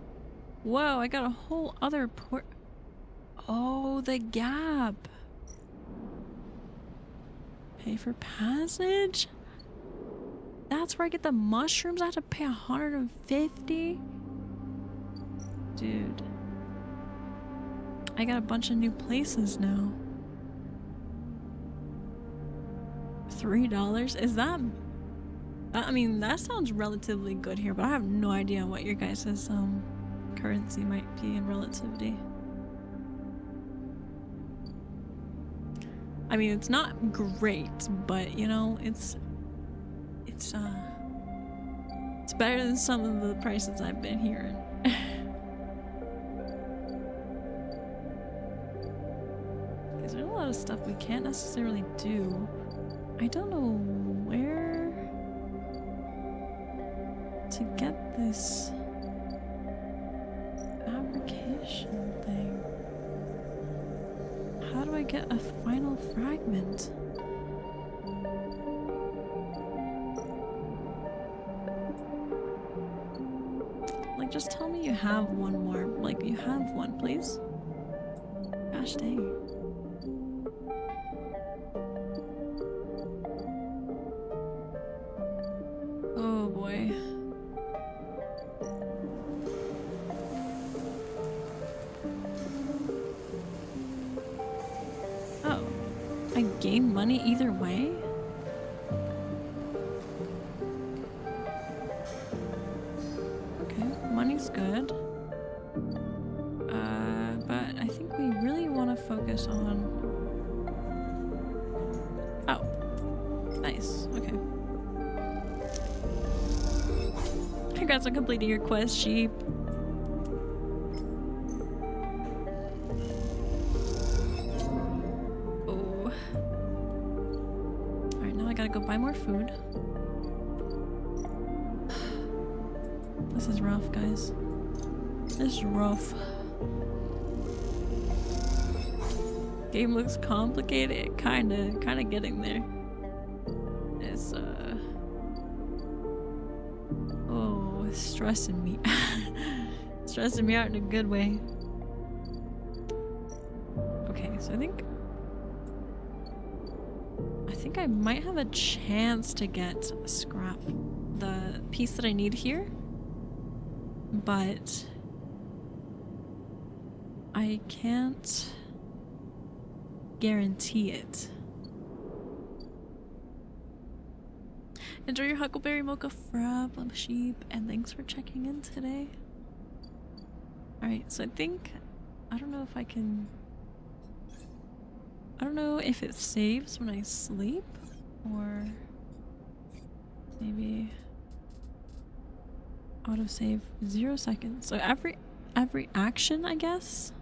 Whoa, I got a whole other port. Oh, the Gap. Pay for passage? That's where I get the mushrooms. I have to pay 150? Dude. I got a bunch of new places now. $3? Is that... I mean, that sounds relatively good here, but I have no idea what your guys' currency might be in relativity. I mean, it's not great, but you know, it's better than some of the prices I've been hearing. Because there's a lot of stuff we can't necessarily do. I don't know where to get this fabrication thing. How do I get a final fragment? Like, just tell me you have one more. Like, you have one, please. Gosh dang. Oh boy. Oh. I gain money either way? Okay, money's good. But I think we really want to focus on... Oh. Nice, okay. Congrats on completing your quest, sheep. Oh. Alright, now I gotta go buy more food. This is rough, guys. This is rough. Game looks complicated. Kinda getting there. It's oh, it's stressing me. Stressing me out in a good way. Okay, so I think I might have a chance to get scrap, the piece that I need here, but I can't guarantee it. Enjoy your Huckleberry Mocha Frap, sheep, and thanks for checking in today. Alright, so I think... I don't know if I can... I don't know if it saves when I sleep, or... maybe... autosave 0 seconds. So every action, I guess,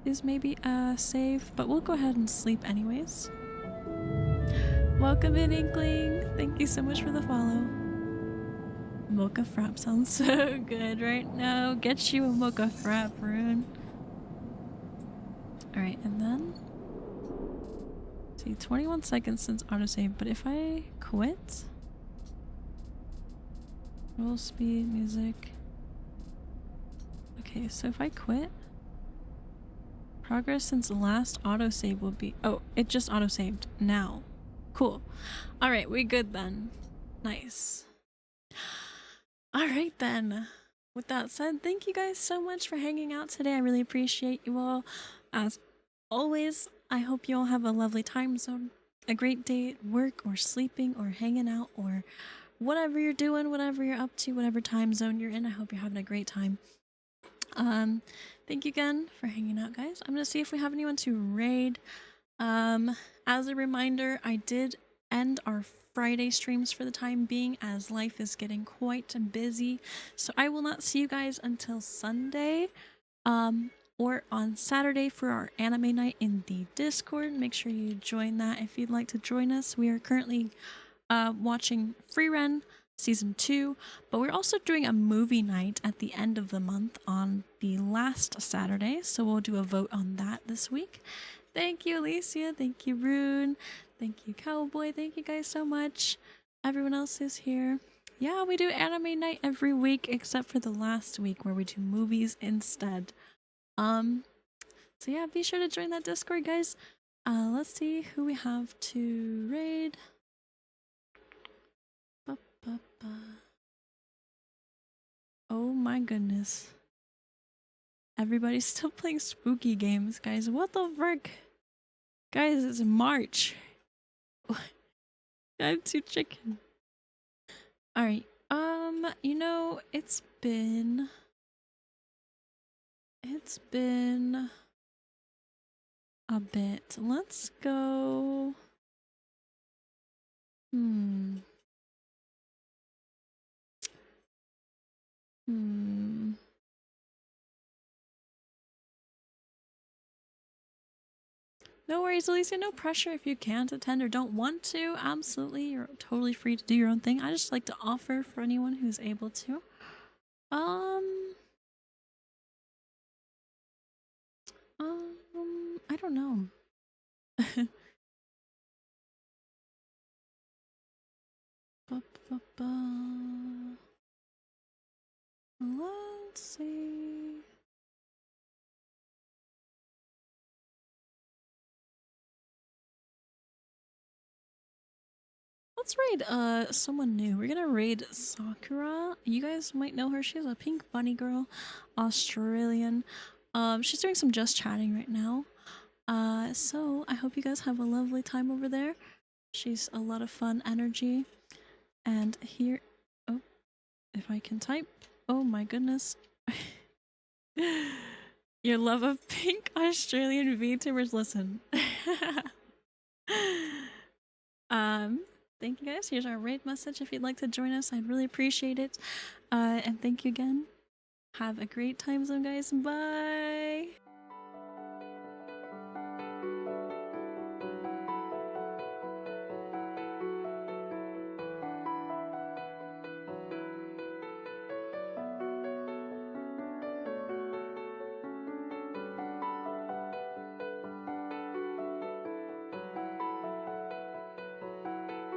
is maybe a save, but we'll go ahead and sleep anyways. Welcome in, Inkling. Thank you so much for the follow. Mocha Frap sounds so good right now. Get you a Mocha Frap, Rune. Alright, and then... see, 21 seconds since autosave, but if I quit... roll speed, music... okay, so if I quit... progress since the last autosave will be... oh, it just autosaved now. Cool. Alright, we good then. Nice. Alright then. With that said, thank you guys so much for hanging out today. I really appreciate you all. As always, I hope you all have a lovely time zone, a great day at work or sleeping or hanging out or whatever you're doing, whatever you're up to, whatever time zone you're in. I hope you're having a great time. Thank you again for hanging out, guys. I'm gonna see if we have anyone to raid. As a reminder, I did end our Friday streams for the time being as life is getting quite busy. So I will not see you guys until Sunday. Or on Saturday for our anime night in the Discord. Make sure you join that if you'd like to join us. We are currently watching Freeren Season 2, but we're also doing a movie night at the end of the month on the last Saturday, so we'll do a vote on that this week. Thank you, Alicia. Thank you, Rune. Thank you, Cowboy. Thank you guys so much. Everyone else is here. Yeah, we do anime night every week except for the last week where we do movies instead. So yeah, be sure to join that Discord, guys. Let's see who we have to raid. Oh my goodness. Everybody's still playing spooky games, guys. What the frick? Guys, it's March. I'm too chicken. Alright, you know, it's been a bit. Let's go. No worries, Alicia. No pressure if you can't attend or don't want to. Absolutely, you're totally free to do your own thing. I just like to offer for anyone who's able to. I don't know. Let's see. Let's raid someone new. We're gonna raid Sakura. You guys might know her. She's a pink bunny girl, Australian. She's doing some just chatting right now. So I hope you guys have a lovely time over there. She's a lot of fun energy. And here, oh, if I can type. Oh my goodness. Your love of pink Australian VTubers, listen. Thank you guys. Here's our raid message. If you'd like to join us, I'd really appreciate it. And thank you again. Have a great time zone, guys. Bye.